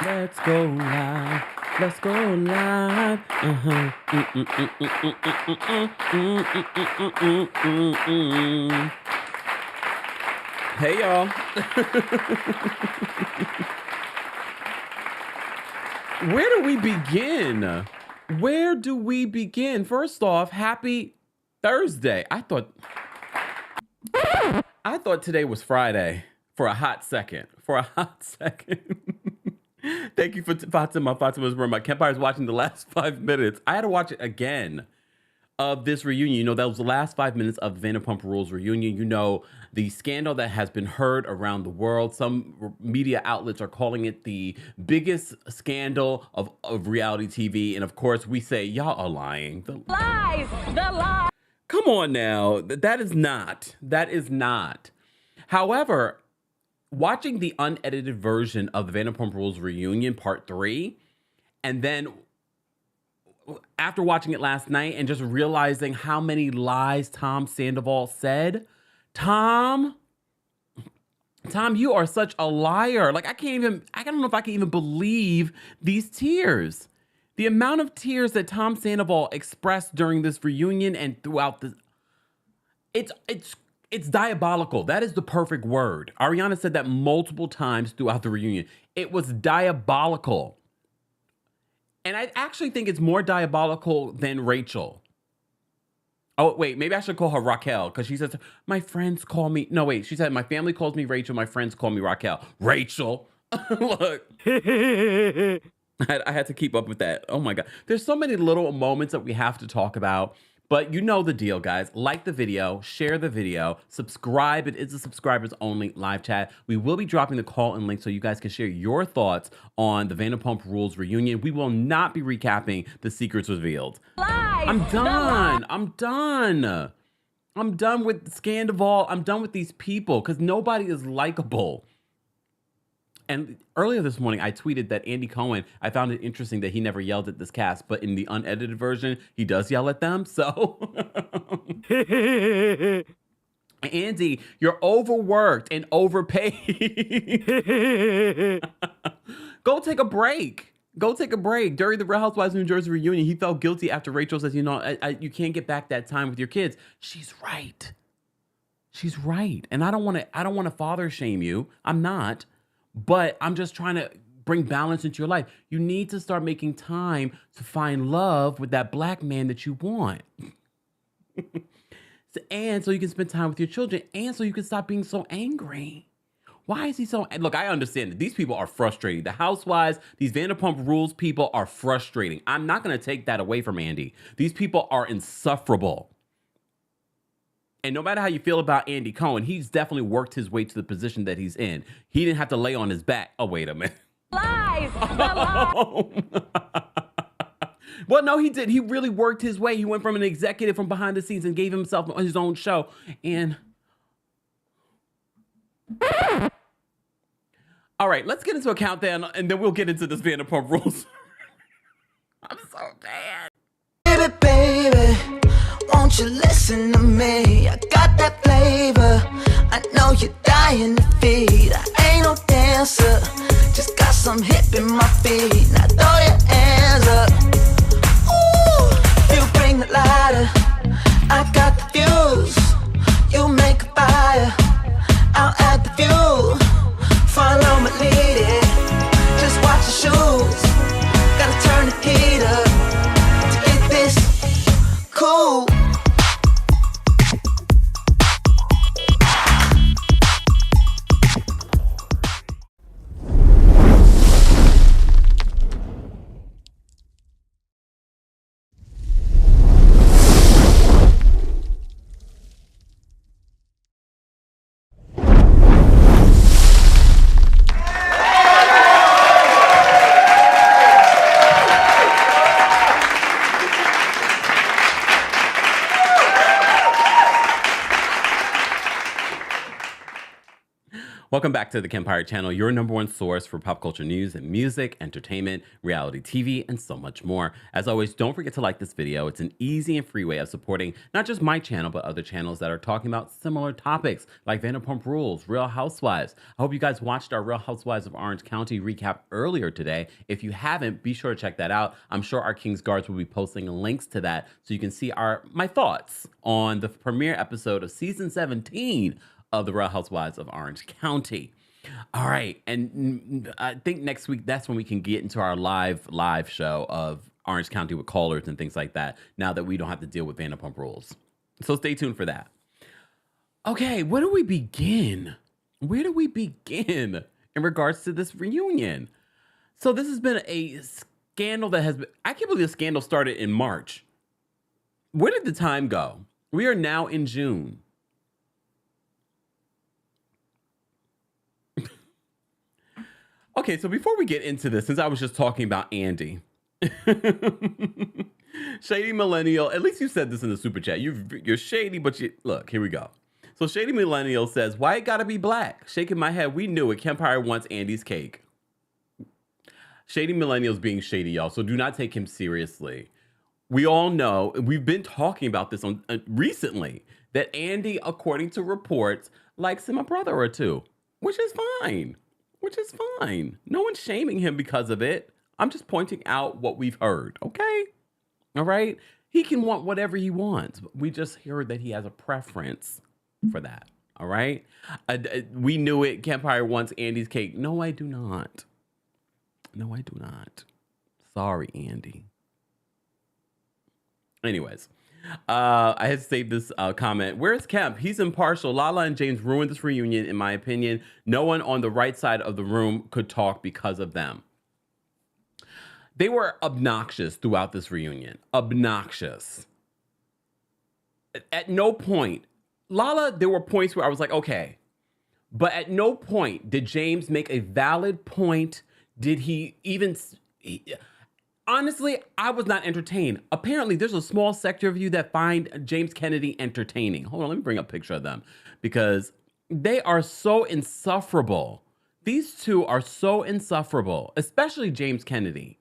Let's go live. Let's go live. Hey, y'all. Where do we begin? Where do we begin? First off, happy Thursday. I thought today was Friday for a hot second. Thank you for Fatima's room. My Kempire is watching the last 5 minutes. I had to watch it again of this reunion. You know, that was the last 5 minutes of Vanderpump Rules Reunion. You know, the scandal that has been heard around the world. Some media outlets are calling it the biggest scandal of reality TV. And of course, we say, y'all are lying. The lies. Come on now. That is not. However, watching the unedited version of the Vanderpump Rules Reunion Part 3, and then after watching it last night and just realizing how many lies Tom Sandoval said, Tom, you are such a liar. Like, I don't know if I can even believe these tears. The amount of tears that Tom Sandoval expressed during this reunion and throughout the, it's diabolical. That is the perfect word. Ariana said that multiple times throughout the reunion. It was diabolical. And I actually think it's more diabolical than Rachel. Oh, wait, maybe I should call her Raquel, because she says, my friends call me. No, wait, she said, my family calls me Rachel, my friends call me Raquel. Rachel. Look. I had to keep up with that. Oh my God. There's so many little moments that we have to talk about. But you know the deal, guys. Like the video, share the video, subscribe. It is a subscribers only live chat. We will be dropping the call-in link so you guys can share your thoughts on the Vanderpump Rules Reunion. We will not be recapping the secrets revealed. Lies. I'm done. I'm done with Sandoval. I'm done with these people because nobody is likable. And earlier this morning, I tweeted that Andy Cohen, I found it interesting that he never yelled at this cast, but in the unedited version, he does yell at them. So, Andy, you're overworked and overpaid. Go take a break. During the Real Housewives of New Jersey reunion, he felt guilty after Rachel says, you know, you can't get back that time with your kids. She's right. And I don't want to father shame you. I'm not. But I'm just trying to bring balance into your life. You need to start making time to find love with that black man that you want. And so you can spend time with your children. And so you can stop being so angry. Why is he so... Look, I understand that these people are frustrating. The housewives, these Vanderpump Rules people are frustrating. I'm not going to take that away from Andy. These people are insufferable. And no matter how you feel about Andy Cohen, he's definitely worked his way to the position that he's in. He didn't have to lay on his back. Oh, wait a minute. Lies! Well, no, he did. He really worked his way. He went from an executive from behind the scenes and gave himself his own show. And all right, let's get into a countdown, and then we'll get into this Vanderpump Rules. I'm so bad. Baby, won't you listen to me? I got that flavor. I know you're dying to feed. I ain't no dancer, just got some hip in my feet. Now throw your hands up. Ooh, you bring the lighter. I got the fuse. You make a fire. I'll add the fuel. Follow my lead. Just watch your shoes. Gotta turn the heat up to get this cool. Welcome back to the Kempire channel, your number one source for pop culture news and music, entertainment, reality TV, and so much more. As always, don't forget to like this video. It's an easy and free way of supporting not just my channel, but other channels that are talking about similar topics like Vanderpump Rules, Real Housewives. I hope you guys watched our Real Housewives of Orange County recap earlier today. If you haven't, be sure to check that out. I'm sure our King's Guards will be posting links to that so you can see my thoughts on the premiere episode of season 17 of the Real Housewives of Orange County. All right, and I think next week, that's when we can get into our live show of Orange County with callers and things like that, now that we don't have to deal with Vanderpump Rules. So stay tuned for that. Okay, where do we begin? Where do we begin in regards to this reunion? So this has been a scandal that has been, I can't believe the scandal started in March. Where did the time go? We are now in June. Okay, so before we get into this, since I was just talking about Andy, Shady Millennial, at least you said this in the super chat. You're shady, but look, here we go. So Shady Millennial says, why it gotta be black? Shaking my head, we knew it. Kempire wants Andy's cake. Shady Millennial's being shady, y'all, so do not take him seriously. We all know, we've been talking about this on recently, that Andy, according to reports, likes him a brother or two, which is fine. No one's shaming him because of it. I'm just pointing out what we've heard, okay? All right? He can want whatever he wants. We just heard that he has a preference for that, all right? We knew it. Kempire wants Andy's cake. No, I do not. No, I do not. Sorry, Andy. Anyways. I had to save this comment. Where's Kemp? He's impartial. Lala and James ruined this reunion, in my opinion. No one on the right side of the room could talk because of them. They were obnoxious throughout this reunion. Obnoxious. At no point, Lala, there were points where I was like, okay. But at no point did James make a valid point. Did he even... Honestly, I was not entertained. Apparently, there's a small sector of you that find James Kennedy entertaining. Hold on, let me bring up a picture of them because they are so insufferable. These two are so insufferable, especially James Kennedy.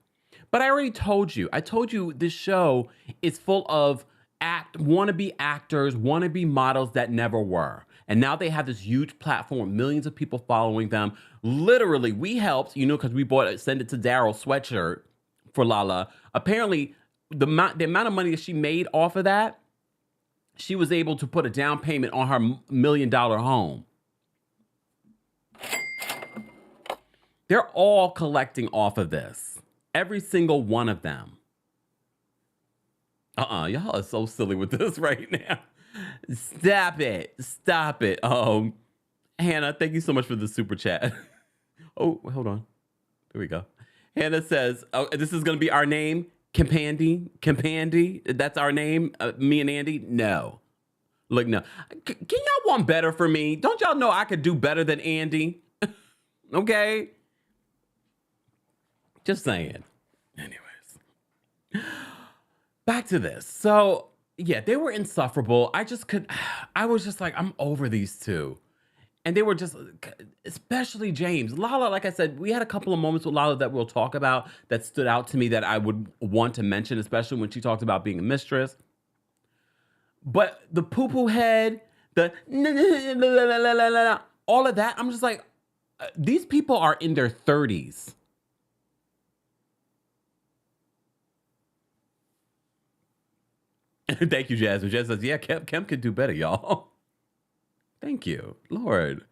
But I already told you. I told you this show is full of wannabe actors, wannabe models that never were. And now they have this huge platform, millions of people following them. Literally, we helped, because we bought Send It to Daryl sweatshirt for Lala. Apparently, the amount of money that she made off of that, she was able to put a down payment on her $1 million home. They're all collecting off of this. Every single one of them. Y'all are so silly with this right now. Stop it. Hannah, thank you so much for the super chat. Oh, hold on. There we go. Hannah says, oh, this is going to be our name? Kempandi? That's our name? Me and Andy? No. Look, no. Can y'all want better for me? Don't y'all know I could do better than Andy? Okay? Just saying. Anyways. Back to this. So, yeah, they were insufferable. I was just like, I'm over these two. And they were just, especially James. Lala, like I said, we had a couple of moments with Lala that we'll talk about that stood out to me that I would want to mention, especially when she talked about being a mistress. But the poo-poo head, the all of that, I'm just like, these people are in their 30s. Thank you, Jasmine. Jasmine says, yeah, Kemp could do better, y'all. Thank you, Lord.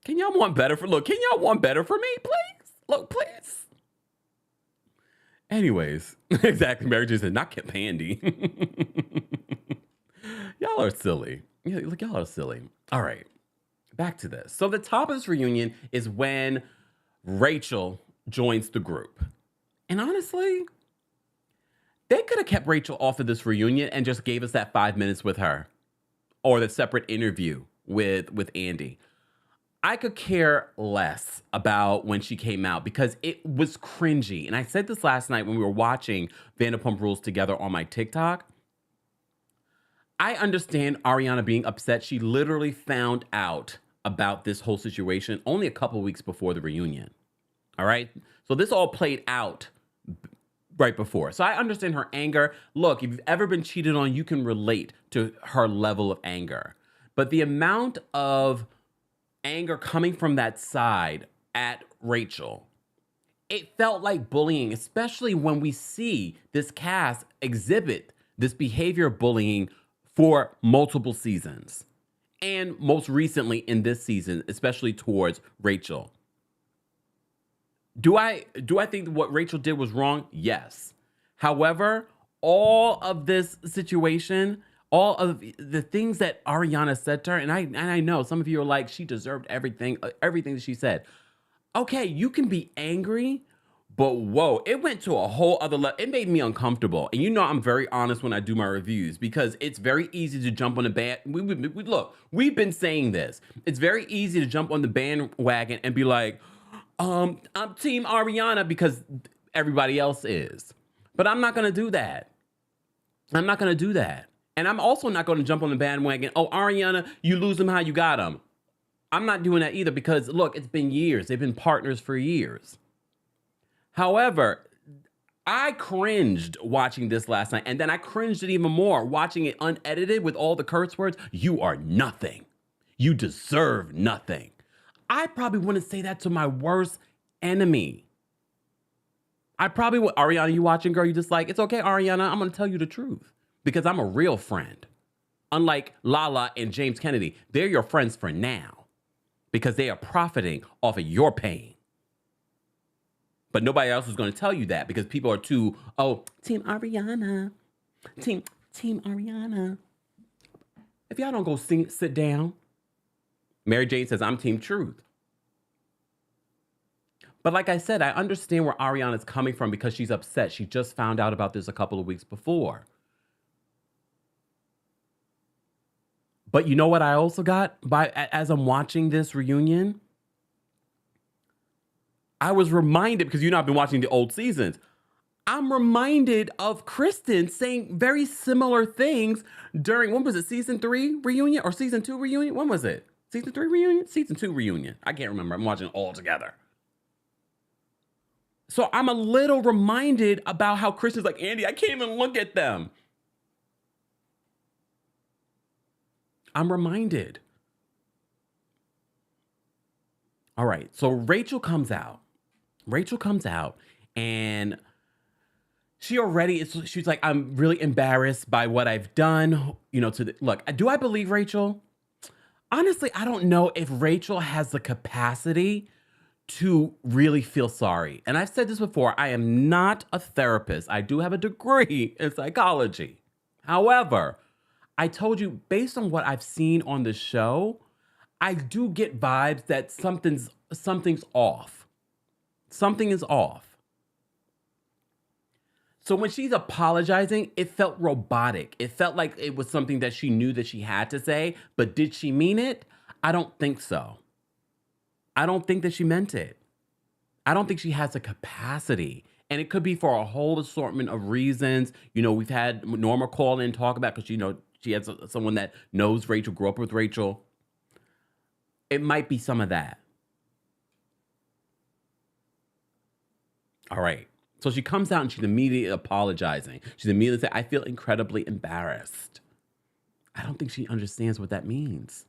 Can y'all want better for me, please? Look, please. Anyways, exactly. Mary J said, not Kemp Handy. Y'all are silly. Yeah, look, y'all are silly. All right, back to this. So the top of this reunion is when Rachel joins the group. And honestly, they could have kept Rachel off of this reunion and just gave us that 5 minutes with her or the separate interview with Andy. I could care less about when she came out because it was cringy. And I said this last night when we were watching Vanderpump Rules together on my TikTok. I understand Ariana being upset. She literally found out about this whole situation only a couple weeks before the reunion. All right. So this all played out right before. So I understand her anger. Look, if you've ever been cheated on, you can relate to her level of anger. But the amount of anger coming from that side at Rachel, it felt like bullying, especially when we see this cast exhibit this behavior of bullying for multiple seasons. And most recently in this season, especially towards Rachel. Do I think what Rachel did was wrong? Yes. However, all of this situation, all of the things that Ariana said to her, and I know some of you are like, she deserved everything that she said. Okay, you can be angry, but whoa, it went to a whole other level. It made me uncomfortable. And you know I'm very honest when I do my reviews because it's very easy to jump on the band. Look, we've been saying this. It's very easy to jump on the bandwagon and be like, I'm Team Ariana because everybody else is. But I'm not going to do that. I'm not going to do that. And I'm also not going to jump on the bandwagon. Oh, Ariana, you lose them how you got them. I'm not doing that either because, look, it's been years. They've been partners for years. However, I cringed watching this last night. And then I cringed it even more watching it unedited with all the curse words. You are nothing. You deserve nothing. I probably wouldn't say that to my worst enemy. I probably would. Ariana, you watching, girl? You just like, it's okay, Ariana. I'm going to tell you the truth because I'm a real friend. Unlike Lala and James Kennedy, they're your friends for now because they are profiting off of your pain. But nobody else is going to tell you that because people are too, Team Ariana. Team Ariana. If y'all don't go sit down. Mary Jane says, I'm Team Truth. But like I said, I understand where Ariana's coming from because she's upset. She just found out about this a couple of weeks before. But you know what I also got as I'm watching this reunion? I was reminded, because I've been watching the old seasons. I'm reminded of Kristen saying very similar things during, when was it, season 3 reunion or season 2 reunion? When was it? Season 3 reunion? Season 2 reunion. I can't remember. I'm watching it all together. So I'm a little reminded about how Kristen's like, Andy, I can't even look at them. I'm reminded. All right. So Rachel comes out and she's like, I'm really embarrassed by what I've done. Look, do I believe Rachel? Honestly, I don't know if Rachel has the capacity to really feel sorry. And I've said this before, I am not a therapist. I do have a degree in psychology. However, I told you, based on what I've seen on the show, I do get vibes that something's off. Something is off. So when she's apologizing, it felt robotic. It felt like it was something that she knew that she had to say, but did she mean it? I don't think so. I don't think that she meant it. I don't think she has the capacity. And it could be for a whole assortment of reasons. We've had Norma call in and talk about, because, she has someone that knows Rachel, grew up with Rachel. It might be some of that. All right. So she comes out and she's immediately apologizing. She's immediately saying, I feel incredibly embarrassed. I don't think she understands what that means.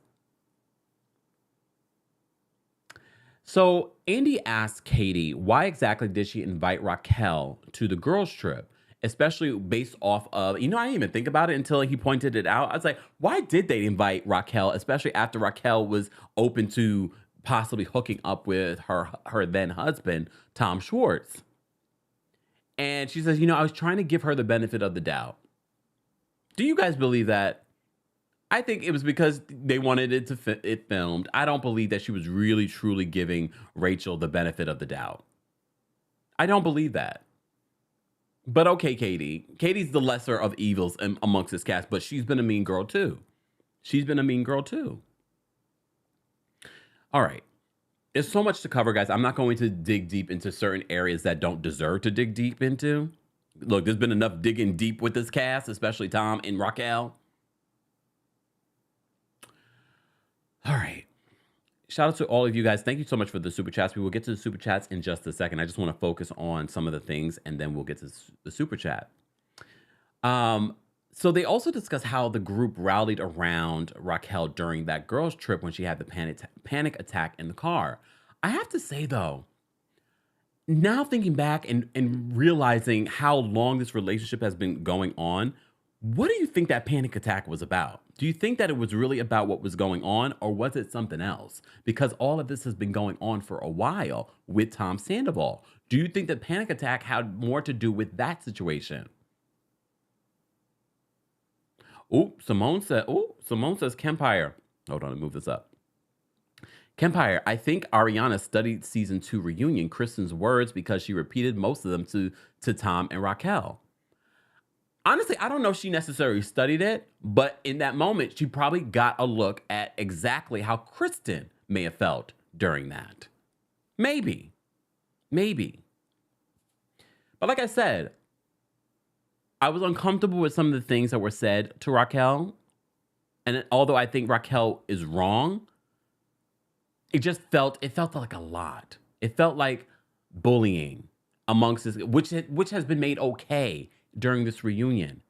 So Andy asked Katie, why exactly did she invite Raquel to the girls' trip? Especially based off of, I didn't even think about it until he pointed it out. I was like, why did they invite Raquel, especially after Raquel was open to possibly hooking up with her then husband, Tom Schwartz? And she says, I was trying to give her the benefit of the doubt. Do you guys believe that? I think it was because they wanted it filmed. I don't believe that she was really, truly giving Rachel the benefit of the doubt. I don't believe that. But okay, Katie. Katie's the lesser of evils amongst this cast, but she's been a mean girl too. All right. There's so much to cover, guys. I'm not going to dig deep into certain areas that don't deserve to dig deep into. Look, there's been enough digging deep with this cast, especially Tom and Raquel. All right. shout out to all of you guys. Thank you so much for the super chats. We will get to the super chats in just a second. I just want to focus on some of the things, and then we'll get to the super chat. So they also discuss how the group rallied around Raquel during that girls' trip when she had the panic attack in the car. I have to say, though, now thinking back and realizing how long this relationship has been going on, what do you think that panic attack was about? Do you think that it was really about what was going on, or was it something else? Because all of this has been going on for a while with Tom Sandoval. Do you think the panic attack had more to do with that situation? Simone says Kempire. Hold on, let me move this up. Kempire, I think Ariana studied season 2 reunion, Kristen's words, because she repeated most of them to Tom and Raquel. Honestly, I don't know if she necessarily studied it, but in that moment, she probably got a look at exactly how Kristen may have felt during that. Maybe. But like I said, I was uncomfortable with some of the things that were said to Raquel. And although I think Raquel is wrong, it felt like a lot. It felt like bullying amongst this, which has been made okay during this reunion.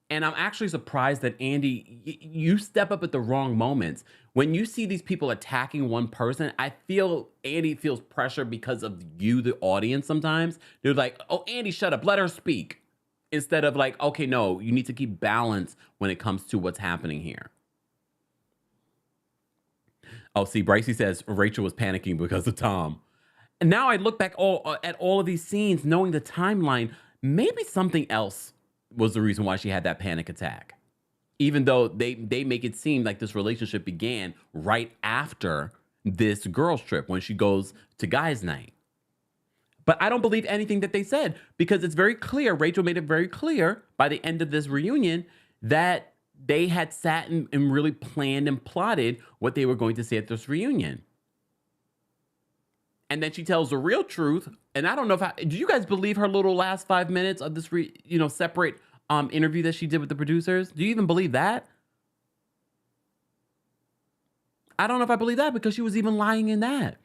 And I'm actually surprised that Andy, you step up at the wrong moments. When you see these people attacking one person, I feel Andy feels pressure because of you, the audience sometimes. They're like, oh, Andy, shut up, let her speak. Instead of like, okay, no, you need to keep balance when it comes to what's happening here. Oh, see, Brycey says Rachel was panicking because of Tom. And now I look back at all of these scenes, knowing the timeline, maybe something else was the reason why she had that panic attack. Even though they make it seem like this relationship began right after this girls' trip when she goes to guys' night. But I don't believe anything that they said, because it's very clear, Rachel made it very clear by the end of this reunion that they had sat and really planned and plotted what they were going to say at this reunion. And then she tells the real truth. And I don't know do you guys believe her little last 5 minutes of this, separate interview that she did with the producers? Do you even believe that? I don't know if I believe that, because she was even lying in that.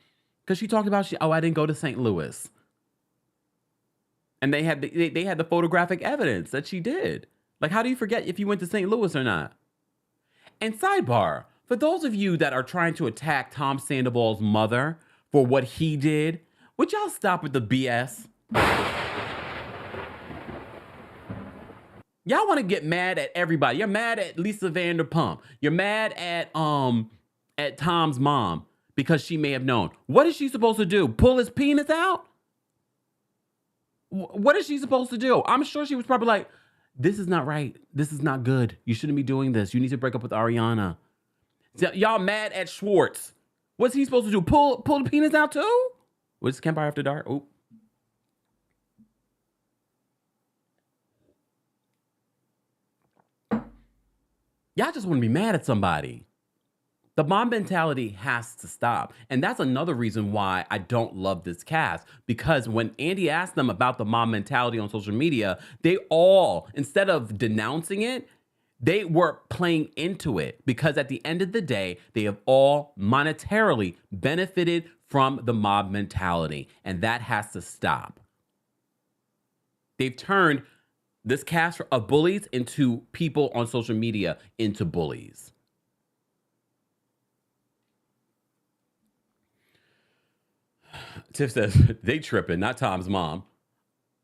Because she talked about, I didn't go to St. Louis. And they had the photographic evidence that she did. Like, how do you forget if you went to St. Louis or not? And sidebar, for those of you that are trying to attack Tom Sandoval's mother for what he did, would y'all stop with the BS? Y'all want to get mad at everybody. You're mad at Lisa Vanderpump. You're mad at Tom's mom because she may have known. What is she supposed to do? Pull his penis out? What is she supposed to do? I'm sure she was probably like, this is not right. This is not good. You shouldn't be doing this. You need to break up with Ariana. So y'all mad at Schwartz. What's he supposed to do? Pull the penis out too? What's Kempire After Dark? Oh. Y'all just want to be mad at somebody. The mob mentality has to stop. And that's another reason why I don't love this cast. Because when Andy asked them about the mob mentality on social media, they all, instead of denouncing it, they were playing into it. Because at the end of the day, they have all monetarily benefited from the mob mentality. And that has to stop. They've turned this cast of bullies into people on social media into bullies. Tiff says, they tripping, not Tom's mom.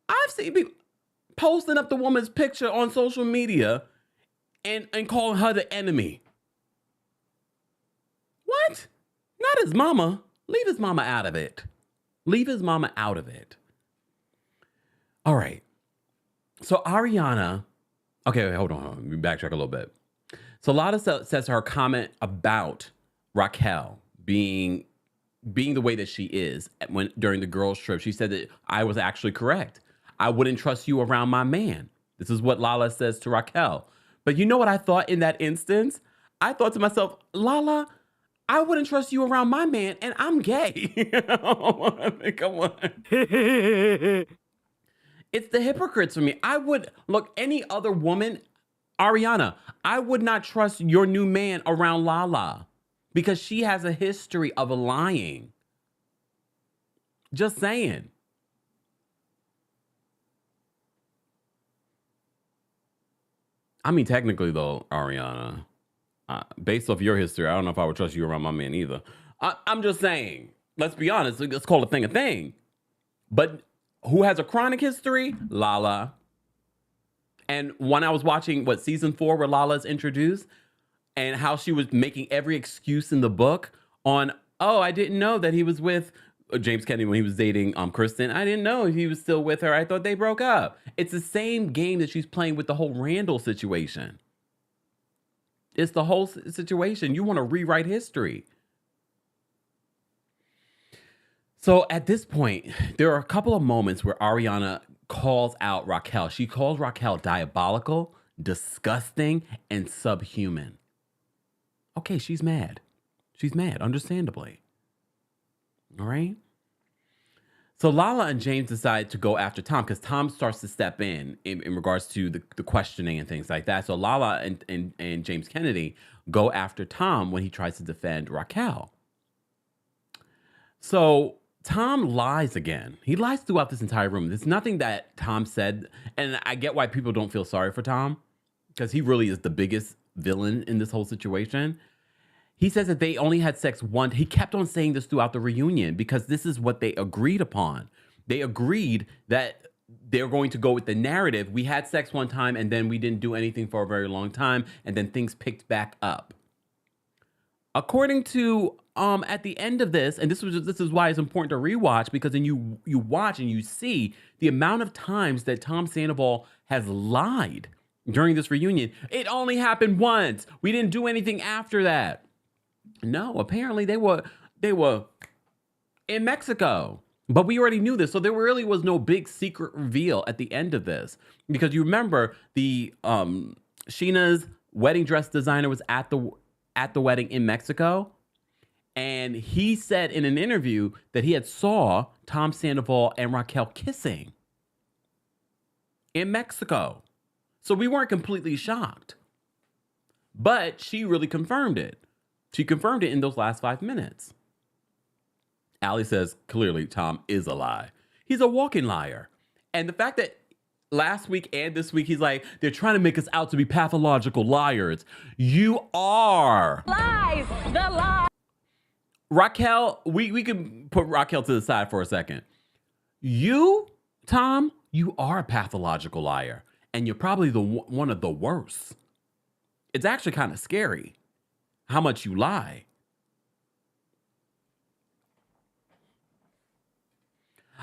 I've seen people posting up the woman's picture on social media and calling her the enemy. What? Not his mama. Leave his mama out of it. Leave his mama out of it. All right. So Ariana, okay, wait, hold on. Let me backtrack a little bit. So Lotta says her comment about Raquel being the way that she is during the girls' trip. She said that I was actually correct. I wouldn't trust you around my man. This is what Lala says to Raquel. But you know what I thought in that instance? I thought to myself, Lala, I wouldn't trust you around my man, and I'm gay. Come on. It's the hypocrites for me. Look, any other woman, Ariana, I would not trust your new man around Lala. because she has a history of lying. Just saying. I mean, technically, though, Ariana, based off your history, I don't know if I would trust you around my man either. I'm just saying. Let's be honest. Let's call a thing a thing. But who has a chronic history? Lala. And when I was watching, season 4, where Lala's introduced, and how she was making every excuse in the book on, I didn't know that he was with James Kennedy when he was dating Kristen. I didn't know he was still with her. I thought they broke up. It's the same game that she's playing with the whole Randall situation. It's the whole situation. You want to rewrite history. So at this point, there are a couple of moments where Ariana calls out Raquel. She calls Raquel diabolical, disgusting, and subhuman. Okay, she's mad. She's mad, understandably. All right? So Lala and James decide to go after Tom because Tom starts to step in regards to the questioning and things like that. So Lala and James Kennedy go after Tom when he tries to defend Raquel. So Tom lies again. He lies throughout this entire room. There's nothing that Tom said, and I get why people don't feel sorry for Tom because he really is the biggest villain in this whole situation. He says that they only had sex once. He kept on saying this throughout the reunion because this is what they agreed upon. They agreed that they're going to go with the narrative. We had sex one time and then we didn't do anything for a very long time and then things picked back up. According to at the end of this, and this is why it's important to rewatch, because then you watch and you see the amount of times that Tom Sandoval has lied during this reunion. It only happened once. We didn't do anything after that. No, apparently they were in Mexico. But we already knew this, so there really was no big secret reveal at the end of this. Because you remember the Sheena's wedding dress designer was at the wedding in Mexico. And he said in an interview that he had saw Tom Sandoval and Raquel kissing in Mexico. So we weren't completely shocked. But she really confirmed it. She confirmed it in those last 5 minutes. Allie says, clearly, Tom is a lie. He's a walking liar. And the fact that last week and this week, he's like, they're trying to make us out to be pathological liars. You are. Lies, the lie. Raquel, we can put Raquel to the side for a second. You, Tom, you are a pathological liar. And you're probably one of the worst. It's actually kind of scary how much you lie.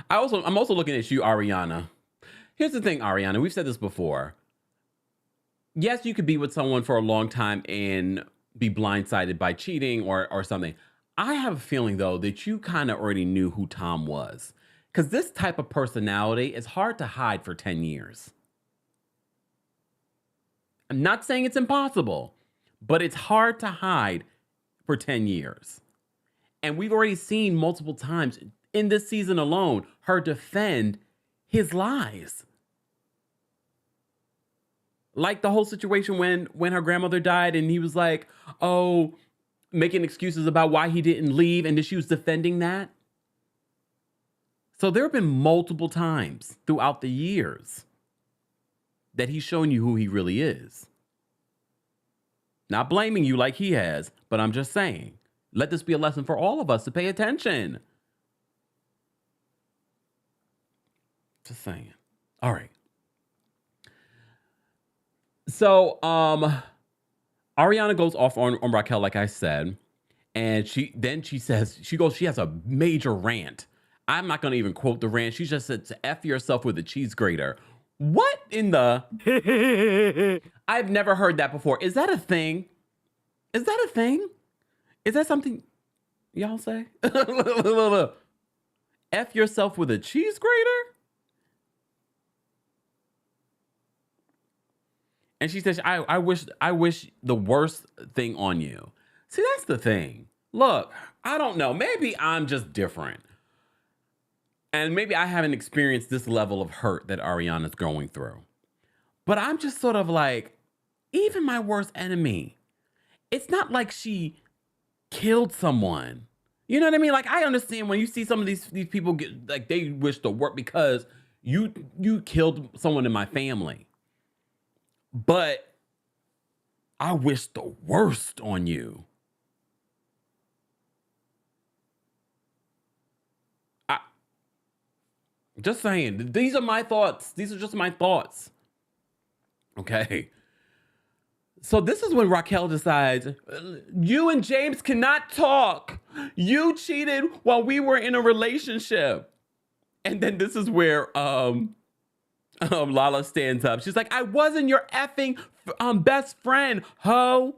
I'm also looking at you, Ariana. Here's the thing, Ariana. We've said this before. Yes, you could be with someone for a long time and be blindsided by cheating or something. I have a feeling, though, that you kind of already knew who Tom was. Because this type of personality is hard to hide for 10 years. I'm not saying it's impossible, but it's hard to hide for 10 years. And we've already seen multiple times in this season alone her defend his lies. Like the whole situation when her grandmother died and he was like, making excuses about why he didn't leave, and then she was defending that. So there have been multiple times throughout the years that he's shown you who he really is. Not blaming you like he has, but I'm just saying, let this be a lesson for all of us to pay attention. Just saying. All right. So, Ariana goes off on Raquel, like I said, and she has a major rant. I'm not going to even quote the rant. She just said to F yourself with a cheese grater. What in the... I've never heard that before. Is that a thing? Is that a thing? Is that something y'all say? F yourself with a cheese grater? And she says, I wish the worst thing on you. See, that's the thing. Look, I don't know. Maybe I'm just different. And maybe I haven't experienced this level of hurt that Ariana's going through. But I'm just sort of like, even my worst enemy, it's not like she killed someone. You know what I mean? Like, I understand when you see some of these people get, like, they wish to work because you killed someone in my family. But I wish the worst on you. Just saying, these are my thoughts. These are just my thoughts. Okay. So this is when Raquel decides, you and James cannot talk. You cheated while we were in a relationship. And then this is where Lala stands up. She's like, I wasn't your effing best friend, ho.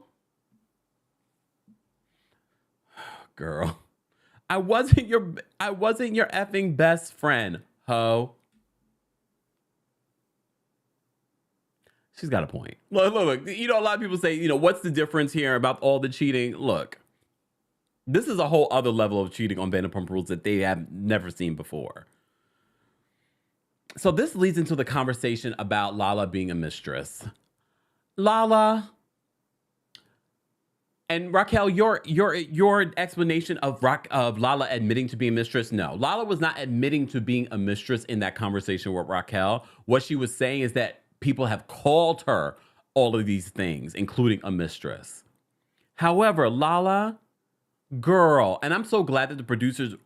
Girl. I wasn't your effing best friend, ho. She's got a point. Look, you know, a lot of people say, you know, what's the difference here about all the cheating? Look, this is a whole other level of cheating on Vanderpump Rules that they have never seen before. So this leads into the conversation about Lala being a mistress. Lala and Raquel, your explanation of Lala admitting to being a mistress, no. Lala was not admitting to being a mistress in that conversation with Raquel. What she was saying is that people have called her all of these things, including a mistress. However, Lala, girl, and I'm so glad that the producers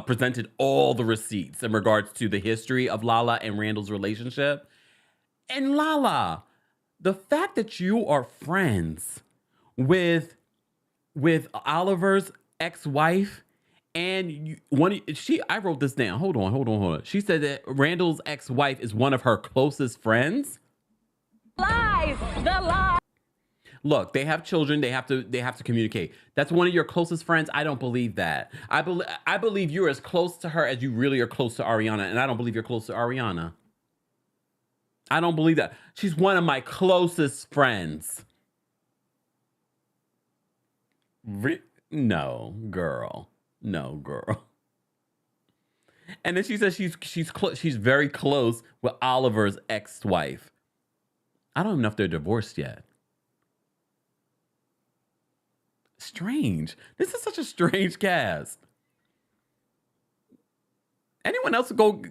presented all the receipts in regards to the history of Lala and Randall's relationship. And Lala, the fact that you are friends with Oliver's ex-wife, and I wrote this down. Hold on. She said that Randall's ex-wife is one of her closest friends. Lies. The lie. Look, they have children. They have to communicate. That's one of your closest friends. I don't believe that. I believe you're as close to her as you really are close to Ariana, and I don't believe you're close to Ariana. I don't believe that. She's one of my closest friends. No, girl. And then she says she's very close with Oliver's ex-wife. I don't even know if they're divorced yet. Strange. This is such a strange cast. Anyone else go?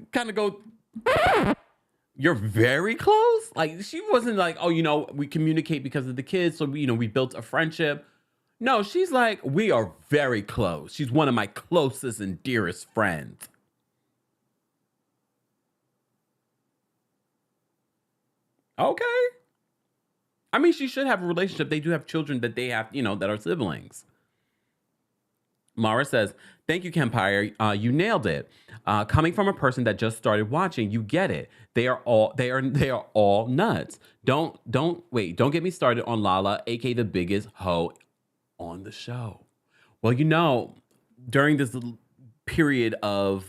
You're very close? Like, she wasn't like, oh, you know, we communicate because of the kids, so we built a friendship. No, she's like, we are very close. She's one of my closest and dearest friends. Okay. I mean, she should have a relationship. They do have children that they have, that are siblings. Mara says, thank you, Kempire. You nailed it. Coming from a person that just started watching, you get it. They are all nuts. Don't get me started on Lala, aka the biggest hoe on the show. Well, during this period of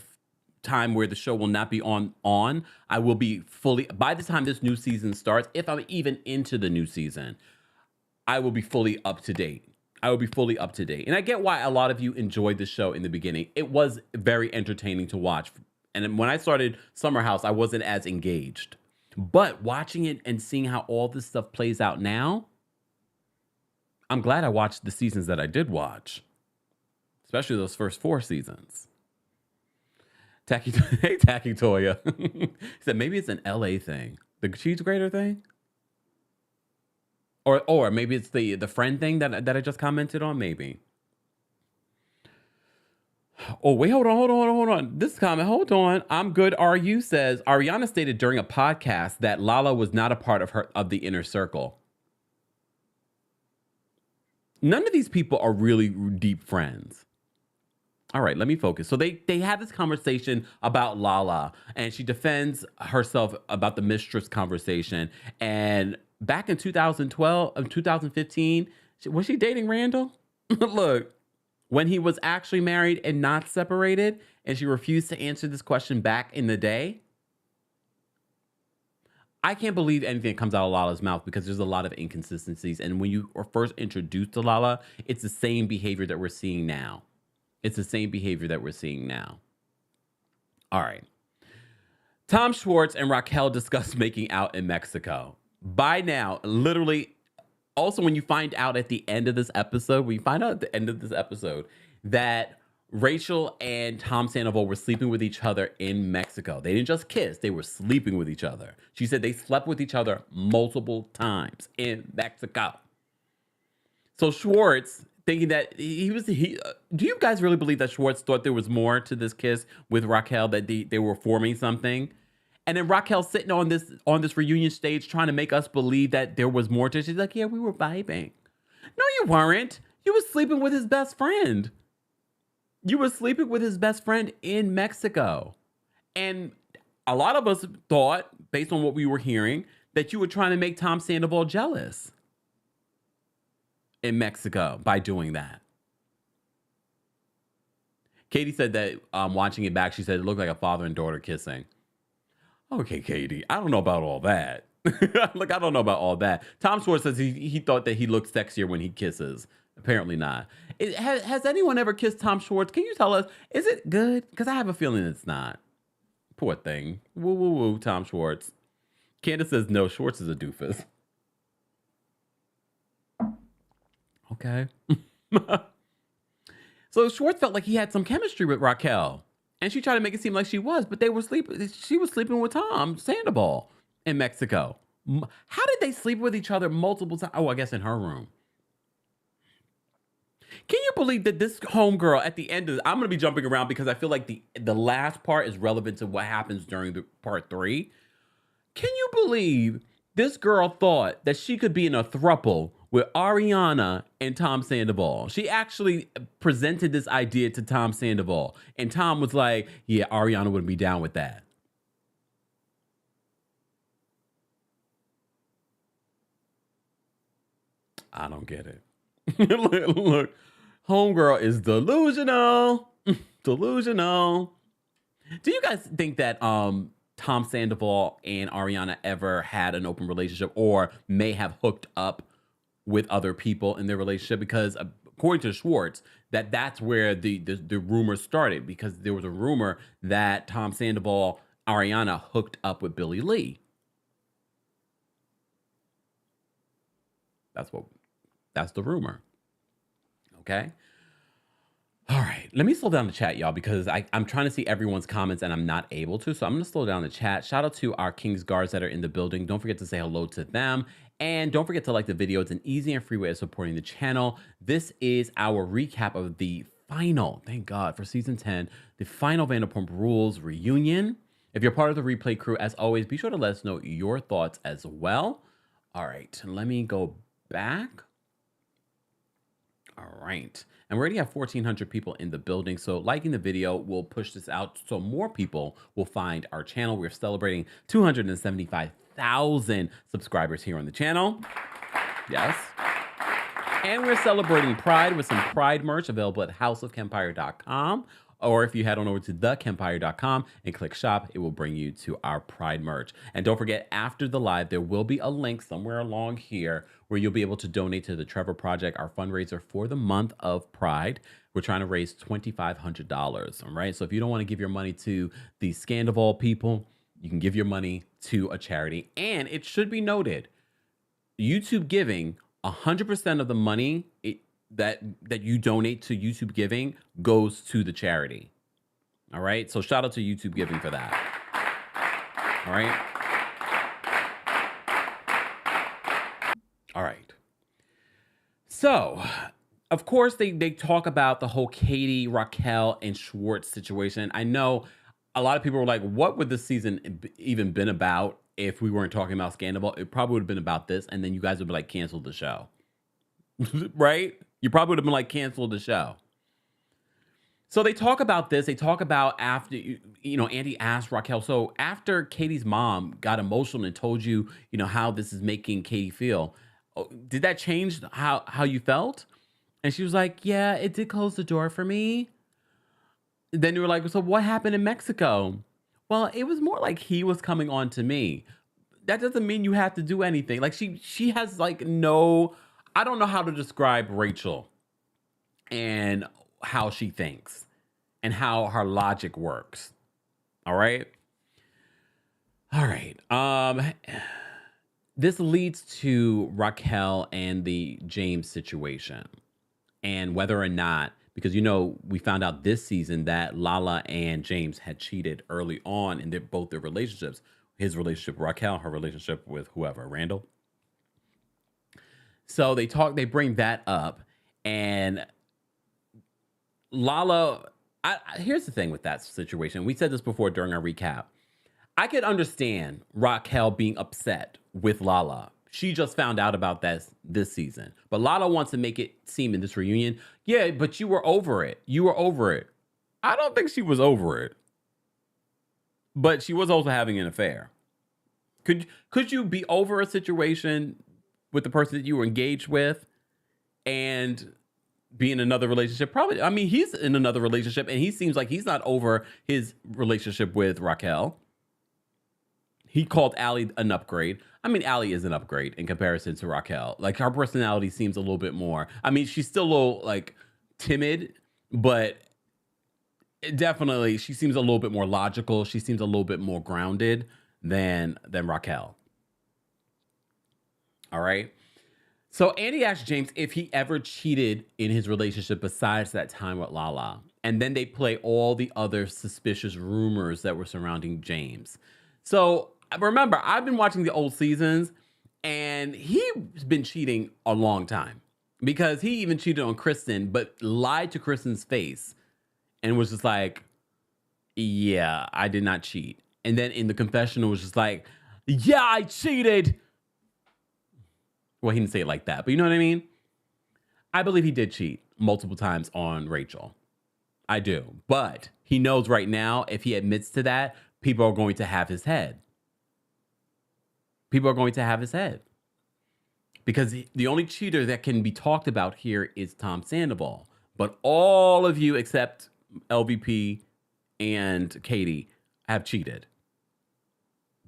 time where the show will not be on, I will be fully, by the time this new season starts, if I'm even into the new season, I will be fully up to date. And I get why a lot of you enjoyed the show in the beginning. It was very entertaining to watch. And when I started Summer House, I wasn't as engaged. But watching it and seeing how all this stuff plays out now, I'm glad I watched the seasons that I did watch, especially those first 4 seasons. Tacky Toya. He said maybe it's an LA thing, the cheese grater thing, or maybe it's the friend thing that I just commented on. Maybe. Oh wait, hold on. This comment, hold on. I'm good. RU says Ariana stated during a podcast that Lala was not a part of the inner circle. None of these people are really deep friends. All right, let me focus. So they have this conversation about Lala, and she defends herself about the mistress conversation. And back in 2015, was she dating Randall? Look, when he was actually married and not separated, and she refused to answer this question back in the day. I can't believe anything that comes out of Lala's mouth because there's a lot of inconsistencies. And when you were first introduced to Lala, it's the same behavior that we're seeing now. All right. Tom Schwartz and Raquel discuss making out in Mexico. By now, literally Also, when you find out at the end of this episode, that Rachel and Tom Sandoval were sleeping with each other in Mexico. They didn't just kiss, they were sleeping with each other. She said they slept with each other multiple times in Mexico. So Schwartz, thinking that do you guys really believe that Schwartz thought there was more to this kiss with Raquel, that they were forming something? And then Raquel sitting on this reunion stage trying to make us believe that there was more to it. She's like, yeah, we were vibing. No, you weren't. You were sleeping with his best friend. You were sleeping with his best friend in Mexico. And a lot of us thought, based on what we were hearing, that you were trying to make Tom Sandoval jealous in Mexico by doing that. Katie said that watching it back, she said it looked like a father and daughter kissing. Okay, Katie, I don't know about all that. Look, I don't know about all that. Tom Schwartz says he thought that he looked sexier when he kisses. Apparently not. Has anyone ever kissed Tom Schwartz? Can you tell us, is it good? Because I have a feeling it's not. Poor thing. Woo, woo, woo, Tom Schwartz. Candace says, no, Schwartz is a doofus. Okay. So Schwartz felt like he had some chemistry with Raquel. And she tried to make it seem like she was, but she was sleeping with Tom Sandoval in Mexico. How did they sleep with each other multiple times? Oh, I guess in her room. Can you believe that this homegirl at the end of I'm going to be jumping around because I feel like the last part is relevant to what happens during the part 3. Can you believe this girl thought that she could be in a throuple with Ariana and Tom Sandoval? She actually presented this idea to Tom Sandoval, and Tom was like, yeah, Ariana wouldn't be down with that. I don't get it. Look, homegirl is delusional. Delusional. Do you guys think that Tom Sandoval and Ariana ever had an open relationship or may have hooked up with other people in their relationship? Because according to Schwartz, that's where the rumor started, because there was a rumor that Tom Sandoval, Ariana hooked up with Billy Lee. That's the rumor. Okay. All right. Let me slow down the chat, y'all, because I'm trying to see everyone's comments and I'm not able to. So I'm going to slow down the chat. Shout out to our Kings Guards that are in the building. Don't forget to say hello to them. And don't forget to like the video. It's an easy and free way of supporting the channel. This is our recap of the final, thank God, for season 10, the final Vanderpump Rules reunion. If you're part of the replay crew, as always, be sure to let us know your thoughts as well. All right. Let me go back. All right. And we already have 1,400 people in the building. So liking the video will push this out so more people will find our channel. We're celebrating 275,000 subscribers here on the channel. Yes. And we're celebrating Pride with some Pride merch available at houseofkempire.com. Or if you head on over to TheKempire.com and click shop, it will bring you to our Pride merch. And don't forget, after the live, there will be a link somewhere along here where you'll be able to donate to the Trevor Project, our fundraiser for the month of Pride. We're trying to raise $2,500. All right. So if you don't want to give your money to the Sandoval people, you can give your money to a charity. And it should be noted, YouTube giving, 100% of the money that you donate to YouTube giving goes to the charity. All right. So shout out to YouTube giving for that. All right. All right. So, of course, they talk about the whole Katie, Raquel, and Schwartz situation. I know a lot of people were like, what would this season even been about if we weren't talking about Scandal? It probably would have been about this, and then you guys would be like, cancel the show. Right? You probably would have been like, cancel the show. So they talk about this. They talk about after, Andy asked Raquel, so after Katie's mom got emotional and told you, how this is making Katie feel, did that change how you felt? And she was like, yeah, it did close the door for me. Then you were like, so what happened in Mexico? Well, it was more like he was coming on to me. That doesn't mean you have to do anything. Like she has like no, I don't know how to describe Rachel and how she thinks and how her logic works. All right. All right. this leads to Raquel and the James situation, and whether or not, because we found out this season that Lala and James had cheated early on in both their relationships. His relationship with Raquel, her relationship with whoever, Randall. So they bring that up, and Lala. Here's the thing with that situation. We said this before during our recap. I could understand Raquel being upset with Lala. She just found out about this season. But Lala wants to make it seem in this reunion, yeah, but you were over it. You were over it. I don't think she was over it. But she was also having an affair. Could you be over a situation with the person that you were engaged with and be in another relationship? Probably. I mean, he's in another relationship and he seems like he's not over his relationship with Raquel. He called Allie an upgrade. I mean, Allie is an upgrade in comparison to Raquel. Like, her personality seems a little bit more. I mean, she's still a little like timid, but definitely she seems a little bit more logical. She seems a little bit more grounded than Raquel. All right. So Andy asked James if he ever cheated in his relationship besides that time with Lala. And then they play all the other suspicious rumors that were surrounding James. So remember, I've been watching the old seasons and he's been cheating a long time because he even cheated on Kristen, but lied to Kristen's face and was just like, yeah, I did not cheat. And then in the confessional was just like, yeah, I cheated. Well, he didn't say it like that, but you know what I mean? I believe he did cheat multiple times on Rachel. I do. But he knows right now, if he admits to that, people are going to have his head. People are going to have his head. Because the only cheater that can be talked about here is Tom Sandoval. But all of you except LVP and Katie have cheated.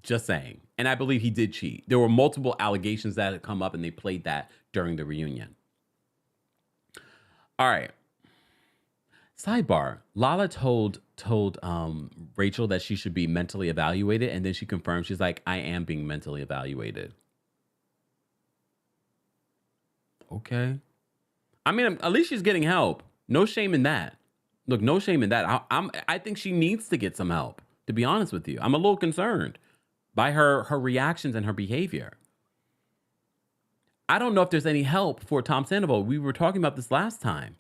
Just saying. And I believe he did cheat. There were multiple allegations that had come up and they played that during the reunion. All right. Sidebar. Lala told Rachel that she should be mentally evaluated. And then she confirmed, she's like, I am being mentally evaluated. Okay. I mean, at least she's getting help. No shame in that. Look, no shame in that. I think she needs to get some help, to be honest with you. I'm a little concerned by her reactions and her behavior. I don't know if there's any help for Tom Sandoval. We were talking about this last time.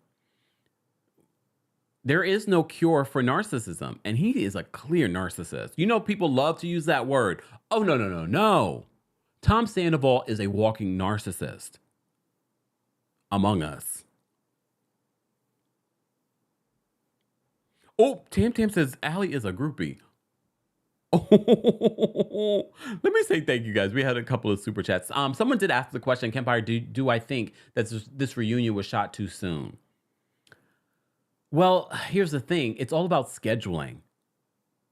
There is no cure for narcissism, and he is a clear narcissist. You know, people love to use that word. Oh, no. Tom Sandoval is a walking narcissist among us. Oh, Tam Tam says Allie is a groupie. Oh, let me say thank you, guys. We had a couple of super chats. Someone did ask the question, Kempire, do I think that this reunion was shot too soon? Well, here's the thing. It's all about scheduling.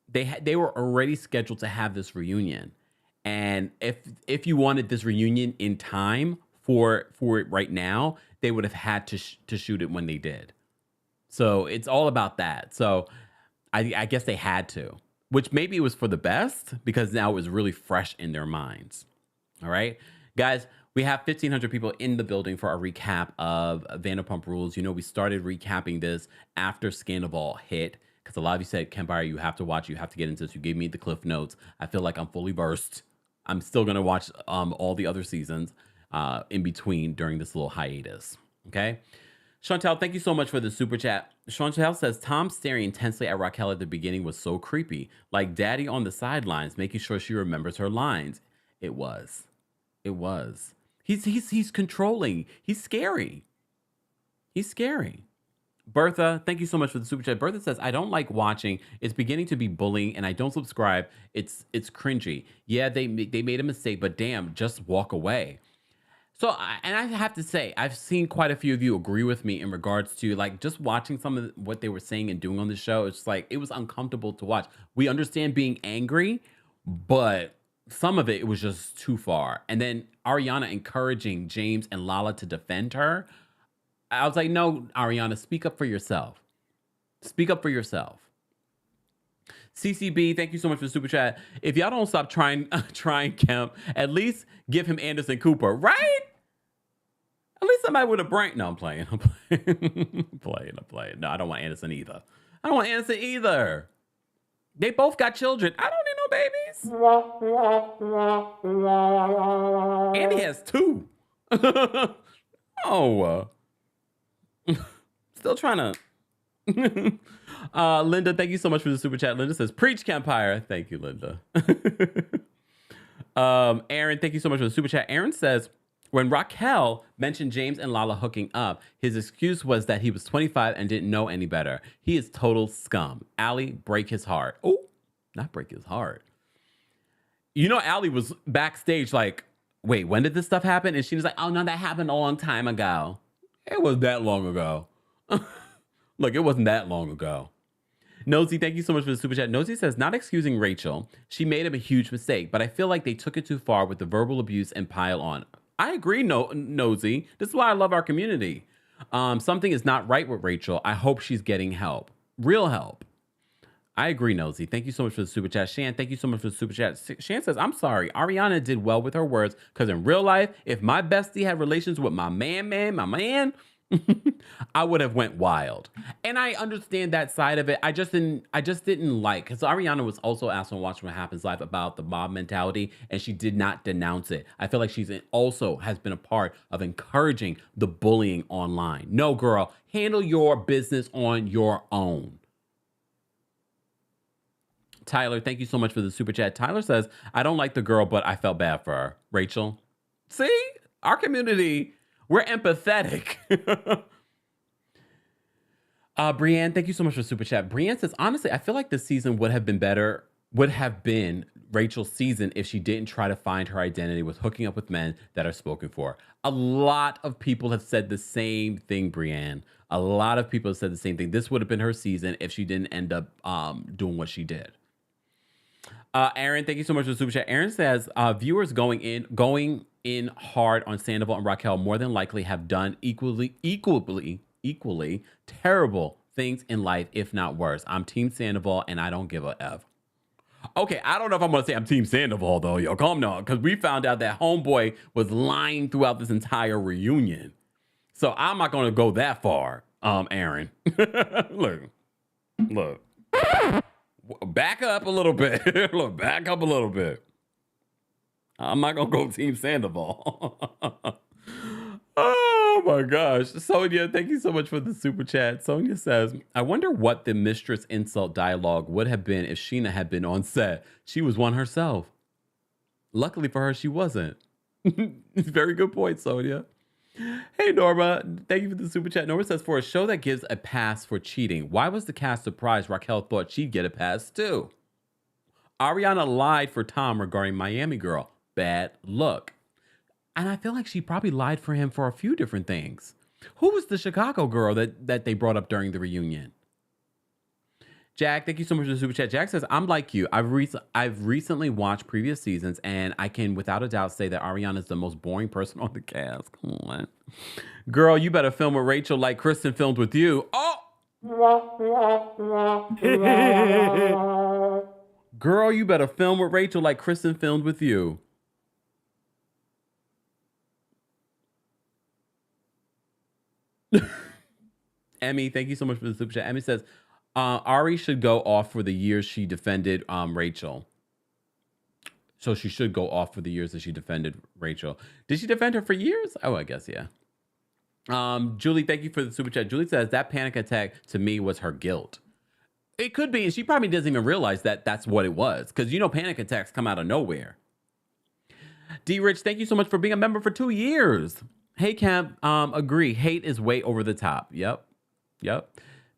They were already scheduled to have this reunion. And if you wanted this reunion in time for it right now, they would have had to shoot it when they did. So it's all about that. So I guess they had to. Which maybe it was for the best because now it was really fresh in their minds. All right, guys, we have 1,500 people in the building for our recap of Vanderpump Rules. You know, we started recapping this after Sandoval hit because a lot of you said, Kempire, you have to watch, you have to get into this. You gave me the cliff notes. I feel like I'm fully versed. I'm still going to watch all the other seasons in between during this little hiatus. Okay. Chantel, thank you so much for the super chat. Chantel says, Tom staring intensely at Raquel at the beginning was so creepy. Like daddy on the sidelines, making sure she remembers her lines. It was. He's controlling. He's scary. Bertha, thank you so much for the super chat. Bertha says, I don't like watching. It's beginning to be bullying and I don't subscribe. It's cringy. Yeah, they made a mistake, but damn, just walk away. So, and I have to say, I've seen quite a few of you agree with me in regards to like just watching some of what they were saying and doing on the show. It's like, it was uncomfortable to watch. We understand being angry, but some of it was just too far. And then Ariana encouraging James and Lala to defend her. I was like, no, Ariana, speak up for yourself. Speak up for yourself. CCB, thank you so much for the super chat. If y'all don't stop trying Kemp, at least give him Anderson Cooper, right? At least somebody with a brain. No, I'm playing. I'm playing. No, I don't want Anderson either. They both got children. I don't need no babies. Andy has 2. Oh. Still trying to. Linda, thank you so much for the super chat. Linda says, preach Kempire. Thank you, Linda. Aaron, thank you so much for the super chat. Aaron says, when Raquel mentioned James and Lala hooking up, his excuse was that he was 25 and didn't know any better. He is total scum. Allie, break his heart. Oh, not break his heart. You know, Allie was backstage like, wait, when did this stuff happen? And she was like, oh, no, that happened a long time ago. It was that long ago. Look, it wasn't that long ago. Nosy, thank you so much for the super chat. Nosy says, not excusing Rachel. She made him a huge mistake, but I feel like they took it too far with the verbal abuse and pile on. I agree, Nosy. This is why I love our community. Something is not right with Rachel. I hope she's getting help. Real help. I agree, Nosy. Thank you so much for the super chat. Shan, thank you so much for the super chat. Shan says, I'm sorry. Ariana did well with her words because in real life, if my bestie had relations with my man, I would have went wild. And I understand that side of it. I just didn't like, because Ariana was also asked on Watch What Happens Live about the mob mentality, and she did not denounce it. I feel like she's also has been a part of encouraging the bullying online. No, girl, handle your business on your own. Tyler, thank you so much for the super chat. Tyler says, I don't like the girl, but I felt bad for her. Rachel, see, our community, we're empathetic. Brienne, thank you so much for super chat. Brienne says, honestly, I feel like this season would have been Rachel's season if she didn't try to find her identity with hooking up with men that are spoken for. A lot of people have said the same thing, Brienne. A lot of people have said the same thing. This would have been her season if she didn't end up doing what she did. Aaron, thank you so much for the super chat. Aaron says, viewers going in hard on Sandoval and Raquel more than likely have done equally terrible things in life, if not worse. I'm Team Sandoval, and I don't give a F. Okay, I don't know if I'm going to say I'm Team Sandoval, though. Yo, calm down, because we found out that homeboy was lying throughout this entire reunion. So I'm not going to go that far, Aaron. Look. Back up a little bit. Look, back up a little bit. I'm not going to go Team Sandoval. Oh, my gosh. Sonia, thank you so much for the super chat. Sonia says, I wonder what the mistress insult dialogue would have been if Sheena had been on set. She was one herself. Luckily for her, she wasn't. Very good point, Sonia. Hey, Norma. Thank you for the super chat. Norma says, for a show that gives a pass for cheating, why was the cast surprised Raquel thought she'd get a pass too? Ariana lied for Tom regarding Miami Girl. Bad luck. And I feel like she probably lied for him for a few different things. Who was the Chicago girl that they brought up during the reunion? Jack, thank you so much for the super chat. Jack says, I'm like you. I've recently watched previous seasons, and I can without a doubt say that Ariana is the most boring person on the cast. Come on. Girl, you better film with Rachel like Kristen filmed with you. Oh! Girl, you better film with Rachel like Kristen filmed with you. Emmy, thank you so much for the super chat. Emmy says, Ari should go off for the years she defended Rachel. So she should go off for the years that she defended Rachel. Did she defend her for years? Oh, I guess, yeah. Julie, thank you for the super chat. Julie says, that panic attack to me was her guilt. It could be, and she probably doesn't even realize that that's what it was. Because, you know, panic attacks come out of nowhere. D. Rich, thank you so much for being a member for 2 years. Hey, Camp, agree. Hate is way over the top. Yep.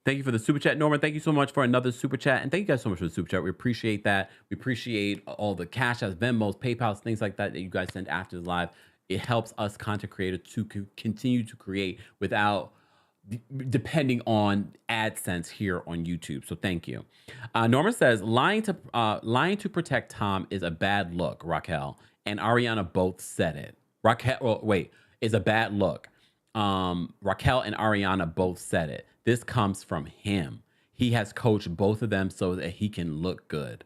Thank you for the super chat. Norman, thank you so much for another super chat. And thank you guys so much for the super chat. We appreciate that. We appreciate all the Cash Apps, Venmos, PayPals, things like that you guys send after the live. It helps us content creators to continue to create without depending on AdSense here on YouTube. So thank you. Norman says, lying to protect Tom is a bad look, Raquel. And Ariana both said it. Is a bad look. Raquel and Ariana both said it. This comes from him. he has coached both of them so that he can look good.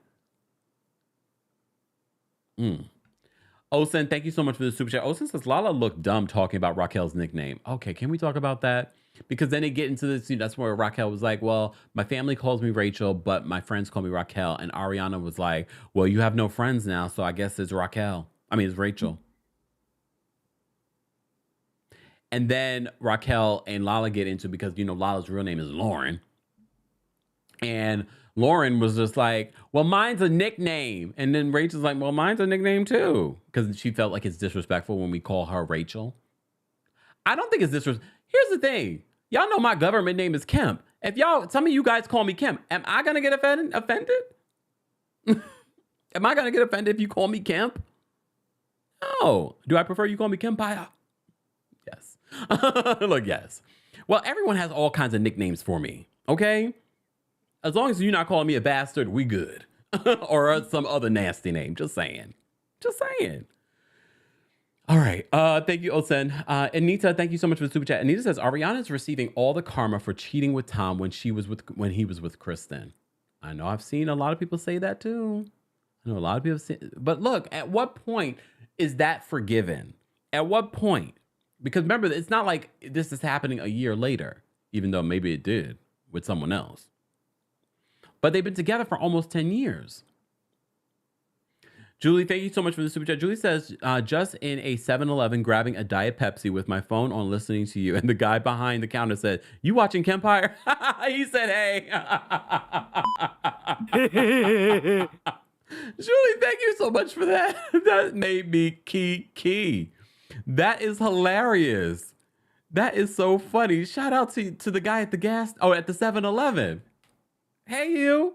Osen, thank you so much for the super chat. Osen says Lala looked dumb talking about Raquel's nickname. Okay, can we talk about that? Because then they get into this, that's where Raquel was like, well, my family calls me Rachel, but my friends call me Raquel. And Ariana was like, well, you have no friends now, so I guess it's Raquel. I mean, it's Rachel. And then Raquel and Lala get into, because, Lala's real name is Lauren. And Lauren was just like, well, mine's a nickname. And then Rachel's like, well, mine's a nickname too. Because she felt like it's disrespectful when we call her Rachel. I don't think it's disrespectful. Here's the thing. Y'all know my government name is Kemp. If some of you guys call me Kemp, am I going to get offended? Am I going to get offended if you call me Kemp? No. Do I prefer you call me Kempire? Yes. Look, yes. Well, everyone has all kinds of nicknames for me. Okay? As long as you're not calling me a bastard, we good. Or some other nasty name. Just saying. All right. Thank you, Osen. Anita, thank you so much for the super chat. Anita says Ariana is receiving all the karma for cheating with Tom when he was with Kristen. I know I've seen a lot of people say that too. But look, at what point is that forgiven? At what point? Because remember, it's not like this is happening a year later, even though maybe it did with someone else. But they've been together for almost 10 years. Julie, thank you so much for the super chat. Julie says, just in a 7-Eleven grabbing a Diet Pepsi with my phone on listening to you. And the guy behind the counter said, you watching Kempire? He said, hey. Julie, thank you so much for that. That made me key. That is hilarious. That is so funny. Shout out to the guy at the at the 7-Eleven. Hey, you.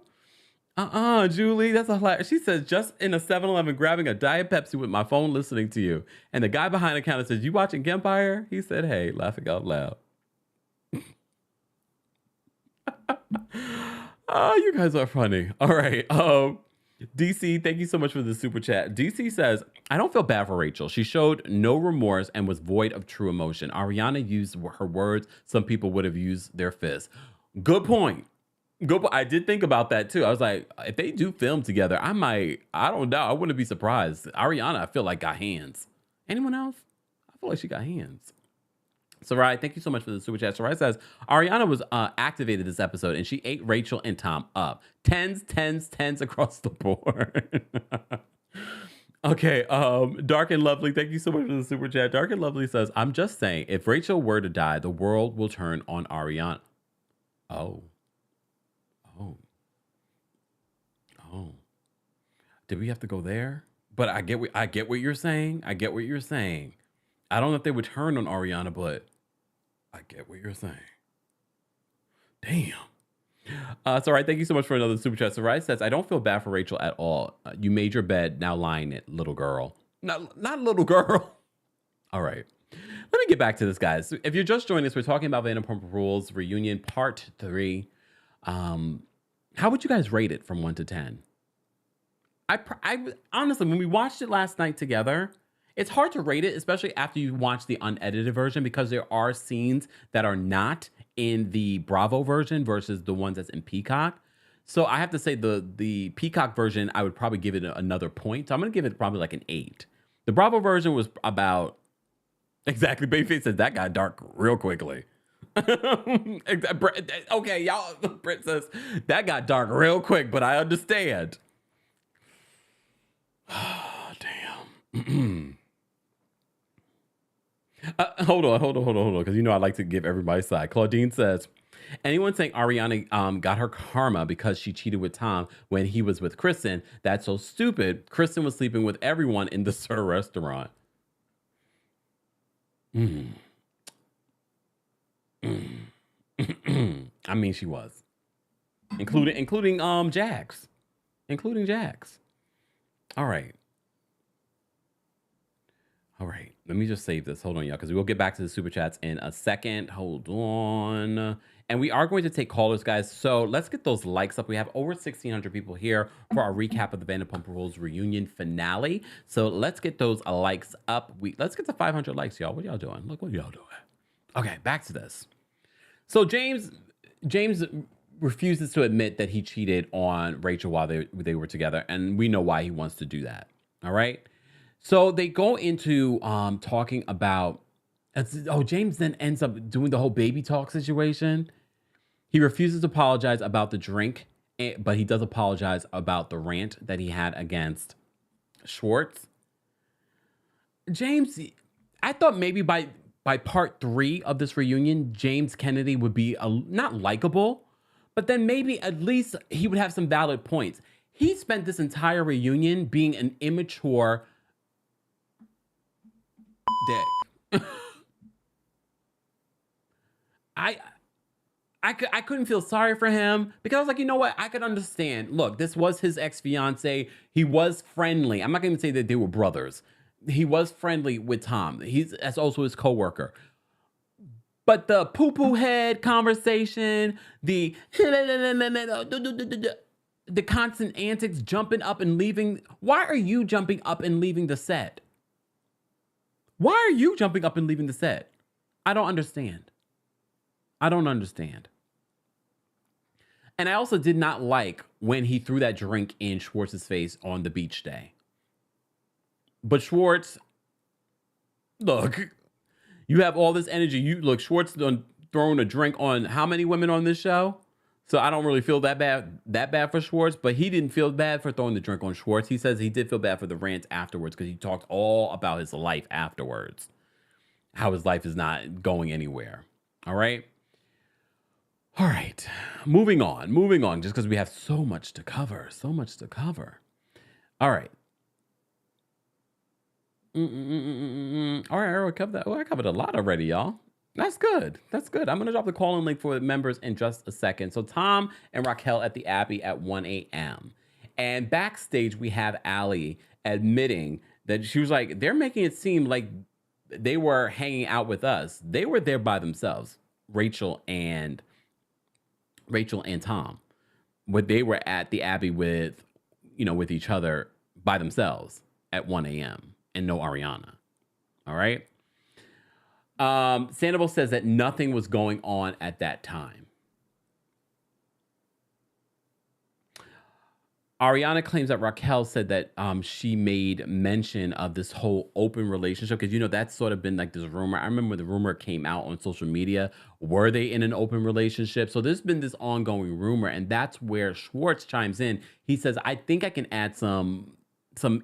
Julie, that's hilarious. She says, just in a 7-Eleven grabbing a Diet Pepsi with my phone listening to you. And the guy behind the counter says, you watching Kempire? He said, hey, laughing out loud. You guys are funny. All right. DC, thank you so much for the super chat. DC says, I don't feel bad for Rachel. She showed no remorse and was void of true emotion. Ariana used her words. Some people would have used their fists. Good point. I did think about that too. I was like, if they do film together, I don't know. I wouldn't be surprised. Ariana, I feel like got hands. Anyone else? I feel like she got hands. Sarai, thank you so much for the super chat. Sarai says, Ariana was activated this episode and she ate Rachel and Tom up. Tens across the board. Okay, Dark and Lovely, thank you so much for the super chat. Dark and Lovely says, I'm just saying, if Rachel were to die, the world will turn on Ariana. Oh. Did we have to go there? But I get what you're saying. I don't know if they would turn on Ariana, but I get what you're saying. Damn. Sorry, thank you so much for another super chat. Sarai says, I don't feel bad for Rachel at all. You made your bed, now lie in it, little girl. Not little girl. All right. Let me get back to this, guys. If you're just joining us, we're talking about Vanderpump Rules Reunion Part 3. How would you guys rate it from 1 to 10? I honestly, when we watched it last night together, it's hard to rate it, especially after you watch the unedited version, because there are scenes that are not in the Bravo version versus the ones that's in Peacock. So I have to say the Peacock version, I would probably give it another point. So I'm going to give it probably like an 8. The Bravo version was about, exactly, Babyface says that got dark real quickly. Okay, y'all, Britt says that got dark real quick, but I understand. Damn. Hold on, because I like to give everybody's side. Claudine says, anyone saying Ariana got her karma because she cheated with Tom when he was with Kristen, that's so stupid. Kristen was sleeping with everyone in the Sir restaurant. I mean, she was. Including Jax. All right. Let me just save this. Hold on, y'all, because we'll get back to the super chats in a second. Hold on. And we are going to take callers, guys. So let's get those likes up. We have over 1,600 people here for our recap of the Vanderpump Rules Reunion finale. So let's get those likes up. Let's get to 500 likes, y'all. What y'all doing? Look what y'all doing. Okay, back to this. So James refuses to admit that he cheated on Rachel while they were together, and we know why he wants to do that. All right. So they go into talking about. James then ends up doing the whole baby talk situation. He refuses to apologize about the drink, but he does apologize about the rant that he had against Schwartz. James, I thought maybe by part 3 of this reunion, James Kennedy would be not likable, but then maybe at least he would have some valid points. He spent this entire reunion being an immature dick. I couldn't feel sorry for him because I was like, you know what? I could understand. Look, this was his ex-fiance. He was friendly. I'm not going to say that they were brothers. He was friendly with Tom. That's also his coworker. But the poo-poo head conversation, the constant antics, jumping up and leaving. Why are you jumping up and leaving the set? Why are you jumping up and leaving the set? I don't understand. I don't understand. And I also did not like when he threw that drink in Schwartz's face on the beach day. But Schwartz, look, you have all this energy. Schwartz done thrown a drink on how many women on this show? So I don't really feel that bad for Schwartz, but he didn't feel bad for throwing the drink on Schwartz. He says he did feel bad for the rant afterwards because he talked all about his life afterwards. How his life is not going anywhere. All right. All right, moving on, just because we have so much to cover. All right. All right, I covered that. I covered a lot already, y'all. That's good. I'm going to drop the call-in link for the members in just a second. So Tom and Raquel at the Abbey at 1 a.m. And backstage, we have Allie admitting that she was like, they're making it seem like they were hanging out with us. They were there by themselves, Rachel and Tom, but they were at the Abbey with each other by themselves at 1 a.m. and no Ariana. All right. Sandoval says that nothing was going on at that time. Ariana claims that Raquel said that she made mention of this whole open relationship because, that's sort of been like this rumor. I remember when the rumor came out on social media. Were they in an open relationship? So there's been this ongoing rumor, and that's where Schwartz chimes in. He says, I think I can add some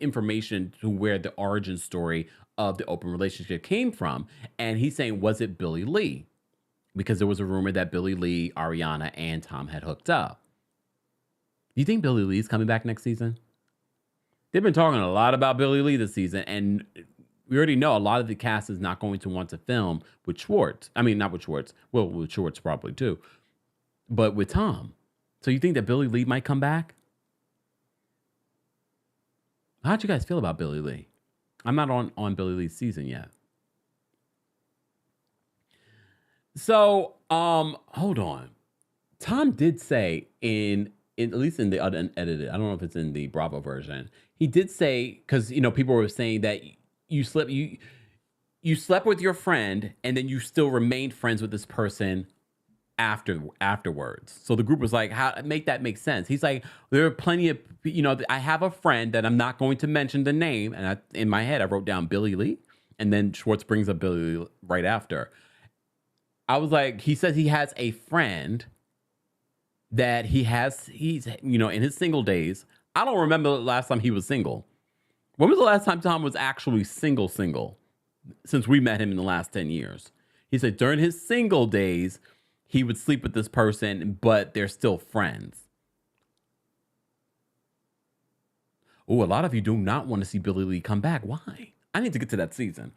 information to where the origin story of the open relationship came from. And he's saying, was it Billy Lee? Because there was a rumor that Billy Lee, Ariana, and Tom had hooked up. Do you think Billy Lee's coming back next season? They've been talking a lot about Billy Lee this season, and we already know a lot of the cast is not going to want to film with Schwartz. I mean, not with Schwartz. Well, with Schwartz probably too, but with Tom. So you think that Billy Lee might come back? How'd you guys feel about Billy Lee? I'm not on Billy Lee's season yet. So, hold on. Tom did say at least in the unedited, I don't know if it's in the Bravo version, he did say, because people were saying that you slept with your friend and then you still remained friends with this person afterwards. So the group was like, how make that make sense? He's like, there are plenty of I have a friend that I'm not going to mention the name, and in my head I wrote down Billy Lee, and then Schwartz brings up Billy Lee right after. I was like, he says he has a friend that he's in his single days. I don't remember the last time he was single. When was the last time Tom was actually single since we met him in the last 10 years? He said during his single days, he would sleep with this person, but they're still friends. Oh, a lot of you do not want to see Billy Lee come back. Why? I need to get to that season.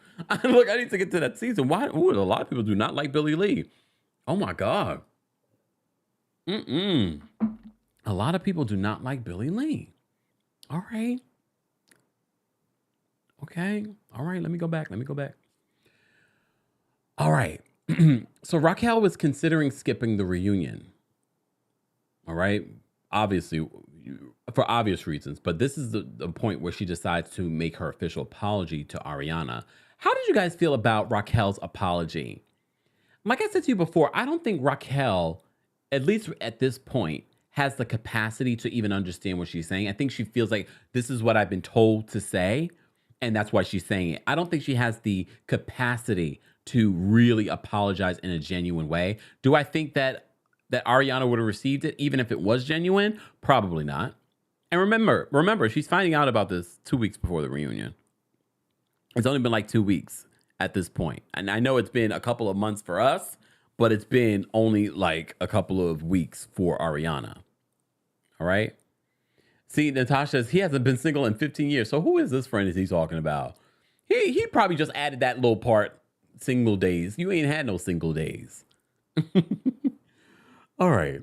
Look, I need to get to that season. Why? Ooh, a lot of people do not like Billy Lee. Oh my God. A lot of people do not like Billy Lee. All right. Okay. All right. Let me go back. All right. So Raquel was considering skipping the reunion. All right. Obviously, for obvious reasons. But this is the point where she decides to make her official apology to Ariana. How did you guys feel about Raquel's apology? Like I said to you before, I don't think Raquel at least at this point, has the capacity to even understand what she's saying. I think she feels like this is what I've been told to say, and that's why she's saying it. I don't think she has the capacity to really apologize in a genuine way. Do I think that Ariana would have received it even if it was genuine? Probably not. And remember, she's finding out about this 2 weeks before the reunion. It's only been like 2 weeks at this point. And I know it's been a couple of months for us, but it's been only like a couple of weeks for Ariana. All right. See, Natasha says he hasn't been single in 15 years. So who is this friend is he talking about? He probably just added that little part, single days. You ain't had no single days. All right.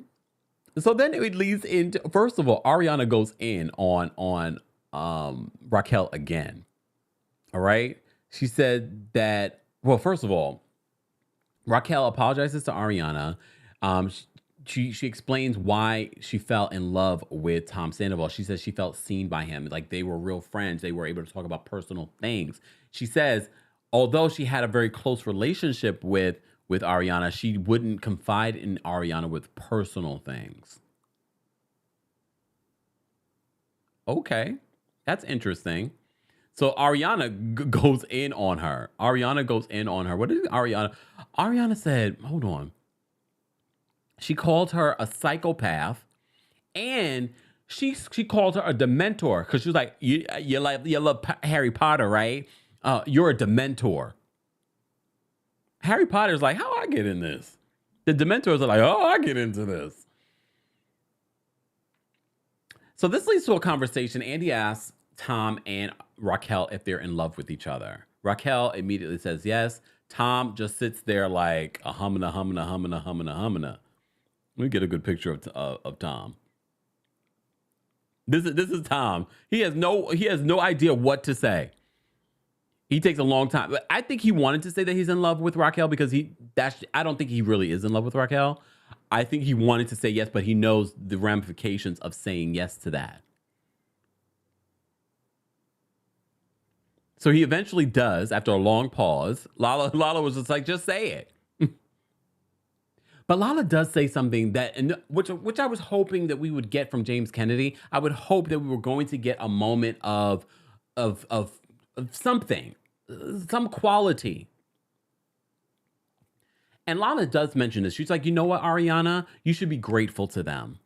So then it leads into, first of all, Ariana goes in on Raquel again. All right. She said that, well, first of all, Raquel apologizes to Ariana. She explains why she fell in love with Tom Sandoval. She says she felt seen by him. Like they were real friends. They were able to talk about personal things. She says, although she had a very close relationship with Ariana, she wouldn't confide in Ariana with personal things. Okay, that's interesting. So Ariana goes in on her. What did Ariana? Ariana said, hold on. She called her a psychopath, and she called her a dementor because she was like, you love Harry Potter, right? You're a dementor. Harry Potter's like, how I get in this? The dementors are like, oh, I get into this. So this leads to a conversation. Andy asks Tom and Raquel if they're in love with each other. Raquel immediately says yes. Tom just sits there like a humming. Let me get a good picture of Tom. This is Tom. He has no idea what to say. He takes a long time. But I think he wanted to say that he's in love with Raquel because I don't think he really is in love with Raquel. I think he wanted to say yes, but he knows the ramifications of saying yes to that. So he eventually does after a long pause. Lala was just like, just say it. But Lala does say something that, which I was hoping that we would get from James Kennedy. I would hope that we were going to get a moment of something, some quality. And Lala does mention this. She's like, you know what, Ariana? You should be grateful to them.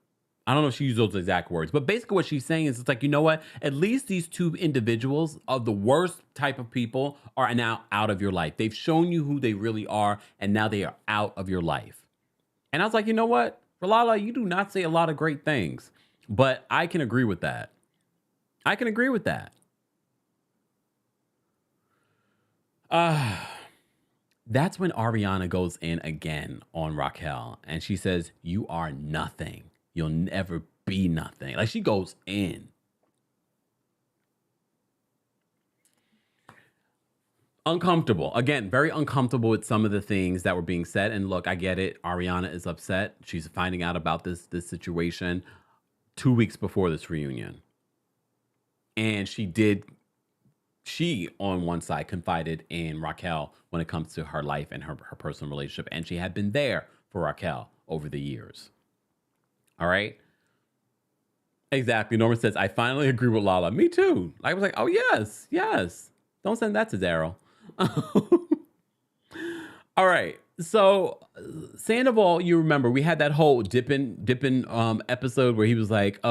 I don't know if she used those exact words, but basically what she's saying is it's like, you know what? At least these two individuals of the worst type of people are now out of your life. They've shown you who they really are, and now they are out of your life. And I was like, you know what? Lala, you do not say a lot of great things, but I can agree with that. That's when Ariana goes in again on Raquel, and she says, you are nothing. You'll never be nothing. Like, she goes in. Uncomfortable. Again, very uncomfortable with some of the things that were being said. And look, I get it. Ariana is upset. She's finding out about this situation 2 weeks before this reunion. And she on one side confided in Raquel when it comes to her life and her personal relationship. And she had been there for Raquel over the years. All right. Exactly. Norman says, I finally agree with Lala. Me too. I was like, oh, yes. Don't send that to Daryl. All right. So Sandoval, you remember we had that whole dipping episode where he was like,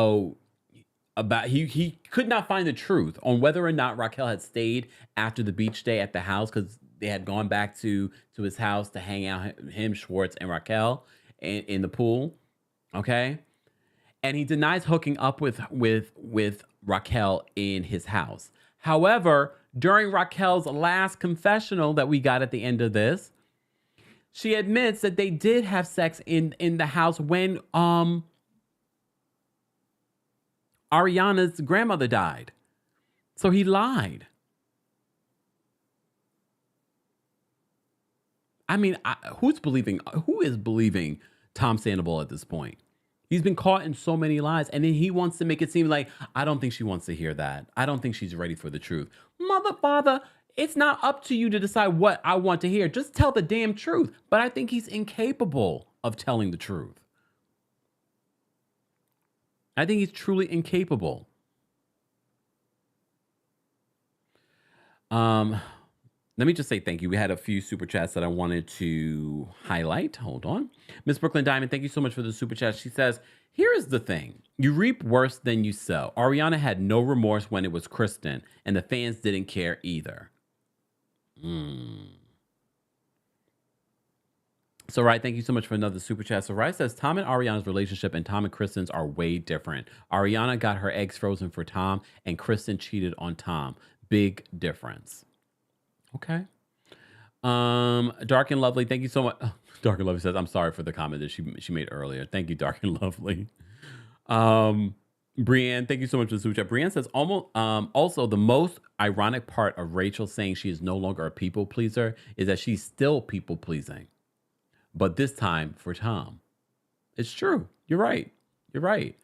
he could not find the truth on whether or not Raquel had stayed after the beach day at the house because they had gone back to his house to hang out, him, Schwartz, and Raquel in the pool. Okay. And he denies hooking up with Raquel in his house. However, during Raquel's last confessional that we got at the end of this, she admits that they did have sex in the house when Ariana's grandmother died. So he lied. I mean, who is believing Tom Sandoval at this point? He's been caught in so many lies, and then he wants to make it seem like, I don't think she wants to hear that. I don't think she's ready for the truth. Father, it's not up to you to decide what I want to hear. Just tell the damn truth. But I think he's incapable of telling the truth. I think he's truly incapable. Let me just say thank you. We had a few super chats that I wanted to highlight. Hold on. Miss Brooklyn Diamond, thank you so much for the super chat. She says, here is the thing. You reap worse than you sow. Ariana had no remorse when it was Kristen, and the fans didn't care either. So, right, thank you so much for another super chat. So, Rai says, Tom and Ariana's relationship and Tom and Kristen's are way different. Ariana got her eggs frozen for Tom, and Kristen cheated on Tom. Big difference. Okay. Dark and Lovely, thank you so much. Dark and Lovely says, I'm sorry for the comment that she made earlier. Thank you, Dark and Lovely. Brienne, thank you so much for the super chat. Brienne says, also the most ironic part of Rachel saying she is no longer a people pleaser is that she's still people pleasing, but this time for Tom. It's true. You're right. You're right.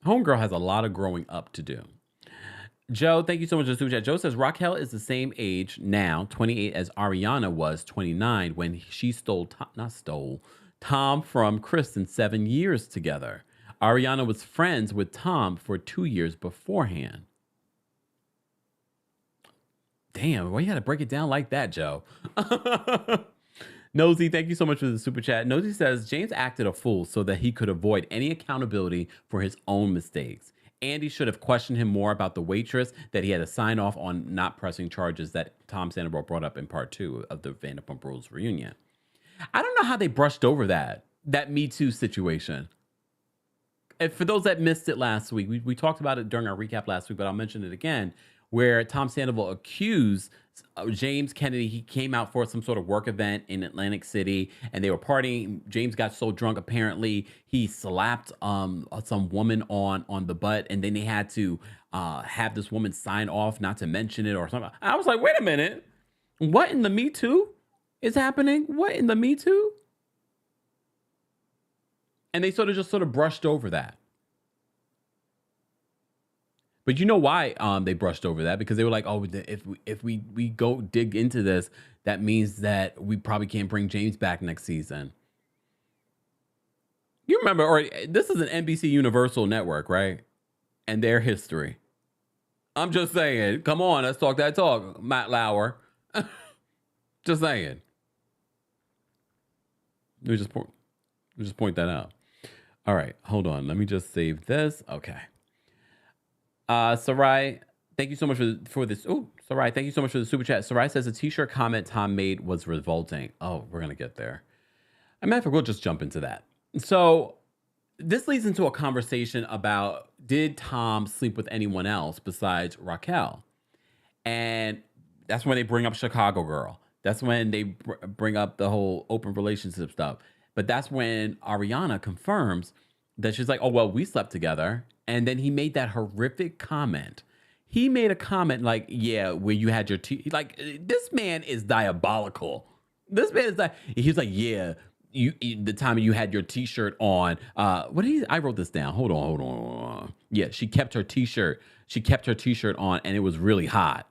Homegirl has a lot of growing up to do. Joe, thank you so much for the super chat. Joe says Raquel is the same age now, 28, as Ariana was 29 when she stole Tom from Kristen 7 years together. Ariana was friends with Tom for 2 years beforehand. Damn, why you gotta break it down like that, Joe? Nosy, thank you so much for the super chat. Nosy says James acted a fool so that he could avoid any accountability for his own mistakes. Andy should have questioned him more about the waitress that he had to sign off on not pressing charges that Tom Sandoval brought up in part 2 of the Vanderpump Rules Reunion. I don't know how they brushed over that Me Too situation. And for those that missed it last week, we talked about it during our recap last week, but I'll mention it again, where Tom Sandoval accused James Kennedy. He came out for some sort of work event in Atlantic City, and they were partying. James got so drunk, apparently, he slapped some woman on the butt, and then they had to have this woman sign off not to mention it or something. I was like, wait a minute. What in the Me Too is happening? What in the Me Too? And they sort of brushed over that. But you know why they brushed over that? Because they were like, oh, if we go dig into this, that means that we probably can't bring James back next season. You remember, or this is an NBC Universal network, right? And their history. I'm just saying, come on, let's talk that talk, Matt Lauer. Just saying. Let me just point that out. All right, hold on. Let me just save this. Okay. Sarai, thank you so much for this. Oh, Sarai, thank you so much for the super chat. Sarai says the t-shirt comment Tom made was revolting. Oh, we're going to get there. We'll just jump into that. So this leads into a conversation about, did Tom sleep with anyone else besides Raquel? And that's when they bring up Chicago Girl. That's when they bring up the whole open relationship stuff. But that's when Ariana confirms that she's like, oh, well, we slept together. And then he made that horrific comment. He made a comment like, yeah, where you had your like, this man is diabolical. This man is he was like, yeah, the time you had your t-shirt on. I wrote this down. Hold on. Yeah, she kept her t-shirt on, and it was really hot,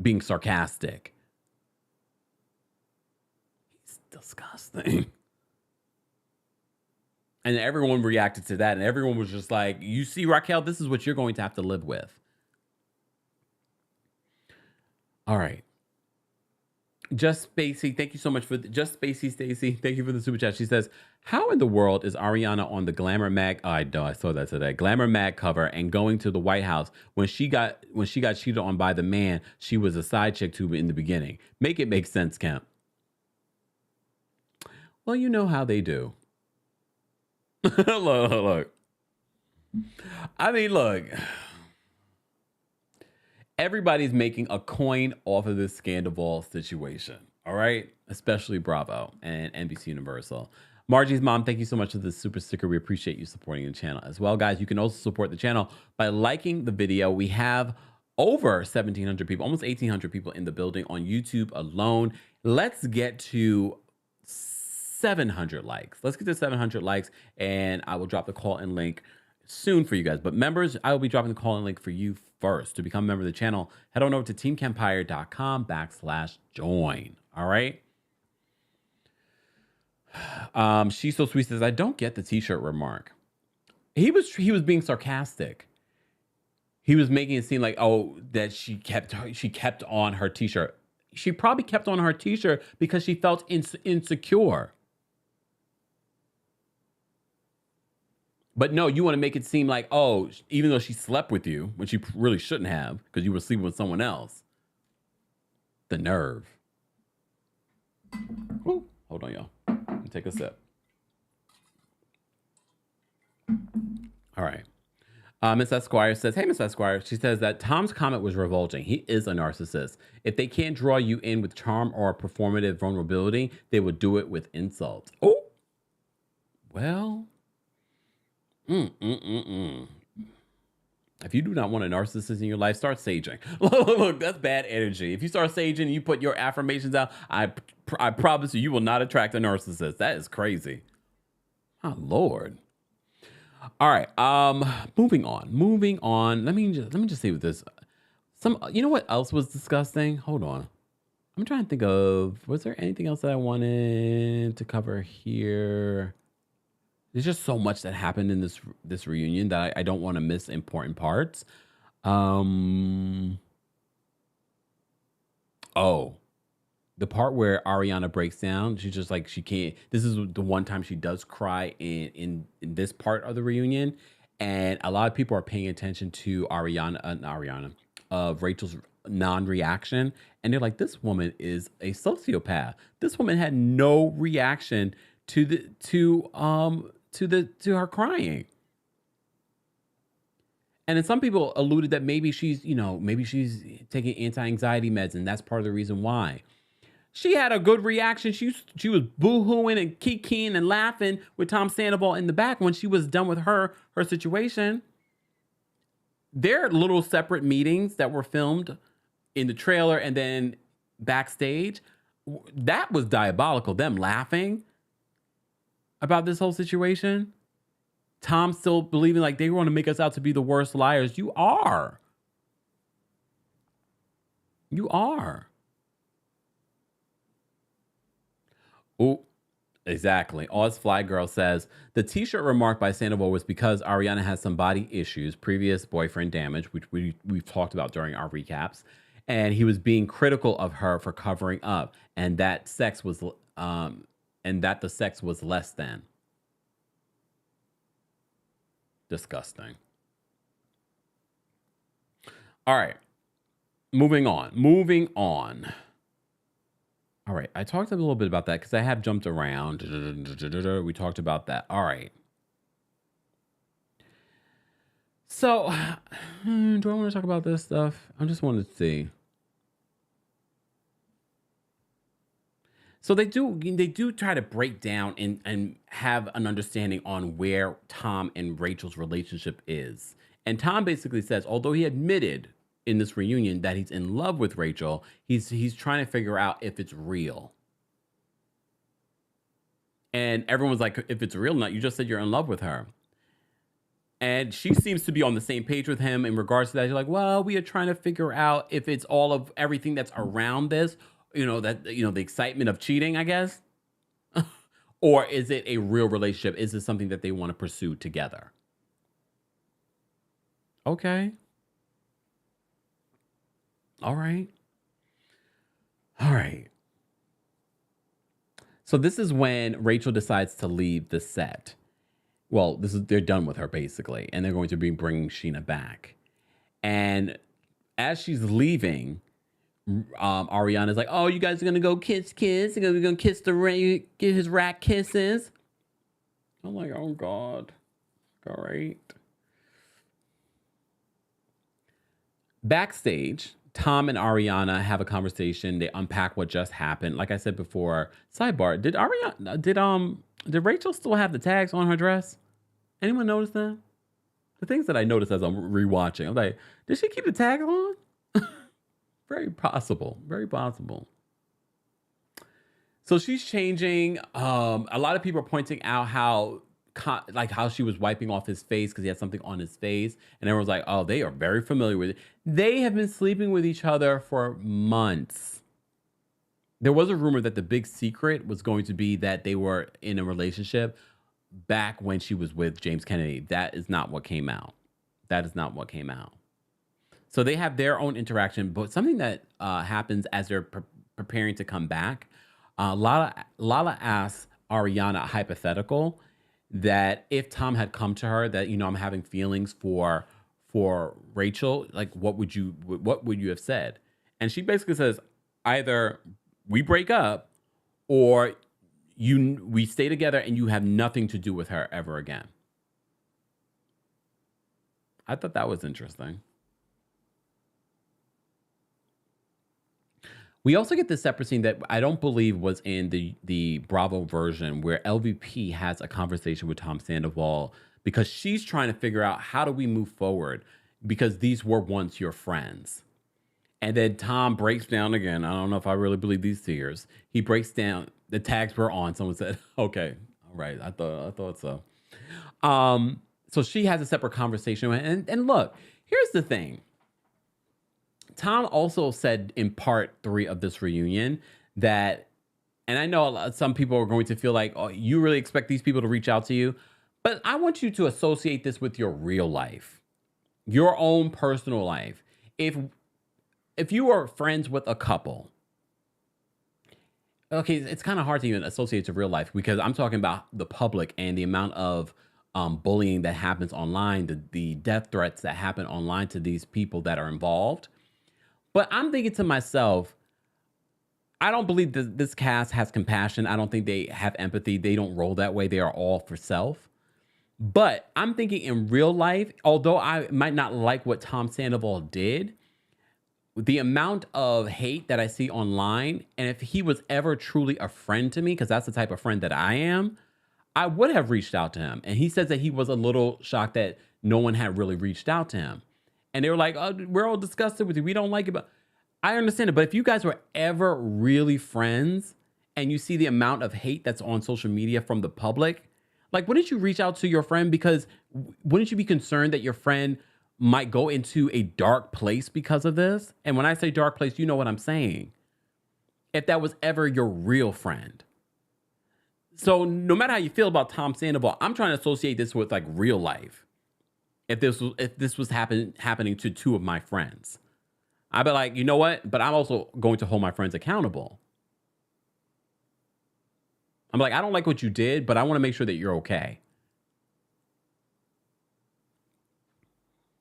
being sarcastic. He's disgusting. And everyone reacted to that. And everyone was just like, you see, Raquel, this is what you're going to have to live with. All right. Just Spacey, thank you so much for Just Spacey Stacy. Thank you for the super chat. She says, how in the world is Ariana on the Glamour Mag? Oh, I know, I saw that today. Glamour Mag cover and going to the White House when she got cheated on by the man she was a side chick to in the beginning. Make it make sense, Kemp. Well, you know how they do. Look. I mean, look. Everybody's making a coin off of this Sandoval situation. All right? Especially Bravo and NBC Universal. Margie's mom, thank you so much for the super sticker. We appreciate you supporting the channel as well, guys. You can also support the channel by liking the video. We have over 1,700 people, almost 1,800 people in the building on YouTube alone. Let's get to 700 likes. Let's get to 700 likes, and I will drop the call-in link soon for you guys. But members, I will be dropping the call-in link for you first. To become a member of the channel, head on over to teamkempire.com/join. All right? She's so sweet says, I don't get the t-shirt remark. He was being sarcastic. He was making it seem like, oh, that she kept on her t-shirt. She probably kept on her t-shirt because she felt insecure. But no, you want to make it seem like, oh, even though she slept with you, when she really shouldn't have, because you were sleeping with someone else. The nerve. Ooh, hold on, y'all. Let me take a sip. All right. Miss Esquire says, hey, Miss Esquire. She says that Tom's comment was revolting. He is a narcissist. If they can't draw you in with charm or performative vulnerability, they will do it with insult. Oh, well. If you do not want a narcissist in your life, start saging. Look, that's bad energy. If you start saging and you put your affirmations out, I promise you will not attract a narcissist. That is crazy. My Lord. All right. Moving on. Let me just say with this. You know what else was disgusting? Hold on. I'm trying to think of, was there anything else that I wanted to cover here? There's just so much that happened in this reunion that I don't want to miss important parts. Oh, the part where Ariana breaks down, she's just like, she can't. This is the one time she does cry in this part of the reunion, and a lot of people are paying attention to Rachel's non-reaction, and they're like, this woman is a sociopath. This woman had no reaction to her crying. And then some people alluded that maybe she's taking anti-anxiety meds, and that's part of the reason why. She had a good reaction. She was boo-hooing and kikiing and laughing with Tom Sandoval in the back when she was done with her situation. Their little separate meetings that were filmed in the trailer and then backstage, that was diabolical. Them laughing about this whole situation. Tom still believing like they want to make us out to be the worst liars. You are. Oh, exactly. Oz Fly Girl says the t-shirt remark by Sandoval was because Ariana has some body issues, previous boyfriend damage, which we've talked about during our recaps, and he was being critical of her for covering up, and that the sex was less than. Disgusting. All right. Moving on. All right. I talked a little bit about that because I have jumped around. We talked about that. All right. So, do I want to talk about this stuff? I just wanted to see. So they do try to break down and have an understanding on where Tom and Rachel's relationship is. And Tom basically says, although he admitted in this reunion that he's in love with Rachel, he's trying to figure out if it's real. And everyone's like, if it's real or not, you just said you're in love with her. And she seems to be on the same page with him in regards to that. You're like, well, we are trying to figure out if it's all of everything that's around this, the excitement of cheating, I guess. Or is it a real relationship? Is it something that they want to pursue together? Okay. All right. So this is when Rachel decides to leave the set. Well, they're done with her basically, and they're going to be bringing Sheena back. And as she's leaving, Ariana's like, "Oh, you guys are gonna go kiss? We're gonna kiss get his rat kisses." I'm like, "Oh God, great." Backstage, Tom and Ariana have a conversation. They unpack what just happened. Like I said before, sidebar: did Rachel still have the tags on her dress? Anyone notice that? The things that I noticed as I'm rewatching, I'm like, did she keep the tags on? Very possible. So she's changing. A lot of people are pointing out how she was wiping off his face because he had something on his face. And everyone's like, oh, they are very familiar with it. They have been sleeping with each other for months. There was a rumor that the big secret was going to be that they were in a relationship. back when she was with James Kennedy. That is not what came out. That is not what came out. So they have their own interaction, but something that happens as they're preparing to come back, Lala asks Ariana a hypothetical that if Tom had come to her that, I'm having feelings for Rachel, like what would you have said? And she basically says either we break up or we stay together and you have nothing to do with her ever again. I thought that was interesting. We also get this separate scene that I don't believe was in the Bravo version where LVP has a conversation with Tom Sandoval because she's trying to figure out how do we move forward because these were once your friends. And then Tom breaks down again. I don't know if I really believe these tears. He breaks down. The tags were on. Someone said, okay, all right. I thought so. So she has a separate conversation. And look, here's the thing. Tom also said in part 3 of this reunion that, and I know some people are going to feel like, oh, you really expect these people to reach out to you, but I want you to associate this with your real life, your own personal life. If you are friends with a couple, okay, it's kind of hard to even associate to real life because I'm talking about the public and the amount of bullying that happens online, the death threats that happen online to these people that are involved. But I'm thinking to myself, I don't believe this cast has compassion. I don't think they have empathy. They don't roll that way. They are all for self. But I'm thinking in real life, although I might not like what Tom Sandoval did, the amount of hate that I see online, and if he was ever truly a friend to me, because that's the type of friend that I am, I would have reached out to him. And he says that he was a little shocked that no one had really reached out to him. And they were like, oh, we're all disgusted with you. We don't like it. But I understand it. But if you guys were ever really friends and you see the amount of hate that's on social media from the public, like, wouldn't you reach out to your friend? Because wouldn't you be concerned that your friend might go into a dark place because of this? And when I say dark place, you know what I'm saying. If that was ever your real friend. So no matter how you feel about Tom Sandoval, I'm trying to associate this with like real life. If this was happening to 2 of my friends, I'd be like, you know what? But I'm also going to hold my friends accountable. I'm like, I don't like what you did, but I want to make sure that you're okay.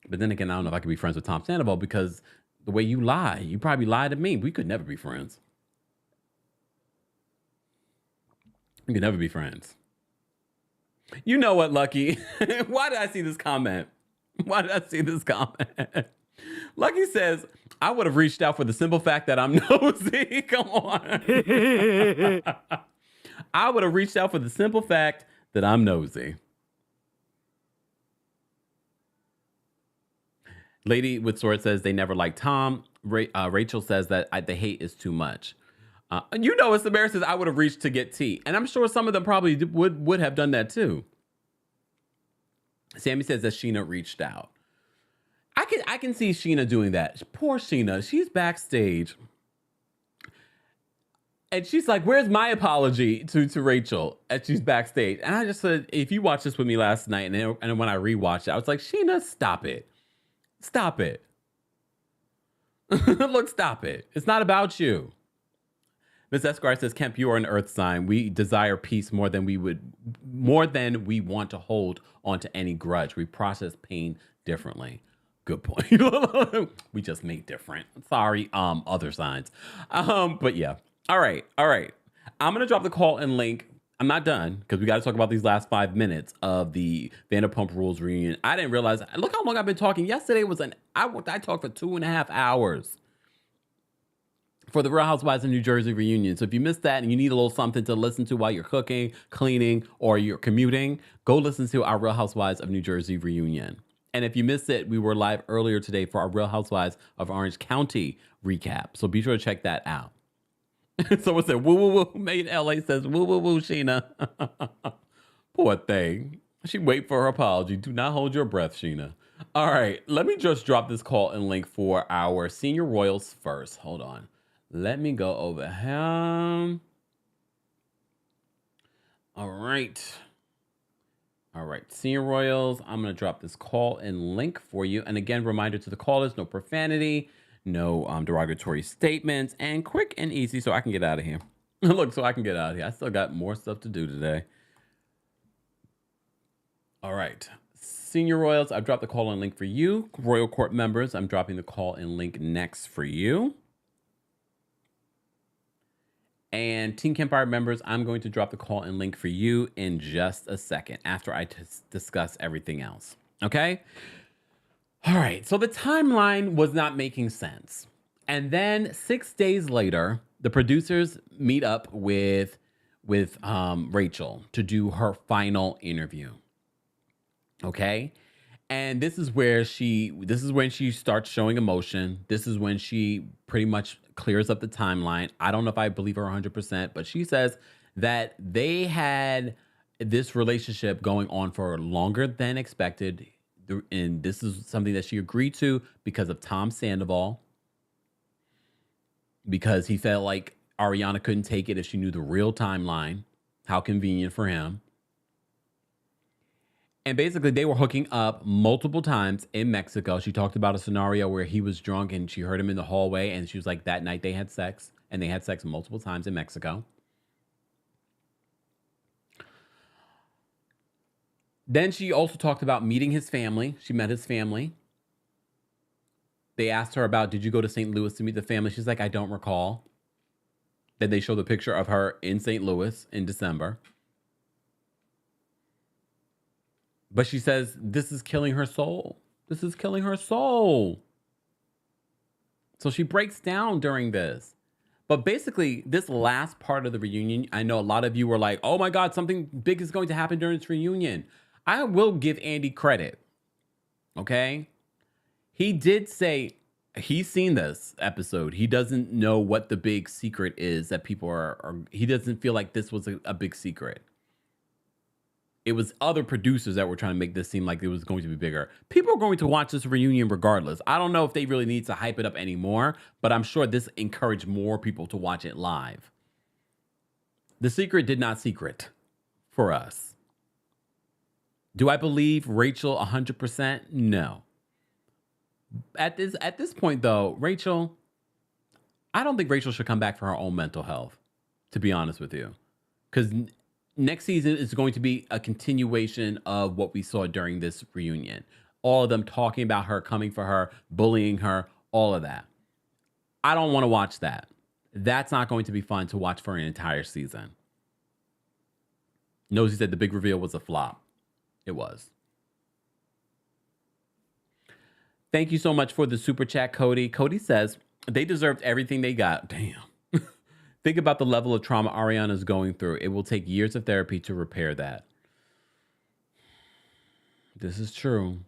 But then again, I don't know if I could be friends with Tom Sandoval because the way you lie, you probably lied to me. We could never be friends. We could never be friends. You know what, Lucky? Why did I see this comment? Lucky says, I would have reached out for the simple fact that I'm nosy. Come on. I would have reached out for the simple fact that I'm nosy. Lady with Sword says they never liked Tom. Rachel says that the hate is too much. It's embarrassing. I would have reached to get tea. And I'm sure some of them probably would have done that too. Sammy says that Sheena reached out. I can see Sheena doing that. Poor Sheena. She's backstage. And she's like, where's my apology to Rachel? And she's backstage. And I just said, if you watched this with me last night, and when I rewatched it, I was like, Sheena, stop it. Stop it. Look, stop it. It's not about you. Miss Esquire says, Kemp, you are an earth sign. We desire peace more than we want to hold on to any grudge. We process pain differently. Good point. We just make different. Sorry, other signs. But yeah. All right. I'm gonna drop the call and link. I'm not done because we got to talk about these last 5 minutes of the Vanderpump Rules reunion. I didn't realize. Look how long I've been talking. Yesterday was I talked for 2.5 hours for the Real Housewives of New Jersey reunion. So if you missed that and you need a little something to listen to while you're cooking, cleaning, or you're commuting, go listen to our Real Housewives of New Jersey reunion. And if you missed it, we were live earlier today for our Real Housewives of Orange County recap. So be sure to check that out. Someone said, woo, woo, woo. Made LA says, woo, woo, woo, Sheena. Poor thing. She wait for her apology. Do not hold your breath, Sheena. All right. Let me just drop this call and link for our senior royals first. Hold on. Let me go over here. All right. All right, Senior Royals, I'm going to drop this call and link for you. And again, reminder to the callers, no profanity, no derogatory statements, and quick and easy so I can get out of here. Look, so I can get out of here. I still got more stuff to do today. All right. Senior Royals, I've dropped the call and link for you. Royal Court members, I'm dropping the call and link next for you. And Team Kempire members, I'm going to drop the call and link for you in just a second after I discuss everything else. Okay? All right. So the timeline was not making sense. And then 6 days later, the producers meet up with Rachel to do her final interview. Okay? And this is when she starts showing emotion. This is when she pretty much clears up the timeline. I don't know if I believe her 100%, but she says that they had this relationship going on for longer than expected. And this is something that she agreed to because of Tom Sandoval, because he felt like Ariana couldn't take it if she knew the real timeline. How convenient for him. And basically, they were hooking up multiple times in Mexico. She talked about a scenario where he was drunk and she heard him in the hallway. And she was like, that night they had sex. And they had sex multiple times in Mexico. Then she also talked about meeting his family. She met his family. They asked her about, did you go to St. Louis to meet the family? She's like, I don't recall. Then they show the picture of her in St. Louis in December. But she says, this is killing her soul. This is killing her soul. So she breaks down during this. But basically, this last part of the reunion, I know a lot of you were like, oh my God, something big is going to happen during this reunion. I will give Andy credit. Okay? He did say he's seen this episode. He doesn't know what the big secret is that people are he doesn't feel like this was a big secret. It was other producers that were trying to make this seem like it was going to be bigger. People are going to watch this reunion regardless. I don't know if they really need to hype it up anymore, but I'm sure this encouraged more people to watch it live. The secret did not secret for us. Do I believe Rachel 100%? No. At this point, though, Rachel, I don't think Rachel should come back for her own mental health, to be honest with you. Because next season is going to be a continuation of what we saw during this reunion. All of them talking about her, coming for her, bullying her, all of that. I don't want to watch that. That's not going to be fun to watch for an entire season. Nosy said the big reveal was a flop. It was. Thank you so much for the super chat, Cody. Cody says they deserved everything they got. Damn. Think about the level of trauma Ariana is going through. It will take years of therapy to repair that. This is true.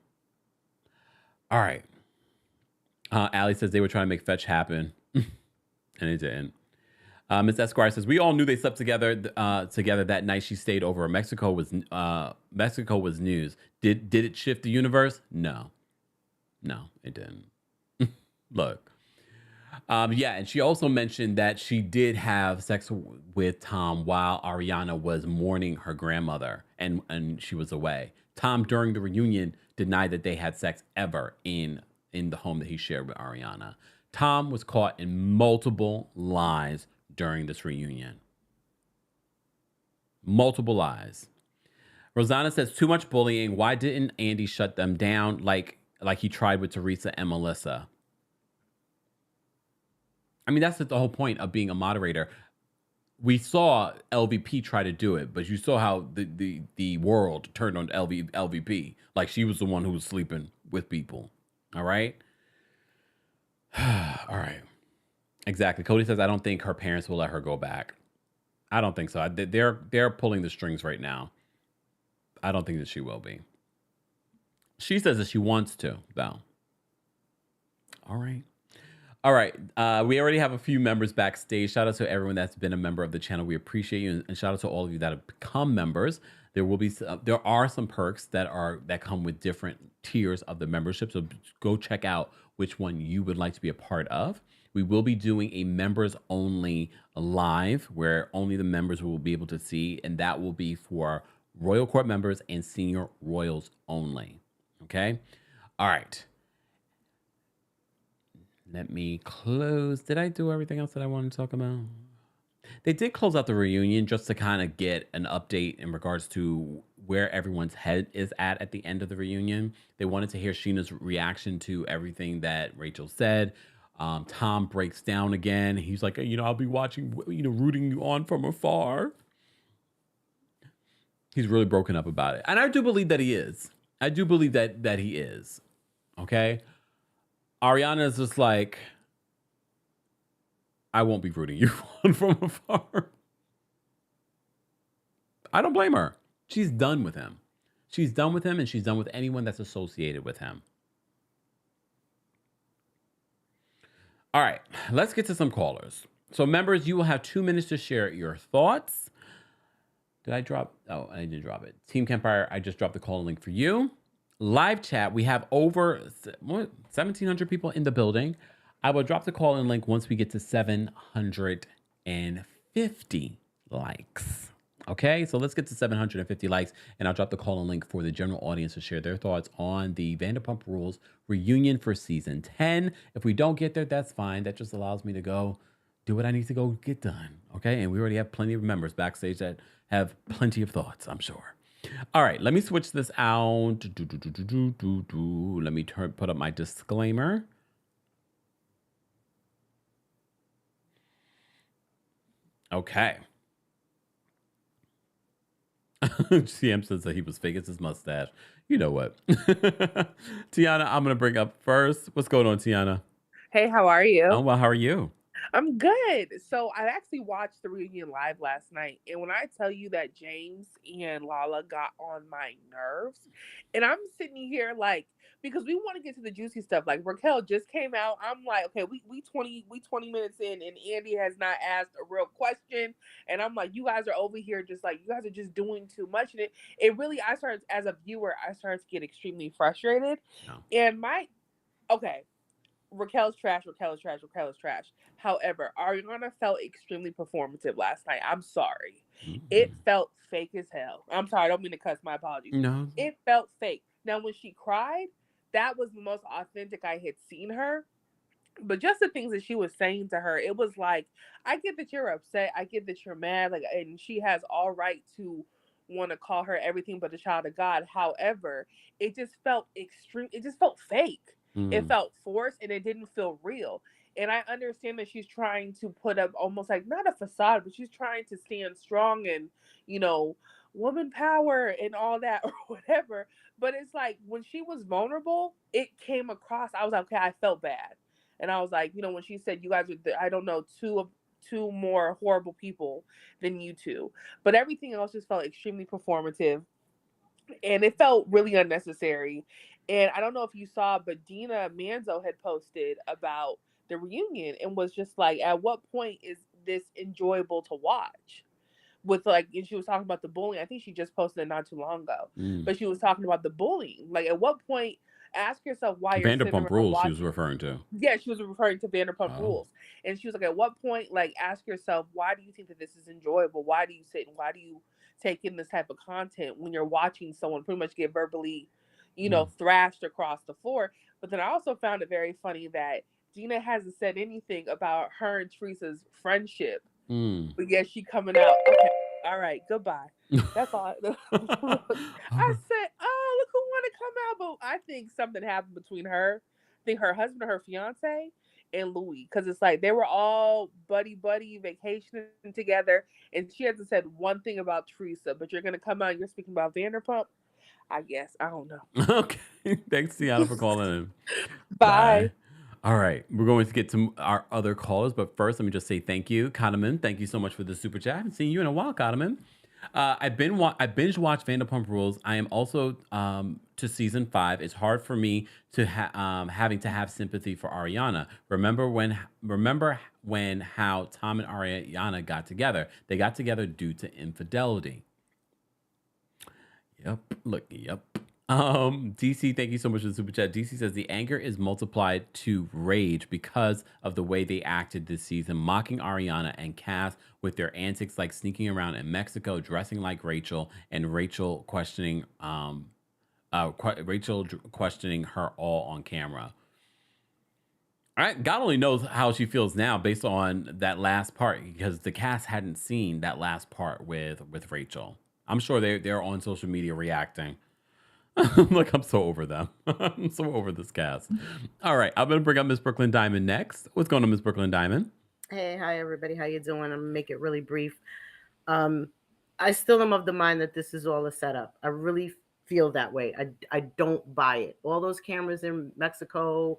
All right. Allie says they were trying to make fetch happen, and it didn't. Ms. Esquire says we all knew they slept together that night she stayed over. Mexico was news. Did it shift the universe? No, it didn't. Look. Yeah, and she also mentioned that she did have sex with Tom while Ariana was mourning her grandmother and she was away. Tom, during the reunion, denied that they had sex ever in the home that he shared with Ariana. Tom was caught in multiple lies during this reunion. Multiple lies. Rosanna says, too much bullying. Why didn't Andy shut them down like he tried with Teresa and Melissa? I mean, that's the whole point of being a moderator. We saw LVP try to do it, but you saw how the world turned on LVP. Like she was the one who was sleeping with people. All right? All right. Exactly. Cody says, I don't think her parents will let her go back. I don't think so. They're pulling the strings right now. I don't think that she will be. She says that she wants to, though. All right. All right. We already have a few members backstage. Shout out to everyone that's been a member of the channel. We appreciate you. And shout out to all of you that have become members. There are some perks that come with different tiers of the membership. So go check out which one you would like to be a part of. We will be doing a members only live where only the members will be able to see. And that will be for Royal Court members and senior royals only. Okay? All right. Let me close. Did I do everything else that I wanted to talk about? They did close out the reunion just to kind of get an update in regards to where everyone's head is at the end of the reunion. They wanted to hear Sheena's reaction to everything that Rachel said. Tom breaks down again. He's like, I'll be watching, rooting you on from afar. He's really broken up about it. And I do believe that he is. I do believe that he is. Okay? Ariana is just like, I won't be rooting you on from afar. I don't blame her. She's done with him. She's done with him, and she's done with anyone that's associated with him. All right, let's get to some callers. So members, you will have 2 minutes to share your thoughts. Did I drop? Oh, I didn't drop it. Team Kempire, I just dropped the call link for you. Live chat, we have over 1,700 people in the building. I will drop the call in link once we get to 750 likes. Okay, so let's get to 750 likes, and I'll drop the call in link for the general audience to share their thoughts on the Vanderpump Rules reunion for season 10. If we don't get there, that's fine. That just allows me to go do what I need to go get done. Okay, and we already have plenty of members backstage that have plenty of thoughts, I'm sure. All right, let me switch this out. Let me put up my disclaimer. Okay. CM says that he was fake. It's his mustache. You know what? Tiana, I'm going to bring up first. What's going on, Tiana? Hey, how are you? Oh, well, how are you? I'm good. So I actually watched the reunion live last night. And when I tell you that James and Lala got on my nerves, and I'm sitting here like, because we want to get to the juicy stuff. Like Raquel just came out. I'm like, okay, we 20 minutes in, and Andy has not asked a real question. And I'm like, you guys are over here just like, you guys are just doing too much. And it really, I started, as a viewer, I started to get extremely frustrated. No. And Raquel's trash, Raquel is trash, Raquel is trash. However, Ariana felt extremely performative last night. I'm sorry. Mm-hmm. It felt fake as hell. I'm sorry, I don't mean to cuss, my apologies. No. It felt fake. Now, when she cried, that was the most authentic I had seen her. But just the things that she was saying to her, it was like, I get that you're upset. I get that you're mad. Like, and she has all right to want to call her everything but a child of God. However, it just felt extreme. It just felt fake. It felt forced, and it didn't feel real. And I understand that she's trying to put up almost like not a facade, but she's trying to stand strong and, woman power and all that or whatever. But it's like when she was vulnerable, it came across. I was like, okay, I felt bad. And I was like, when she said, you guys are, I don't know, two more horrible people than you two. But everything else just felt extremely performative. And it felt really unnecessary. And I don't know if you saw, but Dina Manzo had posted about the reunion and was just like, at what point is this enjoyable to watch? And she was talking about the bullying. I think she just posted it not too long ago. But she was talking about the bullying. Like, at what point, ask yourself why you're Vanderpump Rules she was referring to. Yeah, she was referring to Vanderpump Rules. And she was like, at what point, like, ask yourself, why do you think that this is enjoyable? Why do you sit and why do you take in this type of content when you're watching someone pretty much get verbally, thrashed across the floor? But then I also found it very funny that Gina hasn't said anything about her and Teresa's friendship. But yet she coming out, okay, all right, goodbye. That's all. I said, oh, look who want to come out. But I think something happened between her, I think her husband or her fiance, and Louis. Because it's like they were all buddy vacationing together. And she hasn't said one thing about Teresa. But you're going to come out and you're speaking about Vanderpump? I guess. I don't know. Okay. Thanks, Tiana, for calling in. Bye. All right, we're going to get to our other callers, but first, let me just say thank you, Kahneman. Thank you so much for the super chat. I haven't seen you in a while, Kahneman. I binge watched Vanderpump Rules. I am also to season 5. It's hard for me to having to have sympathy for Ariana. Remember when how Tom and Ariana got together? They got together due to infidelity. Yep. DC, thank you so much for the super chat. DC says the anger is multiplied to rage because of the way they acted this season, mocking Ariana and Cass with their antics like sneaking around in Mexico, dressing like Rachel, and Rachel questioning her all on camera. All right, God only knows how she feels now based on that last part because the cast hadn't seen that last part with Rachel. I'm sure they're on social media reacting. Like, I'm so over them. I'm so over this cast. All right, I'm gonna bring up Miss Brooklyn Diamond next. What's going on, Miss Brooklyn Diamond? Hey, hi everybody. How you doing? I'm gonna make it really brief. I still am of the mind that this is all a setup. I really feel that way. I don't buy it. All those cameras in Mexico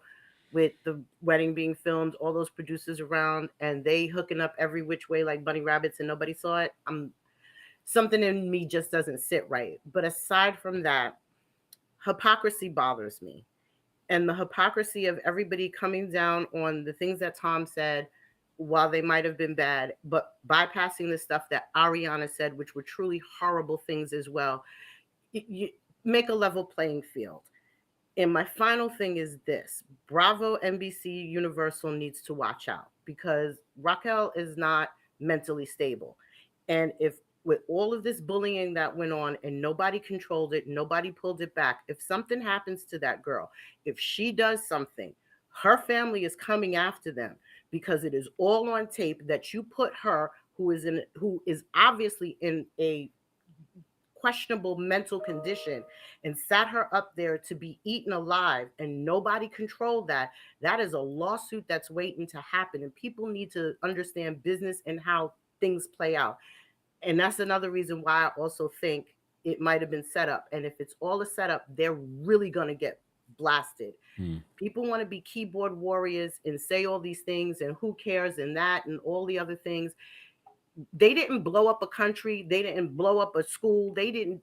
with the wedding being filmed, all those producers around, and they hooking up every which way like bunny rabbits and nobody saw it. Something in me just doesn't sit right. But aside from that, hypocrisy bothers me. And the hypocrisy of everybody coming down on the things that Tom said, while they might have been bad, but bypassing the stuff that Ariana said, which were truly horrible things as well. You make a level playing field. And my final thing is this: Bravo, NBC, Universal needs to watch out because Raquel is not mentally stable. And if with all of this bullying that went on and nobody controlled it, nobody pulled it back, if something happens to that girl, if she does something, her family is coming after them because it is all on tape that you put her, who is obviously in a questionable mental condition, and sat her up there to be eaten alive, and nobody controlled that. That is a lawsuit that's waiting to happen, and people need to understand business and how things play out. And that's another reason why I also think it might have been set up. And if it's all a setup, they're really going to get blasted. People want to be keyboard warriors and say all these things and who cares and that and all the other things. They didn't blow up a country. They didn't blow up a school. They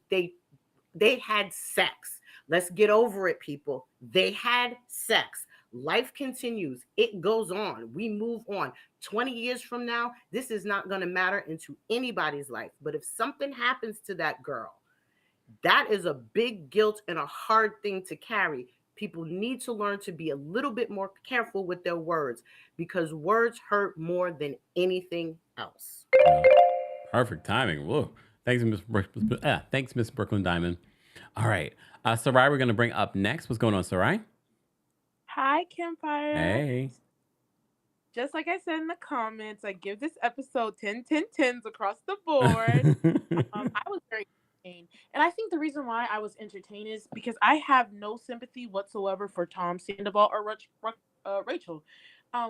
had sex. Let's get over it, people. They had sex. Life continues. It goes on. We move on. 20 years from now, this is not going to matter into anybody's life. But if something happens to that girl, that is a big guilt and a hard thing to carry. People need to learn to be a little bit more careful with their words because words hurt more than anything else. Perfect timing. Whoa. Thanks, Miss Brooklyn Diamond. All right. Sarai, we're gonna bring up next. What's going on, Sarai? Hi, Kempire. Hey. Just like I said in the comments, I give this episode 10, 10, 10s across the board. I was very entertained. And I think the reason why I was entertained is because I have no sympathy whatsoever for Tom Sandoval or Rachel.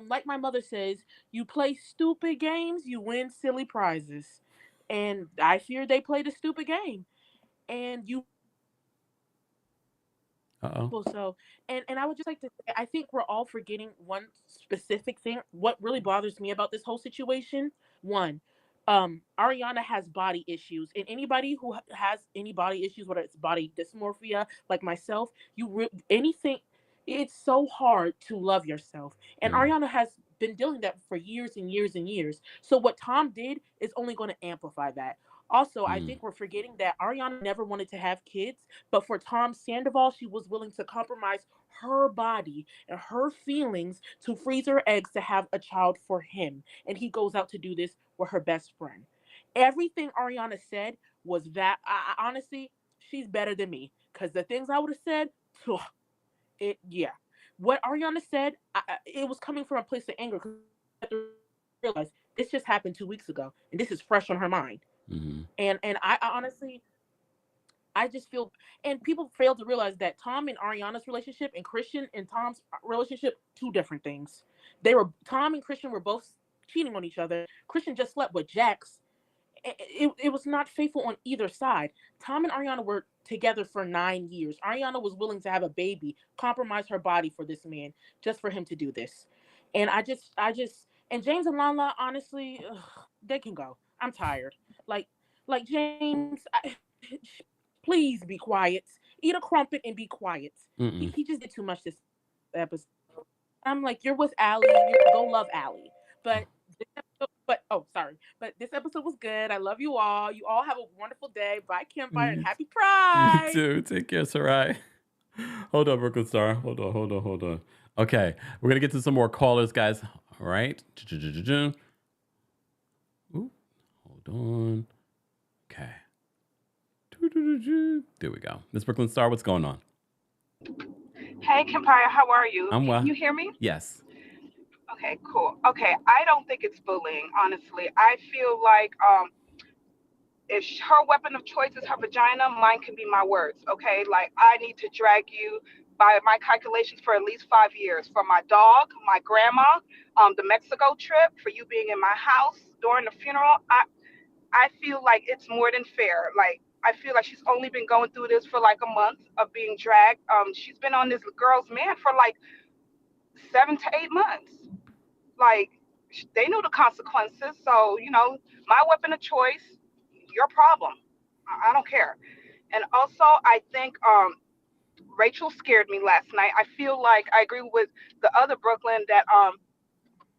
Like my mother says, you play stupid games, you win silly prizes. And I fear they played a stupid game. And you so and I would just like to say I think we're all forgetting one specific thing. What really bothers me about this whole situation, one, Ariana has body issues, and anybody who has any body issues, whether it's body dysmorphia like myself, anything, it's so hard to love yourself, and Ariana has been dealing that for years and years and years. So what Tom did is only going to amplify that. Also, I think we're forgetting that Ariana never wanted to have kids, but for Tom Sandoval, she was willing to compromise her body and her feelings to freeze her eggs to have a child for him. And he goes out to do this with her best friend. Everything Ariana said was that, honestly, she's better than me. Because the things I would have said, yeah. What Ariana said, it was coming from a place of anger. Because I realized this just happened 2 weeks ago, and this is fresh on her mind. And I honestly, I just feel, and people fail to realize that Tom and Ariana's relationship and Christian and Tom's relationship, two different things. Tom and Christian were both cheating on each other. Christian just slept with Jax. It was not faithful on either side. Tom and Ariana were together for 9 years. Ariana was willing to have a baby, compromise her body for this man, just for him to do this. And and James and Lala, honestly, they can go. I'm tired. Like James, please be quiet. Eat a crumpet and be quiet. He just did too much this episode. I'm like, you're with Allie. Go love Allie. But But sorry. But this episode was good. I love you all. You all have a wonderful day. Bye, Kempire, and You, happy you Pride. too. Take care, Sarai. Hold on, Brooklyn Star. Hold on. Okay, we're gonna get to some more callers, guys. All right. Ooh, hold on. Okay. There we go. Miss Brooklyn Star, what's going on? Hey, Kempire, how are you? I'm well. Can you hear me? Yes. Okay, cool. Okay, I don't think it's bullying, honestly. I feel like if her weapon of choice is her vagina, mine can be my words, okay? Like, I need to drag you by my calculations for at least 5 years for my dog, my grandma, the Mexico trip, for you being in my house during the funeral. I feel like it's more than fair. Like, I feel like she's only been going through this for like a month of being dragged. She's been on this girl's man for like 7 to 8 months. Like, they knew the consequences. So, my weapon of choice, your problem. I don't care. And also, I think Rachel scared me last night. I feel like I agree with the other Brooklyn that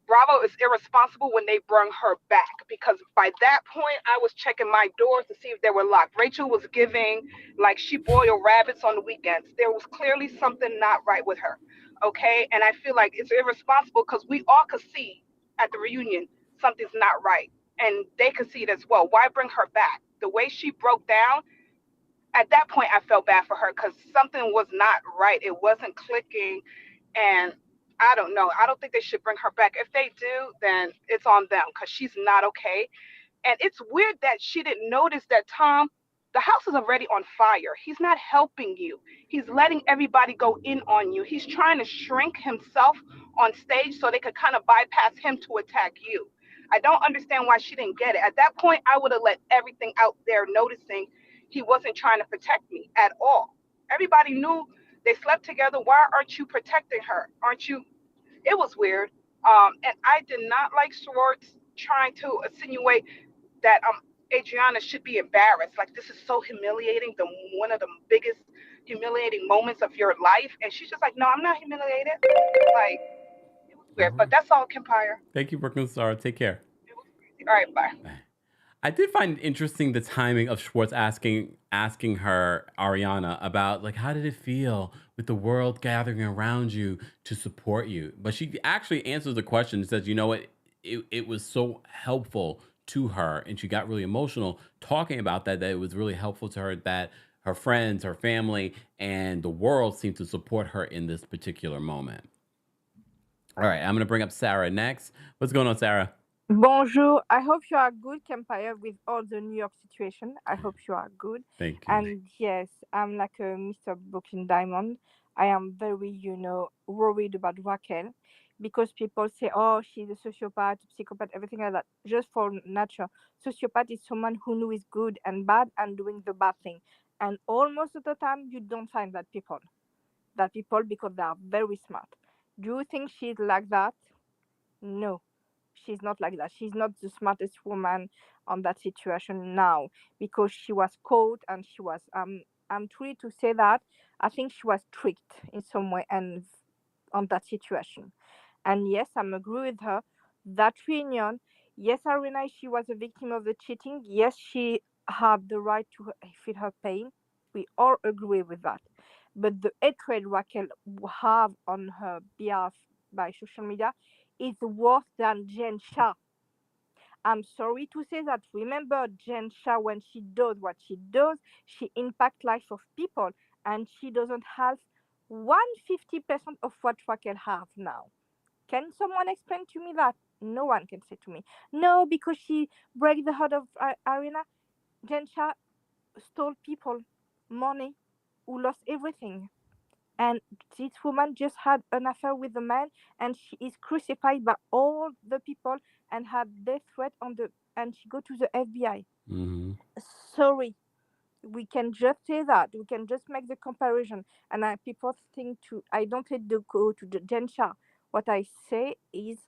Bravo is irresponsible when they bring her back, because by that point I was checking my doors to see if they were locked. Rachel was giving like she boiled rabbits on the weekends. There was clearly something not right with her. Okay. And I feel like it's irresponsible because we all could see at the reunion something's not right. And they could see it as well. Why bring her back? The way she broke down, at that point I felt bad for her because something was not right. It wasn't clicking. And I don't know. I don't think they should bring her back. If they do, then it's on them because she's not okay. And it's weird that she didn't notice that Tom, the house is already on fire. He's not helping you. He's letting everybody go in on you. He's trying to shrink himself on stage so they could kind of bypass him to attack you. I don't understand why she didn't get it. At that point, I would have let everything out there noticing he wasn't trying to protect me at all. Everybody knew they slept together. Why aren't you protecting her? Aren't you? It was weird. And I did not like Schwartz trying to insinuate that Adriana should be embarrassed. Like, this is so humiliating, one of the biggest humiliating moments of your life. And she's just like, no, I'm not humiliated. Like, it was weird. But that's all, Kempire. Thank you, Brooklyn Star. Take care. It was crazy. All right, bye. I did find interesting the timing of Schwartz asking her, Ariana, about like, how did it feel with the world gathering around you to support you? But she actually answers the question and says, you know what, it was so helpful to her, and she got really emotional talking about that it was really helpful to her that her friends, her family, and the world seemed to support her in this particular moment. All right, I'm gonna bring up Sarah next. What's going on, Sarah? Bonjour. I hope you are good, Kempire, with all the New York situation. I hope you are good. Thank you. And yes, I'm like a Mr. Brooklyn Diamond. I am very, worried about Raquel because people say, oh, she's a sociopath, psychopath, everything like that. Just for nature. Sociopath is someone who is good and bad and doing the bad thing. And almost of the time, you don't find that people because they are very smart. Do you think she's like that? No. She's not like that. She's not the smartest woman on that situation now because she was caught and she was I'm truly to say that I think she was tricked in some way and on that situation. And yes, I'm agree with her. That reunion, yes, Arena, she was a victim of the cheating. Yes, she had the right to feel her pain. We all agree with that. But the hatred Raquel have on her behalf by social media is worse than Jen Shah. I'm sorry to say that. Remember, Jen Shah, when she does what she does, she impacts life of people, and she doesn't have 150% of what Raquel have now. Can someone explain to me that? No one can say to me. No, because she break the heart of Arena. Jen Shah stole people, money, who lost everything. And this woman just had an affair with a man, and she is crucified by all the people and had death threat and she go to the FBI. Mm-hmm. Sorry, we can just say that. We can just make the comparison. And people think I don't say to go to the Jen Shah. What I say is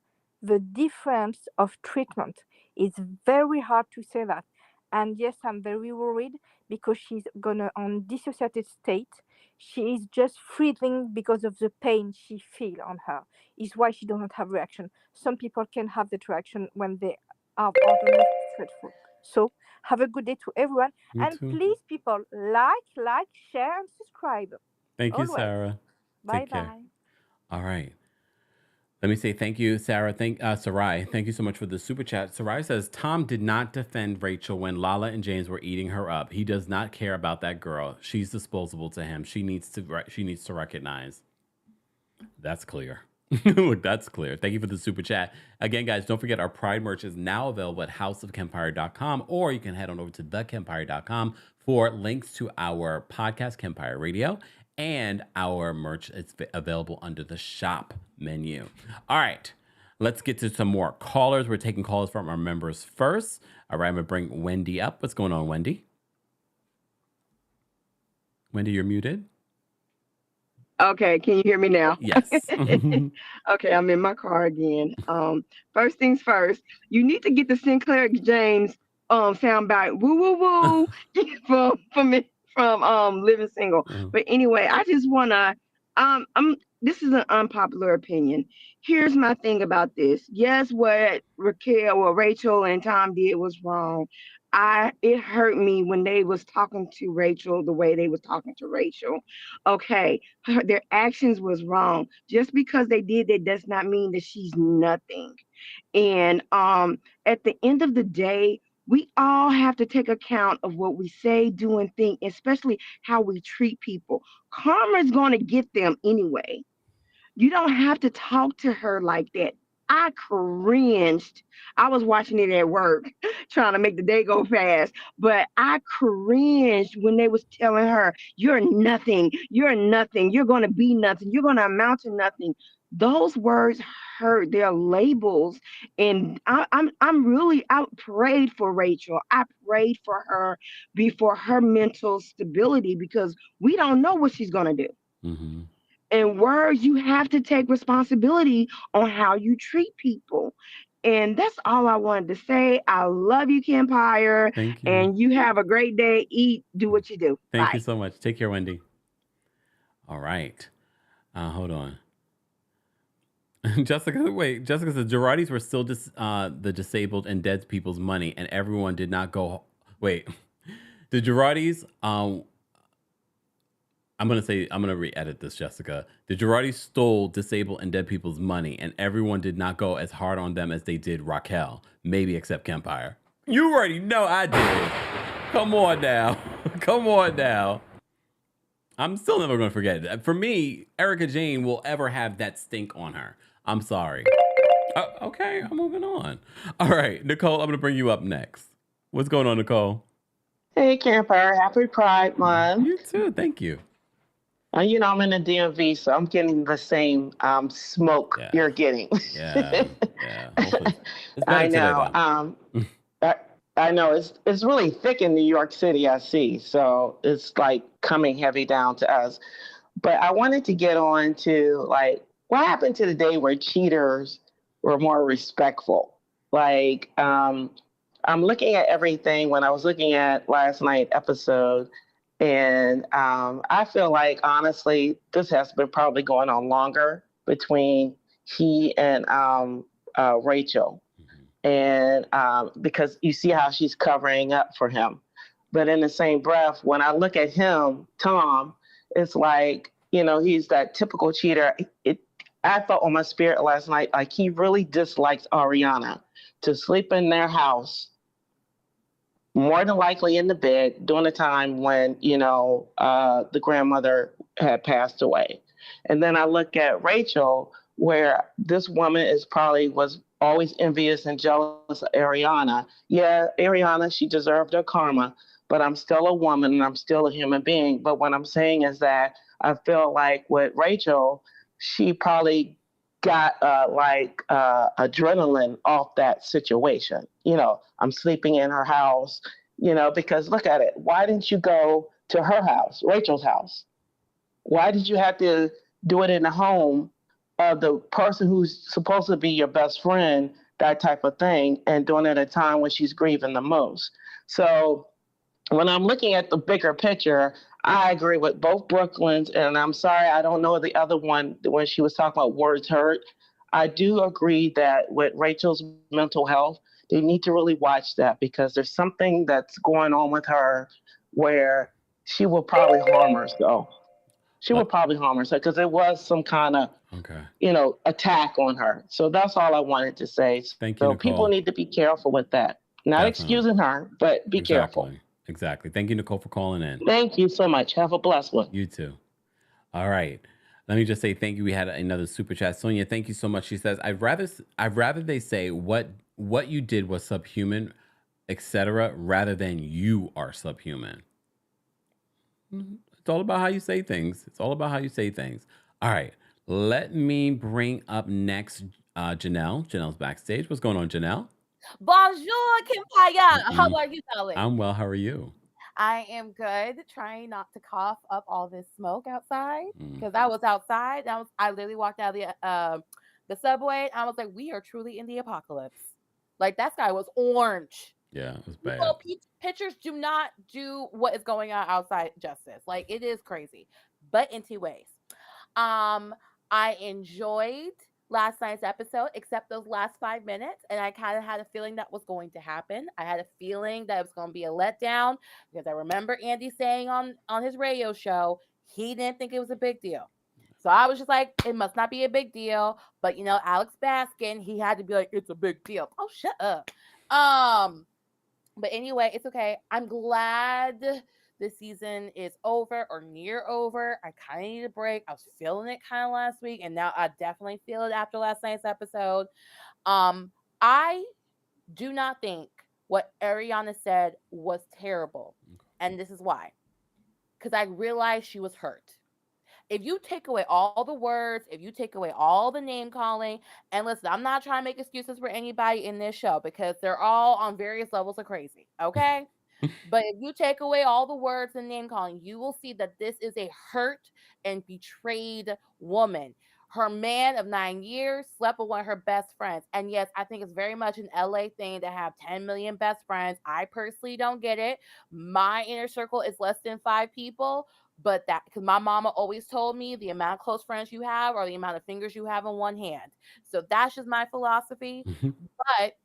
the difference of treatment. It's very hard to say that. And yes, I'm very worried because she's gonna on dissociated state. She is just freezing because of the pain she feel on her. Is why she doesn't have reaction. Some people can have that reaction when they are utterly dreadful. So have a good day to everyone, You and too. please, people, like, share, and subscribe. Thank you, Always. Sarah. Bye Take care. bye. All right. Let me say thank you, Sarah. Sarai. Thank you so much for the super chat. Sarai says Tom did not defend Rachel when Lala and James were eating her up. He does not care about that girl. She's disposable to him. She needs to recognize. That's clear. Look, that's clear. Thank you for the super chat. Again, guys, don't forget our Pride merch is now available at houseofkempire.com, or you can head on over to thekempire.com for links to our podcast, Kempire Radio, and our merch is available under the shop menu. All right, let's get to some more callers. We're taking calls from our members first. All right, I'm going to bring Wendy up. What's going on, Wendy? Wendy, you're muted. Okay, can you hear me now? Yes. Okay, I'm in my car again. First things first, you need to get the Sinclair James soundbite woo woo woo from Living Single. But anyway, I just wanna this is an unpopular opinion. Here's my thing about this. Yes, what Raquel or Rachel and Tom did was wrong. It hurt me when they was talking to Rachel the way they was talking to Rachel. Okay, their actions was wrong. Just because they did that does not mean that she's nothing. And at the end of the day, we all have to take account of what we say, do, and think, especially how we treat people. Karma is going to get them anyway. You don't have to talk to her like that. I cringed. I was watching it at work, trying to make the day go fast. But I cringed when they was telling her, "You're nothing. You're nothing. You're going to be nothing. You're going to amount to nothing." Those words hurt. They're labels, and I prayed for Rachel. I prayed for her before her mental stability, because we don't know what she's going to do. Mm-hmm. And words, you have to take responsibility on how you treat people. And that's all I wanted to say. I love you, Kempire. Thank you. And you have a great day. Eat, do what you do. Thank Bye. you so much. Take care, Wendy. All right. Hold on. Jessica said Girardis were still the disabled and dead people's money, and everyone did not go. Wait. The Girardis, I'm going to re-edit this, Jessica. The Girardis stole disabled and dead people's money, and everyone did not go as hard on them as they did Raquel. Maybe except Kempire. You already know I did. Come on now. Come on now. I'm still never going to forget it. For me, Erica Jane will ever have that stink on her. I'm sorry. Okay, I'm moving on. All right, Nicole, I'm going to bring you up next. What's going on, Nicole? Hey, Kempire. Happy Pride Month. You too. Thank you. You know, I'm in the DMV, so I'm getting the same smoke you're getting. Yeah. I know. I know it's really thick in New York City, I see. So it's like coming heavy down to us. But I wanted to get on to like, what happened to the day where cheaters were more respectful? Like, I'm looking at everything when I was looking at last night's episode. And I feel like, honestly, this has been probably going on longer between he and Rachel. And because you see how she's covering up for him. But in the same breath, when I look at him, Tom, it's like, you know, he's that typical cheater. I felt on my spirit last night, like he really dislikes Ariana to sleep in their house, more than likely in the bed during the time when, you know, the grandmother had passed away. And then I look at Rachel, where this woman was always envious and jealous of Ariana. Yeah, Ariana, she deserved her karma, but I'm still a woman and I'm still a human being. But what I'm saying is that I feel like with Rachel, she probably got adrenaline off that situation. You know, I'm sleeping in her house, you know, because look at it. Why didn't you go to her house, Rachel's house? Why did you have to do it in the home of the person who's supposed to be your best friend, that type of thing, and doing it at a time when she's grieving the most? So when I'm looking at the bigger picture, I agree with both Brooklyn's, and I'm sorry, I don't know the other one when she was talking about words hurt. I do agree that with Rachel's mental health, they need to really watch that because there's something that's going on with her where she will probably harm herself. She will Like, probably harm herself because there was some kind of, okay. attack on her. So that's all I wanted to say. Thank So you, people Nicole. need to be careful with that. Not Definitely. excusing her, but be careful. Exactly. Thank you, Nicole, for calling in. Thank you so much. Have a blessed one. You too. All right. Let me just say thank you. We had another super chat. Sonia, thank you so much. She says, I'd rather they say what you did was subhuman, etc., rather than you are subhuman. It's all about how you say things. All right. Let me bring up next Janelle. Janelle's backstage. What's going on, Janelle? Bonjour, Kempire. How Mm, are you, darling? I'm well. How are you? I am good. Trying not to cough up all this smoke outside Mm, because I was outside. I literally walked out of the subway. And I was like, we are truly in the apocalypse. Like that sky was orange. yeah, it was bad. People, pictures do not do what is going on outside justice. Like it is crazy, but in two ways. I enjoyed last night's episode, except those last 5 minutes, and I kind of had a feeling that was going to happen. I had a feeling that it was going to be a letdown because I remember Andy saying on his radio show he didn't think it was a big deal. So I was just like, it must not be a big deal. But Alex Baskin, he had to be like, it's a big deal. Oh, shut up. But anyway, it's okay. I'm glad the season is over or near over. I kind of need a break. I was feeling it kind of last week, and now I definitely feel it after last night's episode. I do not think what Ariana said was terrible, and this is why. Because I realized she was hurt. If you take away all the words, if you take away all the name calling, and listen, I'm not trying to make excuses for anybody in this show because they're all on various levels of crazy, okay? But if you take away all the words and name calling, you will see that this is a hurt and betrayed woman. Her man of 9 years slept with one of her best friends. And yes, I think it's very much an LA thing to have 10 million best friends. I personally don't get it. My inner circle is less than 5 people. But that, because my mama always told me the amount of close friends you have are the amount of fingers you have in one hand. So that's just my philosophy. But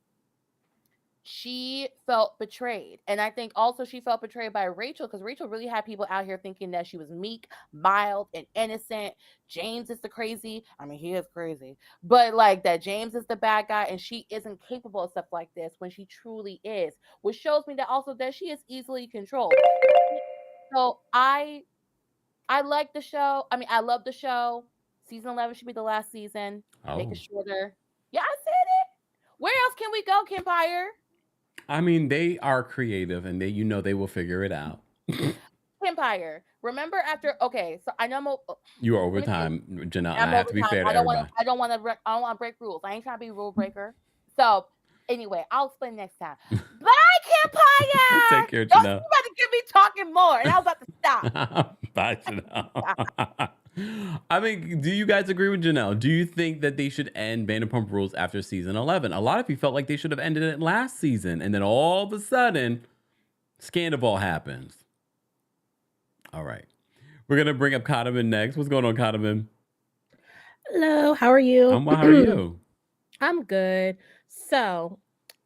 she felt betrayed. And I think also she felt betrayed by Rachel because Rachel really had people out here thinking that she was meek, mild, and innocent. James is the crazy. I mean, he is crazy. But like that James is the bad guy and she isn't capable of stuff like this when she truly is. Which shows me that also that she is easily controlled. So I like the show. I mean, I love the show. Season 11 should be the last season. Make it shorter. Yeah, I said it. Where else can we go, Kempire? I mean, they are creative and they will figure it out. Kempire. Remember after so I know you are over time, Janelle. I have to be fair to everybody. I don't want to break rules. I ain't trying to be a rule breaker. So anyway, I'll explain next time. Bye, Kempire. Take care, Janelle. You about to get me talking more, and I was about to stop. Bye, Janelle. I mean, do you guys agree with Janelle? Do you think that they should end Vanderpump Rules after season 11? A lot of you felt like they should have ended it last season, and then all of a sudden, Sandoval happens. All right. We're going to bring up Cottoman next. What's going on, Cottoman? Hello, how are you? I'm well. How are you? I'm good. So,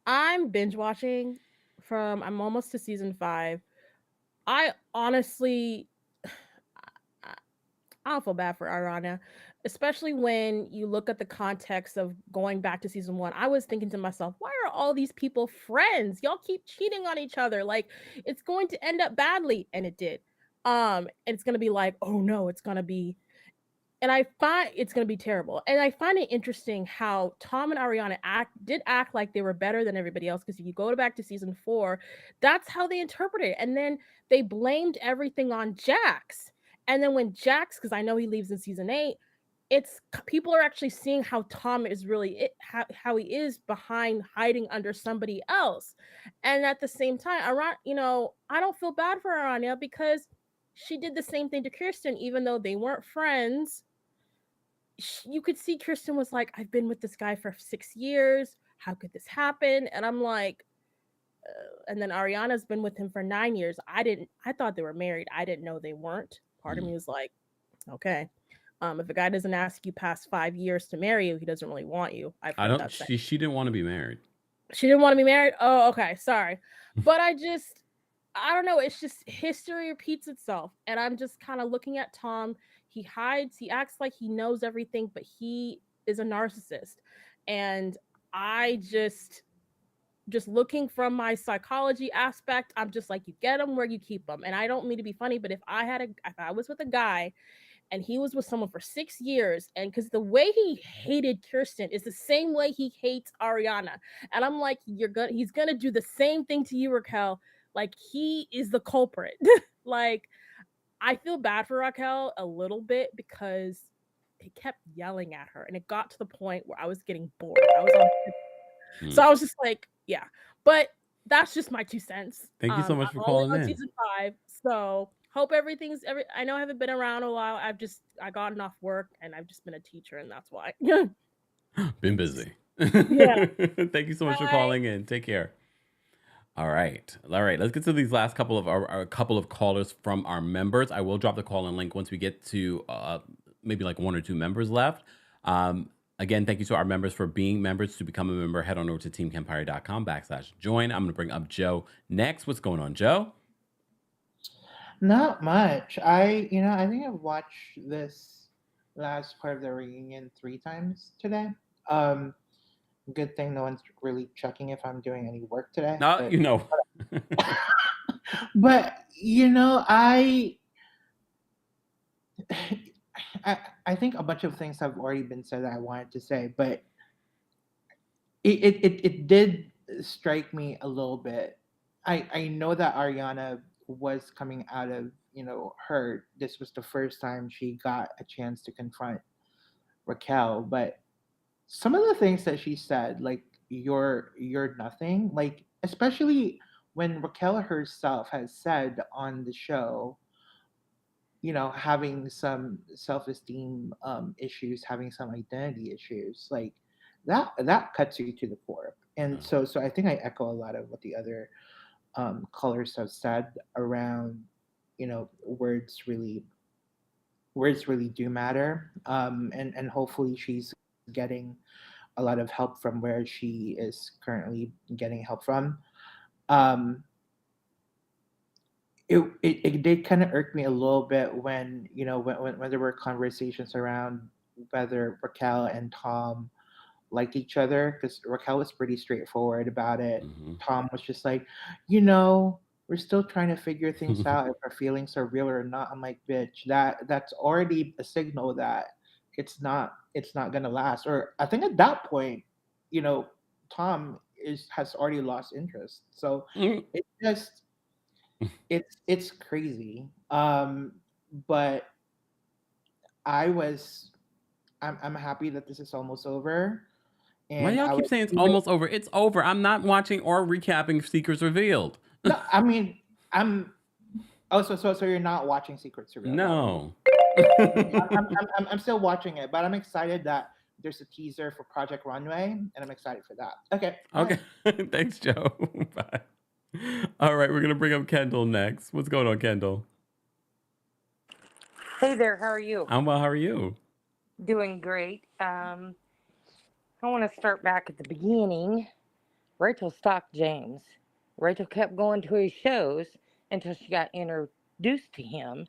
I'm binge watching I'm almost to season 5. I honestly, I don't feel bad for Ariana, especially when you look at the context of going back to season 1. I was thinking to myself, why are all these people friends? Y'all keep cheating on each other. Like, it's going to end up badly. And it did. And it's going to be like, oh no, it's going to be, and I find it's going to be terrible. And I find it interesting how Tom and Ariana did act like they were better than everybody else. Because if you go back to season 4, that's how they interpret it. And then they blamed everything on Jax. And then when Jax, because I know he leaves in season 8, it's people are actually seeing how Tom is really how he is behind hiding under somebody else. And at the same time, I don't feel bad for Ariana because she did the same thing to Kirsten, even though they weren't friends. You could see Kirsten was like, I've been with this guy for 6 years. How could this happen? And I'm like, and then Ariana's been with him for 9 years. I thought they were married. I didn't know they weren't. Part of me was like, okay. If a guy doesn't ask you past 5 years to marry you, he doesn't really want you. I've I heard don't. that say. She didn't want to be married. She didn't want to be married? Oh, okay. Sorry. But I don't know. It's just history repeats itself. And I'm just kind of looking at Tom. He hides, he acts like he knows everything, but he is a narcissist. And I just looking from my psychology aspect, I'm just like, you get them where you keep them. And I don't mean to be funny, but if I was with a guy and he was with someone for 6 years, and because the way he hated Kirsten is the same way he hates Ariana, and I'm like, he's gonna do the same thing to you, Raquel. Like, he is the culprit. Like, I feel bad for Raquel a little bit because he kept yelling at her, and it got to the point where I was getting bored. So I was just like, yeah. But that's just my 2 cents. Thank you so much for I'm only calling on in. season 5, so hope I know I haven't been around a while. I gotten off work and I've just been a teacher, and that's why. Been busy. Yeah. Thank you so much for calling in. Take care. All right. Let's get to these last couple of our couple of callers from our members. I will drop the call in link once we get to maybe like 1 or 2 members left. Again, thank you to our members for being members. To become a member, head on over to teamkempire.com/join. I'm going to bring up Joe next. What's going on, Joe? Not much. I think I've watched this last part of the reunion 3 times today. Good thing no one's really checking if I'm doing any work today. No, But I think a bunch of things have already been said that I wanted to say, but it did strike me a little bit. I know that Ariana was coming out of this was the first time she got a chance to confront Raquel, but some of the things that she said, like you're nothing, like especially when Raquel herself has said on the show, having some self-esteem issues, having some identity issues, like that cuts you to the core. And so I think I echo a lot of what the other callers have said around, words really do matter. And hopefully she's getting a lot of help from where she is currently getting help from. It did kind of irk me a little bit when when there were conversations around whether Raquel and Tom liked each other, because Raquel was pretty straightforward about it. Tom was just like, we're still trying to figure things out if our feelings are real or not. I'm like, bitch, that's already a signal that it's not gonna last. Or I think at that point, Tom has already lost interest. So it's just it's crazy. But I'm happy that this is almost over. Why y'all keep saying it's almost over? It's over. I'm not watching or recapping Secrets Revealed. No, I mean, so you're not watching Secrets Revealed? No. I'm still watching it, but I'm excited that there's a teaser for Project Runway, and I'm excited for that. Okay. Thanks, Joe. Bye. All right, we're gonna bring up Kendall next. What's going on, Kendall? Hey there, how are you? I'm well. How are you? Doing great. I want to start back at the beginning. Rachel stalked James. Rachel kept going to his shows until she got introduced to him,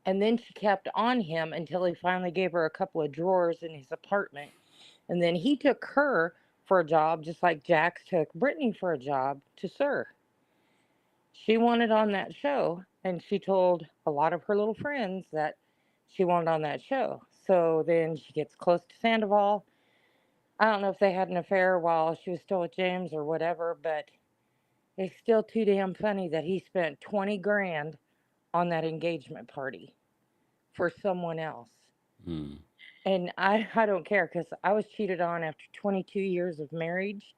and then she kept on him until he finally gave her a couple of drawers in his apartment. And then he took her for a job, just like Jax took Brittany for a job to SUR. She wanted on that show, and she told a lot of her little friends that she wanted on that show. So then she gets close to Sandoval. I don't know if they had an affair while she was still with James or whatever, but it's still too damn funny that he spent 20 grand on that engagement party for someone else. And I don't care, because I was cheated on after 22 years of marriage.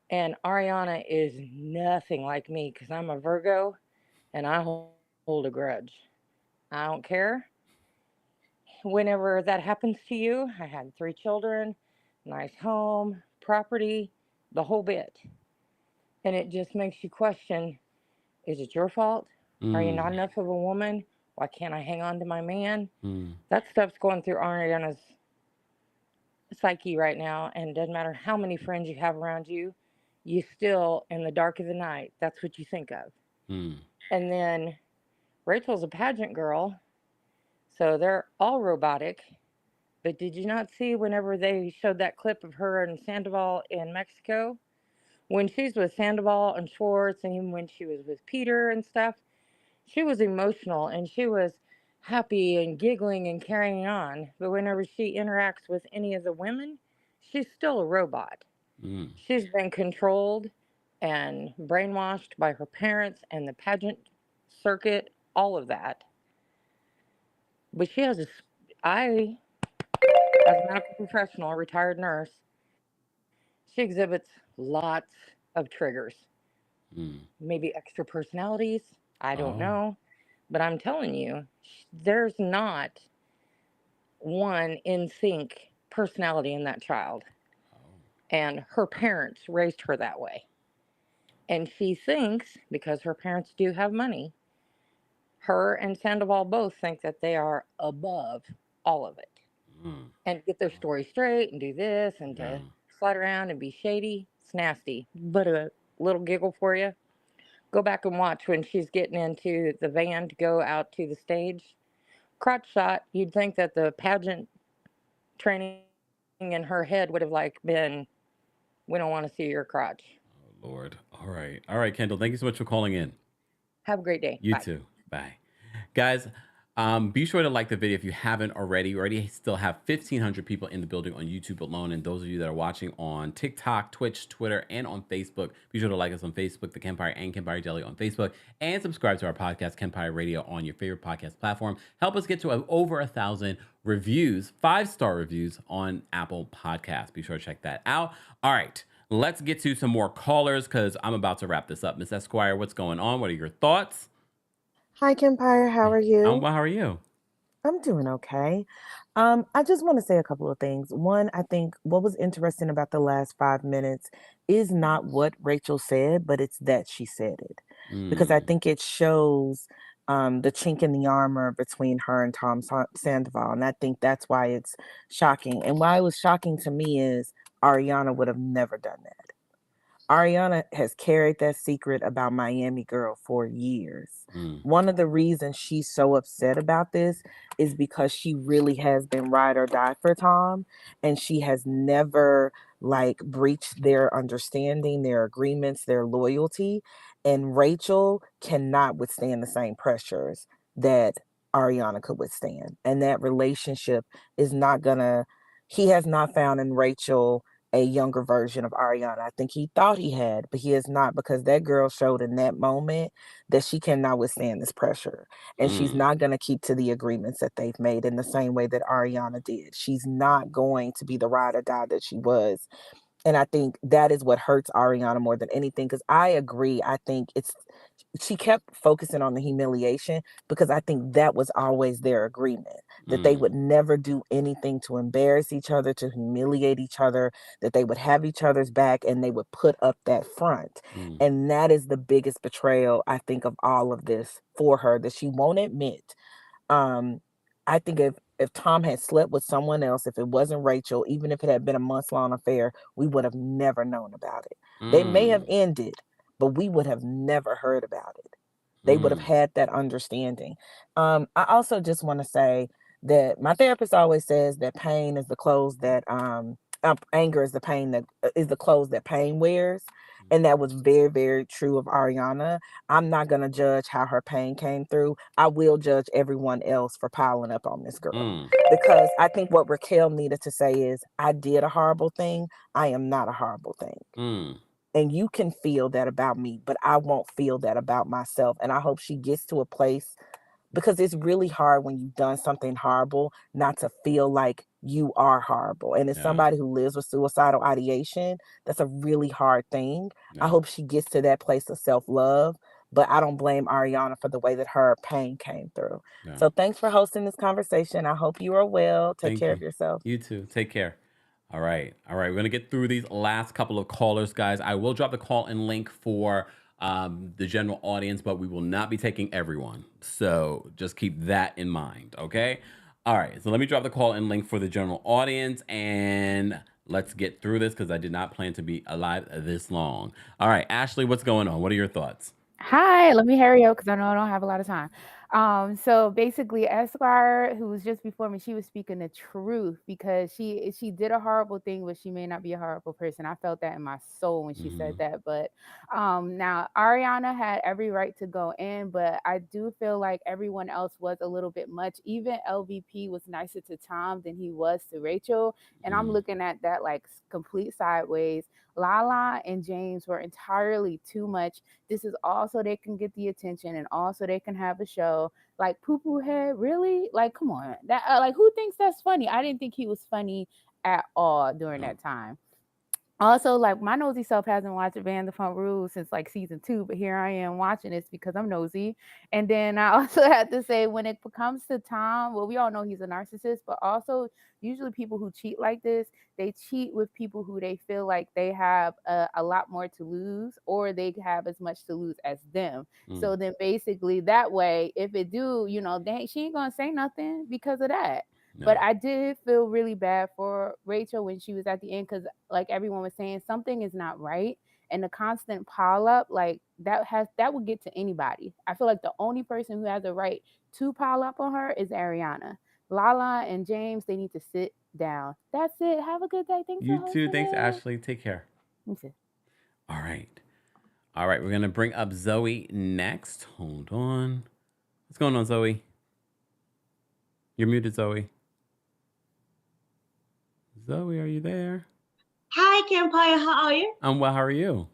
And Ariana is nothing like me, because I'm a Virgo and I hold a grudge. I don't care. Whenever that happens to you, I had 3 children, nice home, property, the whole bit. And it just makes you question, is it your fault? Are you not enough of a woman? Why can't I hang on to my man? Mm. That stuff's going through Ariana's psyche right now, and it doesn't matter how many friends you have around you, you still, in the dark of the night, that's what you think of. Mm. And then Rachel's a pageant girl, so they're all robotic. But did you not see whenever they showed that clip of her and Sandoval in Mexico? When she's with Sandoval and Schwartz, and even when she was with Peter and stuff, she was emotional and she was happy and giggling and carrying on. But whenever she interacts with any of the women, she's still a robot. Mm. She's been controlled and brainwashed by her parents and the pageant circuit, all of that. But she has I, as a medical professional, a retired nurse, she exhibits lots of triggers. Mm. Maybe extra personalities. I don't Oh. know. But I'm telling you, there's not one in sync personality in that child. And her parents raised her that way. And she thinks, because her parents do have money, her and Sandoval both think that they are above all of it. Mm. And get their story straight and do this and to slide around and be shady. It's nasty. But a little giggle for you. Go back and watch when she's getting into the van to go out to the stage. Crotch shot, you'd think that the pageant training in her head would have like been, we don't want to see your crotch. Oh, Lord. All right, Kendall. Thank you so much for calling in. Have a great day. You Bye. too. Bye. Guys, be sure to like the video if you haven't already. We already still have 1,500 people in the building on YouTube alone. And those of you that are watching on TikTok, Twitch, Twitter, and on Facebook, be sure to like us on Facebook, TheKempire and Kempire Daily on Facebook, and subscribe to our podcast, Kempire Radio, on your favorite podcast platform. Help us get to over 1,000 reviews, 5-star reviews on Apple Podcasts. Be sure to check that out. All right. Let's get to some more callers because I'm about to wrap this up. Miss Esquire, what's going on? What are your thoughts? Hi, Kempire. How are you? Well, how are you? I'm doing okay. I just want to say a couple of things. One, I think what was interesting about the last 5 minutes is not what Rachel said, but it's that she said it. Because I think it shows the chink in the armor between her and Tom Sandoval. And I think that's why it's shocking. And why it was shocking to me is Ariana would have never done that. Ariana has carried that secret about Miami Girl for years. One of the reasons she's so upset about this is because she really has been ride or die for Tom, and she has never like breached their understanding, their agreements, their loyalty. And Rachel cannot withstand the same pressures that Ariana could withstand. And that relationship is not gonna, he has not found in Rachel a younger version of Ariana. I think he thought he had, but he has not, because that girl showed in that moment that she cannot withstand this pressure. And she's not going to keep to the agreements that they've made in the same way that Ariana did. She's not going to be the ride or die that she was. And I think that is what hurts Ariana more than anything, because I agree. I think she kept focusing on the humiliation because I think that was always their agreement, that they would never do anything to embarrass each other, to humiliate each other, that they would have each other's back and they would put up that front. And that is the biggest betrayal, I think, of all of this for her, that she won't admit. I think if Tom had slept with someone else, if it wasn't Rachel, even if it had been a months-long affair, we would have never known about it. They may have ended, but we would have never heard about it. They would have had that understanding. I also just want to say that my therapist always says that pain is the clothes that anger is the pain that is the clothes that pain wears. And that was very, very true of Ariana. I'm not going to judge how her pain came through. I will judge everyone else for piling up on this girl. Because I think what Raquel needed to say is, I did a horrible thing. I am not a horrible thing. And you can feel that about me, but I won't feel that about myself. And I hope she gets to a place, because it's really hard when you've done something horrible not to feel like you are horrible. And as somebody who lives with suicidal ideation, that's a really hard thing. I hope she gets to that place of self-love, but I don't blame Ariana for the way that her pain came through. So thanks for hosting this conversation. I hope you are well. Take care of yourself. You too. Take care. All right. We're going to get through these last couple of callers, guys. I will drop the call-in link for the general audience, but we will not be taking everyone. So just keep that in mind, okay? All right, so let me drop the call-in link for the general audience, and let's get through this because I did not plan to be alive this long. All right, Ashley, what's going on? What are your thoughts? Hi, let me hurry up because I know I don't have a lot of time. So basically, Esquire, who was just before me, she was speaking the truth because she did a horrible thing, but she may not be a horrible person. I felt that in my soul when she said that. But now Ariana had every right to go in, but I do feel like everyone else was a little bit much. Even LVP was nicer to Tom than he was to Rachel, and I'm looking at that like complete sideways. Lala and James were entirely too much. This is also they can get the attention and also they can have a show. Like Poo Poo Head, really? Like, come on. That like who thinks that's funny? I didn't think he was funny at all during that time. Also, like my nosy self hasn't watched Vanderpump Rules since like season 2, but here I am watching this because I'm nosy. And then I also have to say, when it comes to Tom, well, we all know he's a narcissist, but also usually people who cheat like this, they cheat with people who they feel like they have a lot more to lose, or they have as much to lose as them. So then basically that way, if it do, you know, she ain't gonna say nothing because of that. No. But I did feel really bad for Rachel when she was at the end because, like everyone was saying, something is not right, and the constant pile up like that would get to anybody. I feel like the only person who has a right to pile up on her is Ariana. Lala and James, they need to sit down. That's it. Have a good day. Thanks. You too. Thanks, Ashley. Take care. You too. All right. We're gonna bring up Zoe next. Hold on. What's going on, Zoe? You're muted, Zoe. Zoe, are you there? Hi, Kempire. How are you? I'm well. How are you?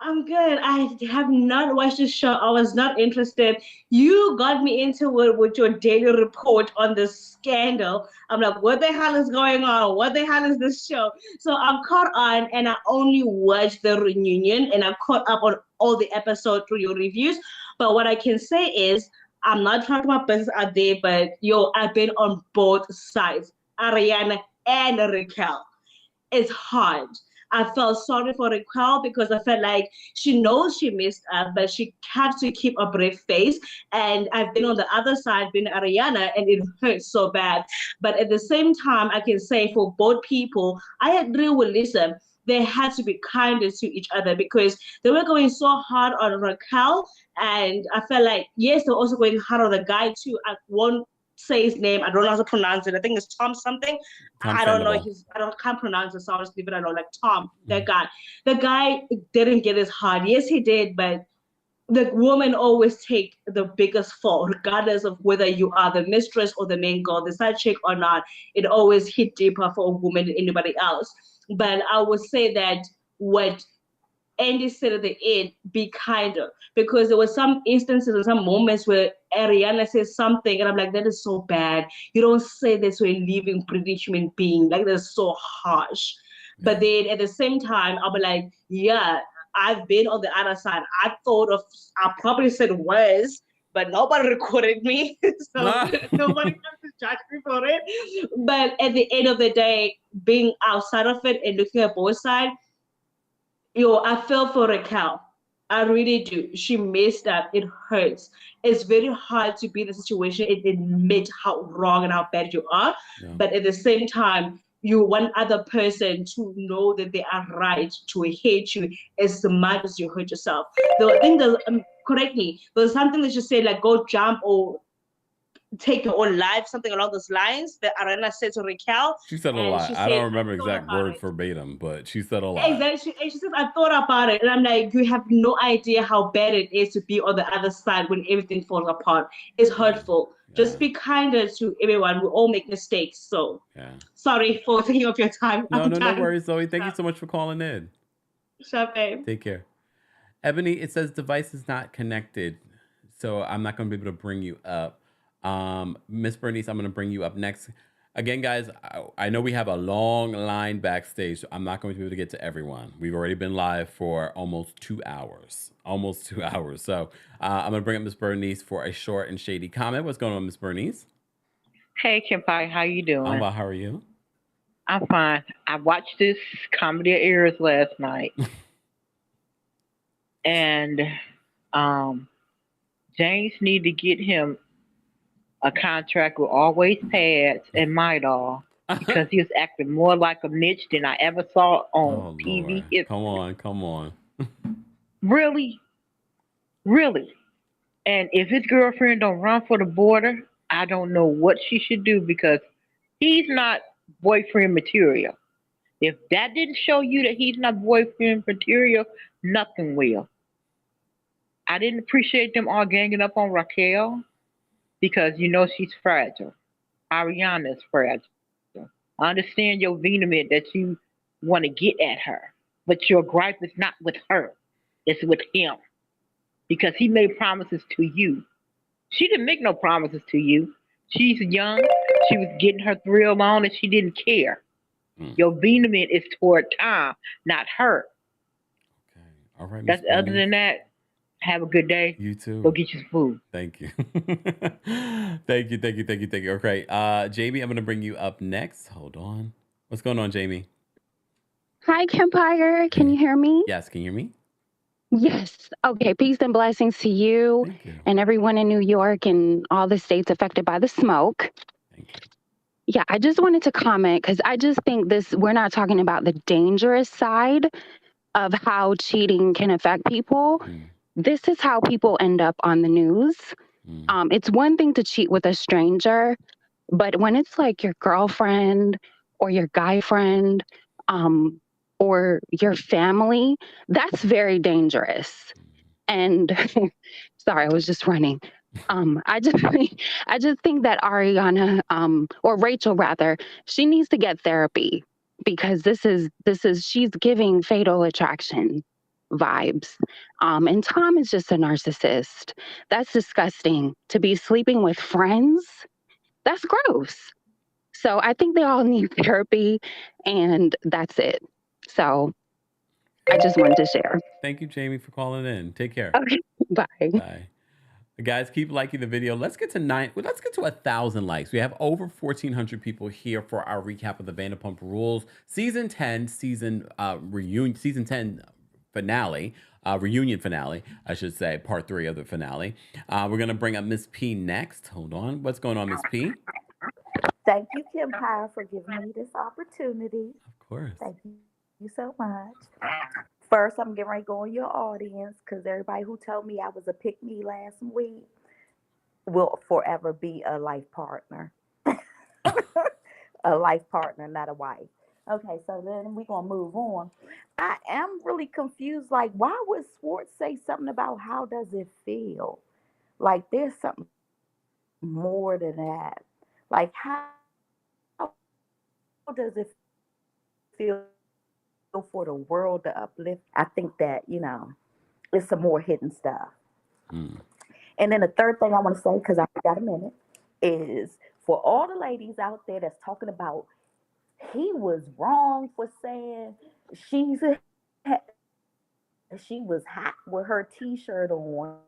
I'm good. I have not watched the show. I was not interested. You got me into it with your daily report on the scandal. I'm like, what the hell is going on? What the hell is this show? So I'm caught on, and I only watched the reunion, and I'm caught up on all the episodes through your reviews. But what I can say is, I'm not talking about business out there, but I've been on both sides, Ariana and Raquel. It's hard. I felt sorry for Raquel because I felt like she knows she messed up, but she had to keep a brave face. And I've been on the other side, being Ariana, and it hurts so bad. But at the same time, I can say for both people, I agree with Lisa. They had to be kinder to each other because they were going so hard on Raquel. And I felt like, yes, they're also going hard on the guy too. I won't say his name. I don't know how to pronounce it. I think it's Tom something. I don't know. Can't pronounce it, so I'll just leave it alone. Like Tom, that guy. The guy didn't get as hard. Yes, he did, but the women always take the biggest fault, regardless of whether you are the mistress or the main girl, the side chick or not. It always hit deeper for a woman than anybody else. But I would say that what Andy said at the end, be kinder, because there were some instances and some moments where Ariana says something and I'm like, that is so bad. You don't say this to a living British human being. Like, that's so harsh. Yeah. But then at the same time, I'll be like, yeah, I've been on the other side. I probably said worse, but nobody recorded me. So nobody comes to judge me for it. But at the end of the day, being outside of it and looking at both sides, I feel for Raquel. I really do. She messed up. It hurts. It's very hard to be in a situation and admit how wrong and how bad you are. Yeah. But at the same time, you want other person to know that they are right, to hate you as much as you hurt yourself. Though I think correct me, there's something that you said like go jump or take your own life, something along those lines that Ariana said to Raquel. She said a lot. I don't remember exact word verbatim, but she said a lot. Exactly. She said, I thought about it. And I'm like, you have no idea how bad it is to be on the other side when everything falls apart. It's hurtful. Yeah. Just be kinder to everyone. We all make mistakes. So sorry for taking up your time. No worries, Zoe. Thank you so much for calling in. Sure, babe. Take care. Ebony, it says device is not connected. So I'm not going to be able to bring you up. Miss Bernice, I'm going to bring you up next. Again, guys, I know we have a long line backstage, so I'm not going to be able to get to everyone. We've already been live for almost 2 hours. So I'm going to bring up Miss Bernice for a short and shady comment. What's going on, Miss Bernice? Hey, Kempire, how you doing? I'm well. How are you? I'm fine. I watched this Comedy of Errors last night. And James need to get him a contract with Always Pads and Midol because he was acting more like a Mitch than I ever saw on TV. Lord. Come on. Really, really. And if his girlfriend don't run for the border, I don't know what she should do because he's not boyfriend material. If that didn't show you that he's not boyfriend material, nothing will. I didn't appreciate them all ganging up on Raquel because she's fragile. Ariana is fragile. I understand your vehement that you want to get at her, but your gripe is not with her. It's with him because he made promises to you. She didn't make no promises to you. She's young. She was getting her thrill on and she didn't care. Your vehement is toward Tom, not her. Okay. All right. That's other than that. Have a good day. You too. Go get your food. Thank you. Thank you. Okay. Jamie, I'm going to bring you up next. Hold on. What's going on, Jamie? Hi, Kempire. Can you hear me? Yes. Can you hear me? Yes. Okay. Peace and blessings to you and everyone in New York and all the states affected by the smoke. Yeah, I just wanted to comment because I just think we're not talking about the dangerous side of how cheating can affect people. This is how people end up on the news. It's one thing to cheat with a stranger, but when it's like your girlfriend or your guy friend or your family, that's very dangerous. And sorry, I was just running. I just think that Ariana or Rachel rather, she needs to get therapy because she's giving Fatal Attraction vibes. And Tom is just a narcissist. That's disgusting. To be sleeping with friends, that's gross. So I think they all need therapy and that's it. So I just wanted to share. Thank you, Jamie, for calling in. Take care. Okay. Bye. Bye. Guys, keep liking the video. Let's get to 1,000 likes. We have over 1,400 people here for our recap of the Vanderpump Rules season 10 finale, reunion finale, I should say, part 3 of the finale. We're gonna bring up Miss P next. Hold on, what's going on, Miss P? Thank you, Kempire, for giving me this opportunity. Of course. Thank you so much. First, I'm getting ready to go in your audience because everybody who told me I was a pick-me last week will forever be a life partner. A life partner, not a wife. Okay, so then we're going to move on. I am really confused. Like, why would Schwartz say something about how does it feel? Like, there's something more than that. Like, how does it feel for the world to uplift? I think that, it's some more hidden stuff. And then the third thing I want to say, because I got a minute, is for all the ladies out there that's talking about he was wrong for saying she was hot with her t-shirt on,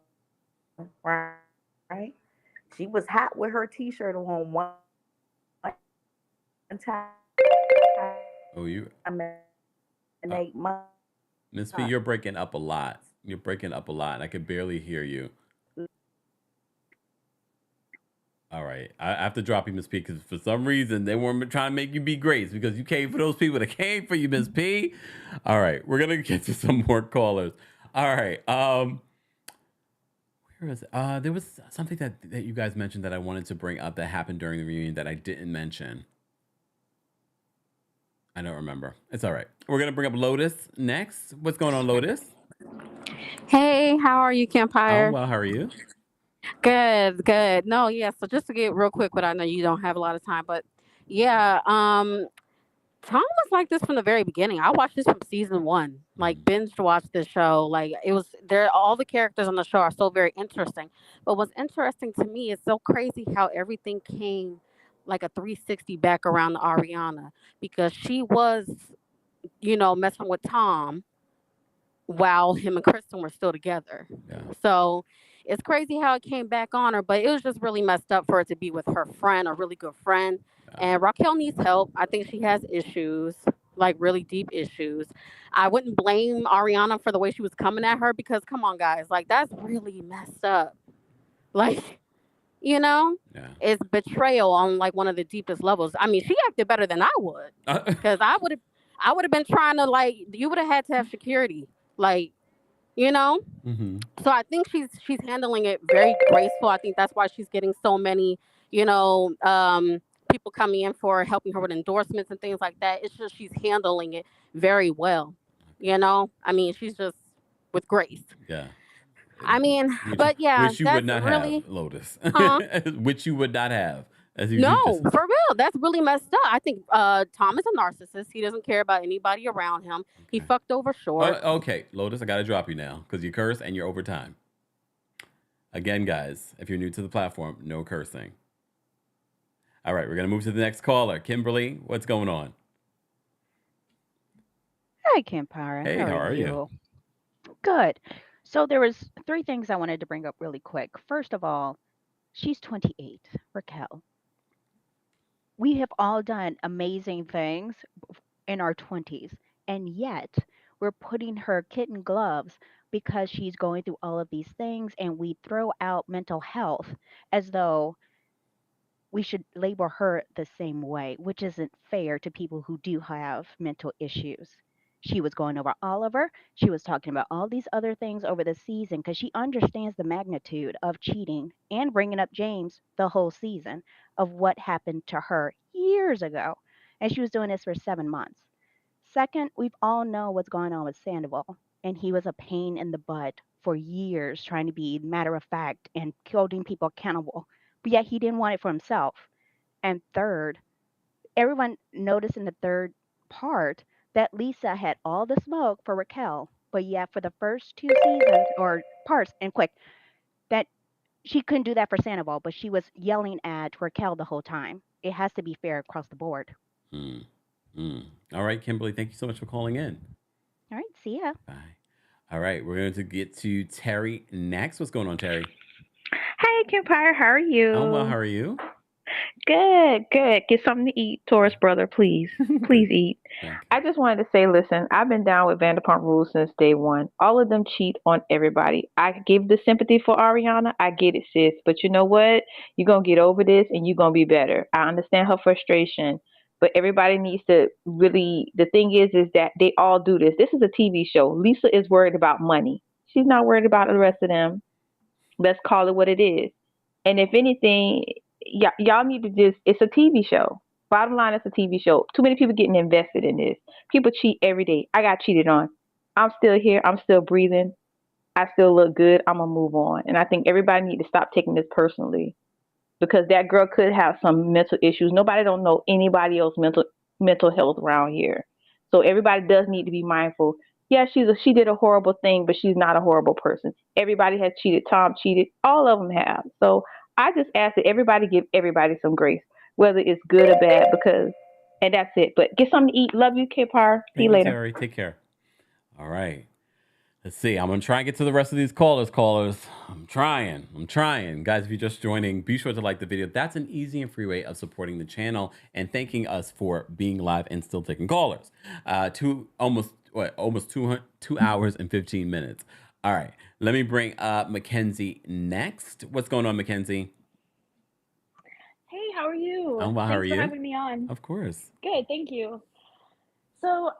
right? She was hot with her t-shirt on one time. Oh, you. In 8 months. Miss P, you're breaking up a lot. And I can barely hear you. All right. I have to drop you, Miss P, because for some reason they weren't trying to make you be Grace because you came for those people that came for you, Miss P. All right. We're going to get to some more callers. All right. Where is it? There was something that you guys mentioned that I wanted to bring up that happened during the reunion that I didn't mention. I don't remember. It's all right. We're going to bring up Lotus next. What's going on, Lotus? Hey, how are you, Kempire? Oh, well, how are you? Good. No, yeah, so just to get real quick, but I know you don't have a lot of time, but yeah, Tom was like this from the very beginning. I watched this from season 1, like binge watched this show. Like it was there, all the characters on the show are so very interesting. But what's interesting to me is so crazy how everything came like a 360 back around to Ariana because she was, messing with Tom while him and Kristen were still together. Yeah. So it's crazy how it came back on her, but it was just really messed up for it to be with her friend, a really good friend. And Raquel needs help. I think she has issues. like really deep issues. I wouldn't blame Ariana for the way she was coming at her because come on guys, like that's really messed up. Like, you know, it's betrayal on like one of the deepest levels. I mean, she acted better than I would because I would have been trying to like you would have had to have security, like, you know. So I think she's handling it very graceful. I think that's why she's getting so many, you know, people coming in for helping her with endorsements and things like that. It's just she's handling it very well. You know, I mean, she's just with grace. Yeah. I mean, but yeah, which you that's would not really, have, Lotus. huh? Which you would not have, as you No, just. for real. That's really messed up. I think Tom is a narcissist. He doesn't care about anybody around him. He fucked over Short. Okay, Lotus, I gotta drop you now because you curse and you're over time. Again, guys, if you're new to the platform, no cursing. All right, we're gonna move to the next caller. Kimberly, what's going on? Hi, Kempire. Hey, how are you? Good. So there was three things I wanted to bring up really quick. First of all, she's 28, Raquel. We have all done amazing things in our 20s, and yet we're putting her kitten gloves because she's going through all of these things, and we throw out mental health as though we should label her the same way, which isn't fair to people who do have mental issues. She was going over Oliver. She was talking about all these other things over the season because she understands the magnitude of cheating and bringing up James the whole season of what happened to her years ago. And she was doing this for 7 months. Second, we've all know what's going on with Sandoval, and he was a pain in the butt for years trying to be matter of fact and holding people accountable, but yet he didn't want it for himself. And third, everyone noticed in the third part that Lisa had all the smoke for Raquel, but yet for the first two seasons or parts, and quick, that she couldn't do that for Sandoval, but she was yelling at Raquel the whole time. It has to be fair across the board. All right, Kimberly, thank you so much for calling in. All right, see ya. Bye. All right, we're going to get to Terry next. What's going on, Terry? Hey, Kempire, how are you? I'm well. How are you? Good, good. Get something to eat, Taurus brother, please. Please eat. I just wanted to say, listen, I've been down with Vanderpump Rules since day one. All of them cheat on everybody. I give the sympathy for Ariana. I get it, sis. But you know what? You're going to get over this and you're going to be better. I understand her frustration. But everybody needs to really, the thing is that they all do this. This is a TV show. Lisa is worried about money. She's not worried about the rest of them. Let's call it what it is. And if anything, y'all need to just, it's a TV show. Bottom line, it's a TV show. Too many people getting invested in this. People cheat every day. I got cheated on. I'm still here. I'm still breathing. I still look good. I'm going to move on. And I think everybody need to stop taking this personally because that girl could have some mental issues. Nobody don't know anybody else mental health around here. So everybody does need to be mindful. Yeah, she did a horrible thing, but she's not a horrible person. Everybody has cheated. Tom cheated. All of them have. So I just ask that everybody give everybody some grace, whether it's good or bad, and that's it. But get something to eat. Love you, Kempire. See you later. Terry. Take care. All right. Let's see. I'm going to try and get to the rest of these callers. I'm trying. Guys, if you're just joining, be sure to like the video. That's an easy and free way of supporting the channel and thanking us for being live and still taking callers. Almost 2 hours and 15 minutes. All right. Let me bring up Mackenzie next. What's going on, Mackenzie? Hey, how are you? I'm well. How are you? Thanks for having me on. Of course. Good, thank you. So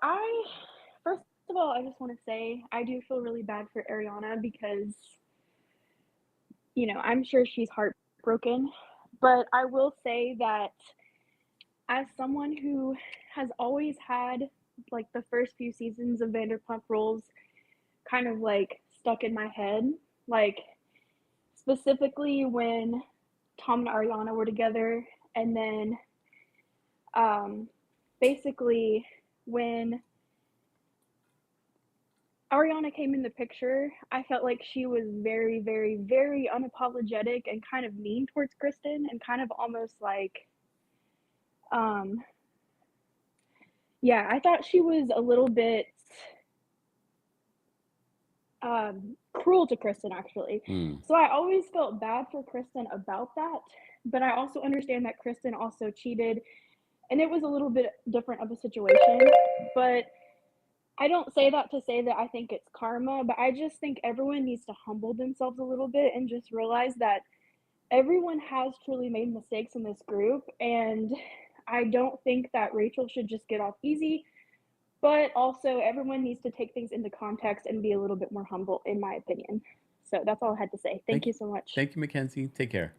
first of all, I just want to say I do feel really bad for Ariana because, I'm sure she's heartbroken. But I will say that as someone who has always had like the first few seasons of Vanderpump Rules kind of like stuck in my head, like specifically when Tom and Ariana were together, and then basically when Ariana came in the picture, I felt like she was very, very, very unapologetic and kind of mean towards Kristen and kind of almost like I thought she was a little bit cruel to Kristen, actually. So I always felt bad for Kristen about that, but I also understand that Kristen also cheated and it was a little bit different of a situation, but I don't say that to say that I think it's karma, but I just think everyone needs to humble themselves a little bit and just realize that everyone has truly made mistakes in this group, and I don't think that Rachel should just get off easy, but also everyone needs to take things into context and be a little bit more humble, in my opinion. So that's all I had to say. Thank you so much. Thank you, Mackenzie. Take care.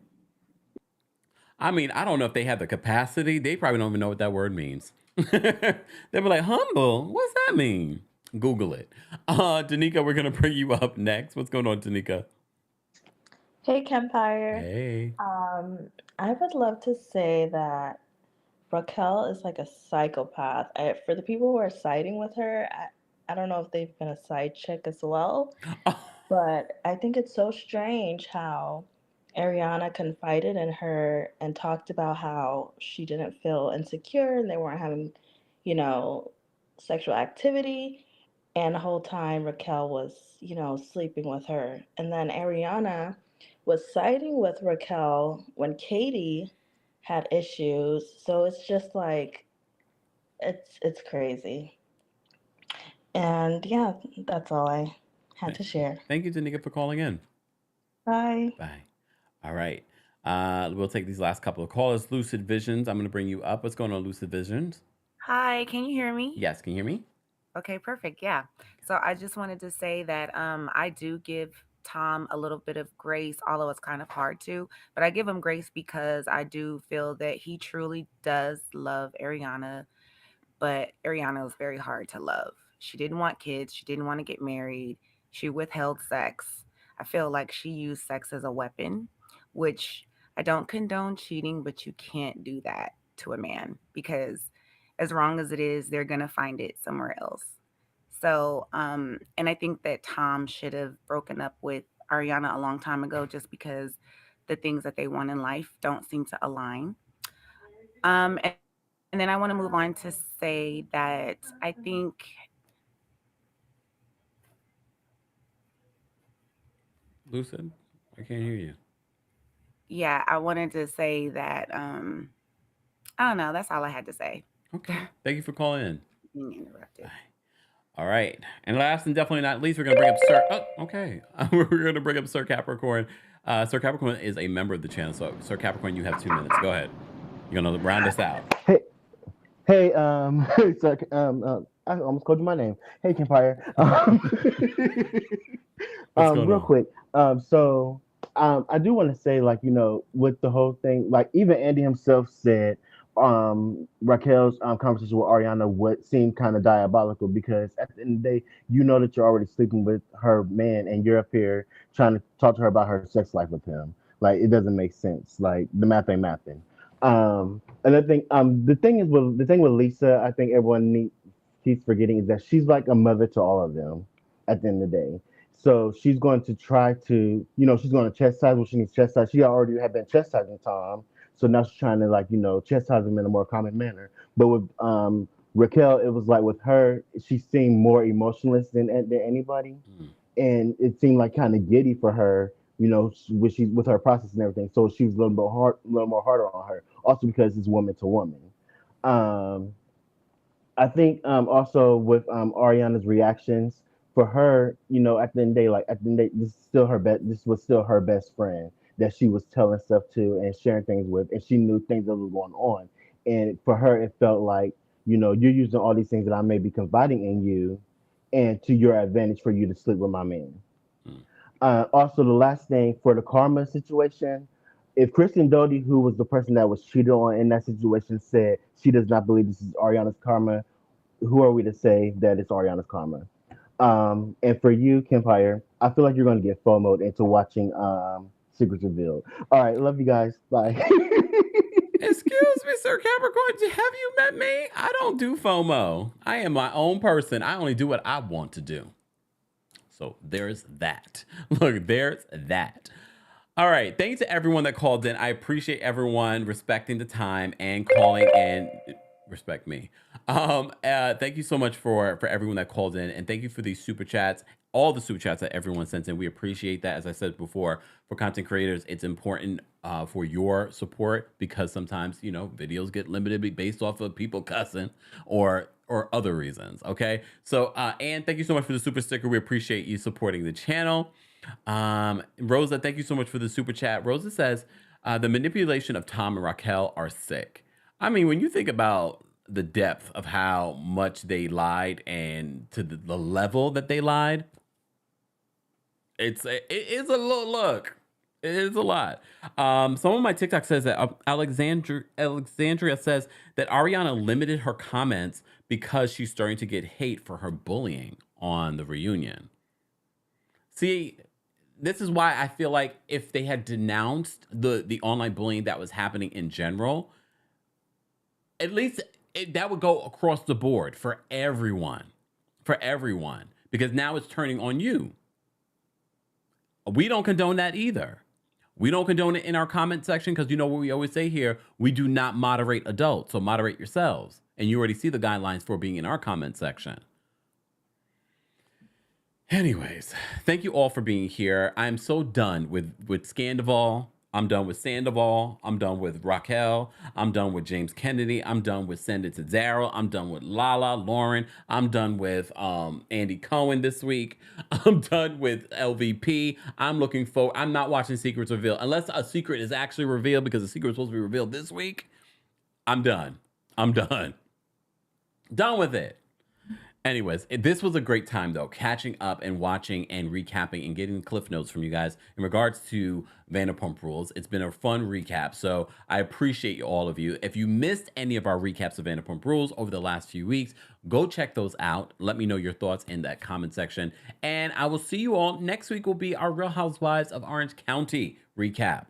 I mean, I don't know if they have the capacity. They probably don't even know what that word means. They were like, humble? What's that mean? Google it. Danica, we're going to bring you up next. What's going on, Danica? Hey, Kempire. Hey. I would love to say that Raquel is like a psychopath. For the people who are siding with her, I don't know if they've been a side chick as well, but I think it's so strange how Ariana confided in her and talked about how she didn't feel insecure and they weren't having, sexual activity. And the whole time Raquel was, sleeping with her. And then Ariana was siding with Raquel when Katie had issues. So it's just like it's crazy. And yeah, that's all I had to share. Thank you, Danica, for calling in. Bye. Bye. All right. We'll take these last couple of callers. Lucid Visions, I'm going to bring you up. What's going on, Lucid Visions? Hi, can you hear me? Yes, can you hear me? Okay, perfect. Yeah. So I just wanted to say that I do give Tom a little bit of grace, although it's kind of hard to, but I give him grace because I do feel that he truly does love Ariana, but Ariana was very hard to love. She didn't want kids. She didn't want to get married. She withheld sex. I feel like she used sex as a weapon, which I don't condone cheating, but you can't do that to a man because as wrong as it is, they're going to find it somewhere else. So, and I think that Tom should have broken up with Ariana a long time ago just because the things that they want in life don't seem to align. And then I want to move on to say that I think Lucid, I can't hear you. yeah, I wanted to say that I don't know, that's all I had to say. Okay. Thank you for calling in. Being interrupted. All right. And last and definitely not least, we're going to bring up Sir. Oh, okay. We're going to bring up Sir Capricorn. Sir Capricorn is a member of the channel. So, Sir Capricorn, you have 2 minutes. Go ahead. You're going to round us out. Hey, so, I almost called you my name. Hey, Kempire. Real quick. So, I do want to say, like, with the whole thing, like, even Andy himself said, Raquel's conversation with Ariana would seem kind of diabolical because at the end of the day, you know that you're already sleeping with her man and you're up here trying to talk to her about her sex life with him. Like, it doesn't make sense. Like, the math ain't mathing. Another thing, the thing with Lisa, I think everyone keeps forgetting is that she's like a mother to all of them at the end of the day. So she's going to try to, she's going to chastise what she needs to chastise. She already had been chastising Tom. So now she's trying to chastise him in a more common manner. But with Raquel, it was like with her, she seemed more emotionless than anybody. And it seemed like kind of giddy for her, with her process and everything. So she was a little more harder on her. Also because it's woman to woman. I think also with Ariana's reactions for her, at the end of the day, this was still her best friend that she was telling stuff to and sharing things with, and she knew things that were going on. And for her, it felt like, you're using all these things that I may be confiding in you and to your advantage for you to sleep with my man. Also, the last thing for the karma situation, if Kristen Doty, who was the person that was cheated on in that situation, said she does not believe this is Ariana's karma, who are we to say that it's Ariana's karma? And for you, Kempire, I feel like you're going to get FOMO'd into watching Secrets Revealed. All right, love you guys. Bye. Excuse me, Sir Capricorn, have you met me? I don't do FOMO. I am my own person. I only do what I want to do. So there's that. Look, there's that. All right. Thanks to everyone that called in. I appreciate everyone respecting the time and calling in. Respect me. Thank you so much for everyone that called in, and thank you for these super chats, all the super chats that everyone sent in. We appreciate that. As I said before, for content creators, it's important for your support, because sometimes videos get limited based off of people cussing or other reasons. Okay, so and thank you so much for the super sticker. We appreciate you supporting the channel. Rosa, thank you so much for the super chat. Rosa says the manipulation of Tom and Raquel are sick. I mean, when you think about the depth of how much they lied and to the level that they lied, it is a little look. It is a lot. Some of my TikTok says that Alexandria says that Ariana limited her comments because she's starting to get hate for her bullying on the reunion. See, this is why I feel like if they had denounced the online bullying that was happening in general, at least that would go across the board for everyone, because now it's turning on you. We don't condone that either. We don't condone it in our comment section, because you know what we always say here, we do not moderate adults, so moderate yourselves. And you already see the guidelines for being in our comment section. Anyways, thank you all for being here. I'm so done with Sandoval. I'm done with Sandoval. I'm done with Raquel. I'm done with James Kennedy. I'm done with Send It to Daryl. I'm done with Lala, Lauren. I'm done with Andy Cohen this week. I'm done with LVP. I'm not watching Secrets Revealed. Unless a secret is actually revealed, because the secret is supposed to be revealed this week. I'm done. Done with it. Anyways, this was a great time, though, catching up and watching and recapping and getting cliff notes from you guys in regards to Vanderpump Rules. It's been a fun recap, so I appreciate all of you. If you missed any of our recaps of Vanderpump Rules over the last few weeks, go check those out. Let me know your thoughts in that comment section. And I will see you all. Next week will be our Real Housewives of Orange County recap.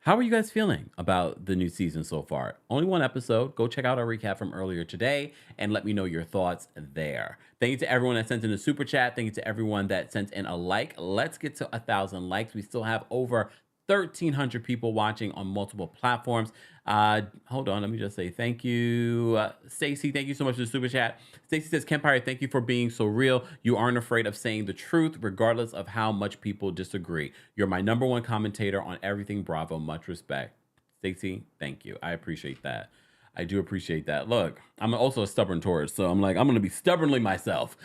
How are you guys feeling about the new season so far? Only one episode. Go check out our recap from earlier today and let me know your thoughts there. Thank you to everyone that sent in a super chat. Thank you to everyone that sent in a like. Let's get to 1,000 likes. We still have over 1,300 people watching on multiple platforms. Hold on, let me just say thank you. Stacy, thank you so much for the super chat. Stacy says, Kempire, thank you for being so real. You aren't afraid of saying the truth, regardless of how much people disagree. You're my #1 commentator on everything Bravo. Much respect. Stacy, thank you. I appreciate that. I do appreciate that. Look, I'm also a stubborn Taurus, so I'm going to be stubbornly myself.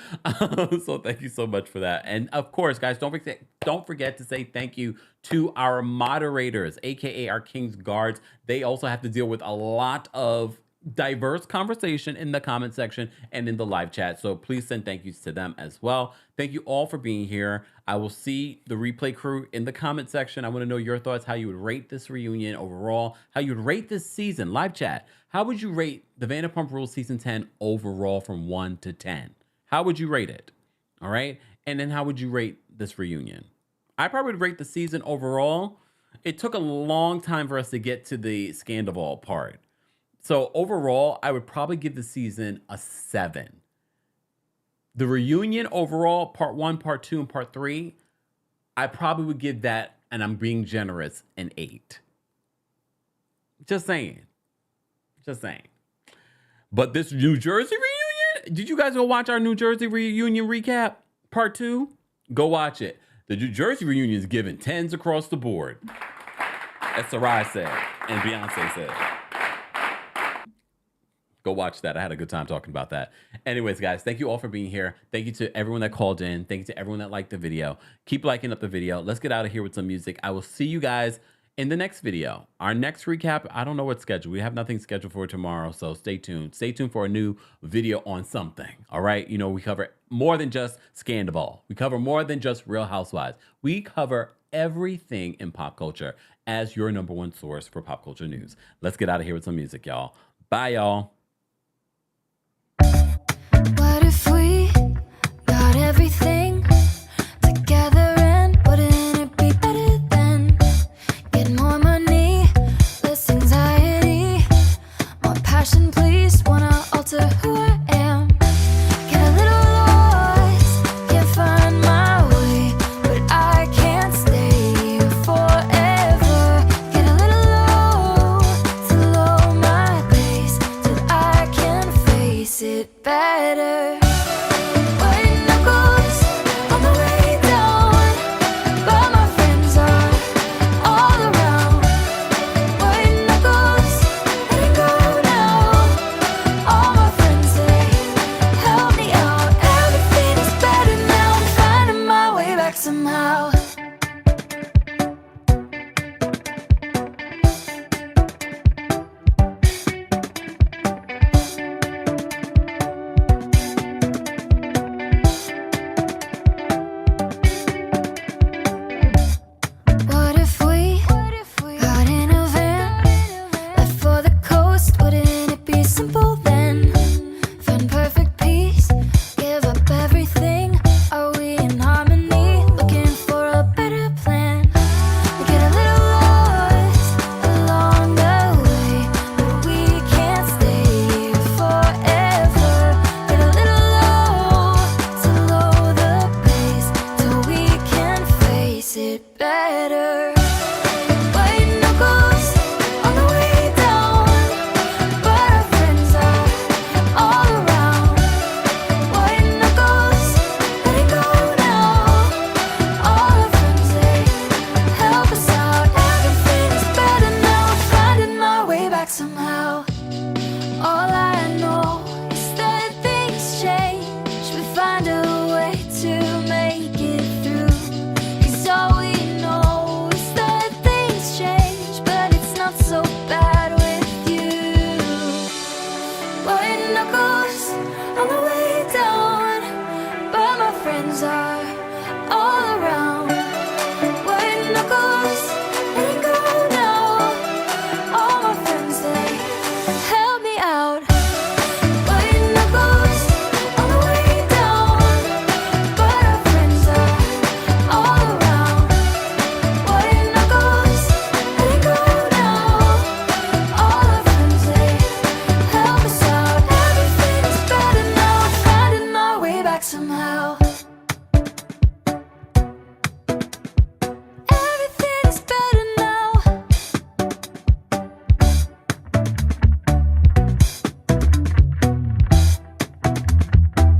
So thank you so much for that. And of course, guys, don't forget to say thank you to our moderators, aka our King's Guards. They also have to deal with a lot of diverse conversation in the comment section and in the live chat. So please send thank yous to them as well. Thank you all for being here. I will see the replay crew in the comment section. I want to know your thoughts, how you would rate this reunion overall, how you would rate this season. Live chat. How would you rate the Vanderpump Rules season 10 overall from 1 to 10? How would you rate it? All right. And then how would you rate this reunion? I probably would rate the season overall. It took a long time for us to get to the Sandoval part. So overall, I would probably give the season a 7. The reunion overall, part 1, part 2, and part 3, I probably would give that, and I'm being generous, an 8. Just saying. But this New Jersey reunion, did you guys go watch our New Jersey reunion recap, part 2? Go watch it. The New Jersey reunion is given 10s across the board. As Sarai said, and Beyonce said. Go watch that. I had a good time talking about that. Anyways, guys, thank you all for being here. Thank you to everyone that called in. Thank you to everyone that liked the video. Keep liking up the video. Let's get out of here with some music. I will see you guys in the next video. Our next recap, I don't know what's scheduled. We have nothing scheduled for tomorrow, so stay tuned. Stay tuned for a new video on something, all right? You know, we cover more than just Sandoval. We cover more than just Real Housewives. We cover everything in pop culture as your #1 source for pop culture news. Let's get out of here with some music, y'all. Bye, y'all. What if we got everything together, and wouldn't it be better then? Get more money, less anxiety, more passion, please. Wanna alter who I am. Get a little lost, can't find my way, but I can't stay here forever. Get a little low to low my pace till I can friends are all around. White knuckles, letting go now. All my friends, they help me out. White knuckles on the way down. But our friends are all around. White knuckles, letting go now. All our friends, they help us out. Everything's better now. Finding our way back somehow. Everything's better now.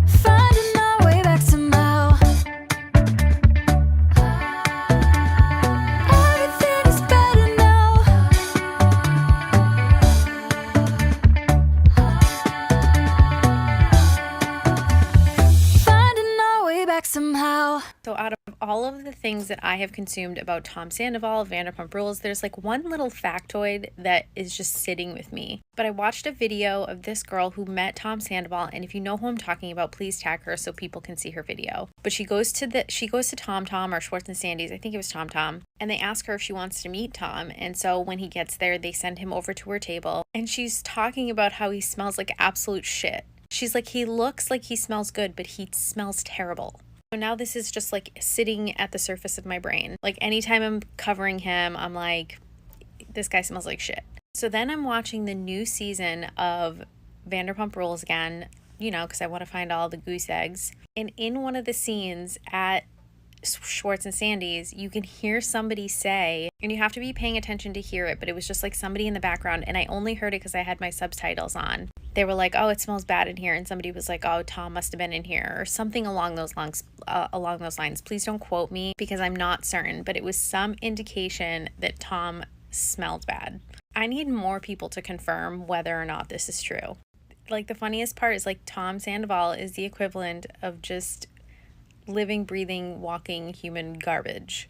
Finding our way back somehow. Everything's better now. Finding our way back somehow. So out of all of the things that I have consumed about Tom Sandoval, Vanderpump Rules, there's like one little factoid that is just sitting with me. But I watched a video of this girl who met Tom Sandoval, and if you know who I'm talking about, please tag her so people can see her video. But she goes to Tom or Schwartz and Sandy's, I think it was Tom, and they ask her if she wants to meet Tom. And so when he gets there, they send him over to her table, and she's talking about how he smells like absolute shit. She's like, he looks like he smells good, but he smells terrible. So now this is just like sitting at the surface of my brain. Like anytime I'm covering him, I'm like, this guy smells like shit. So then I'm watching the new season of Vanderpump Rules again, you know, because I want to find all the goose eggs. And in one of the scenes at Schwartz and Sandy's, you can hear somebody say, and you have to be paying attention to hear it, but it was just like somebody in the background, and I only heard it because I had my subtitles on. They were like, oh, it smells bad in here, and somebody was like, oh, Tom must have been in here, or something along those lines. Please don't quote me because I'm not certain, but it was some indication that Tom smelled bad. I need more people to confirm whether or not this is true. Like, the funniest part is like Tom Sandoval is the equivalent of just living, breathing, walking human garbage.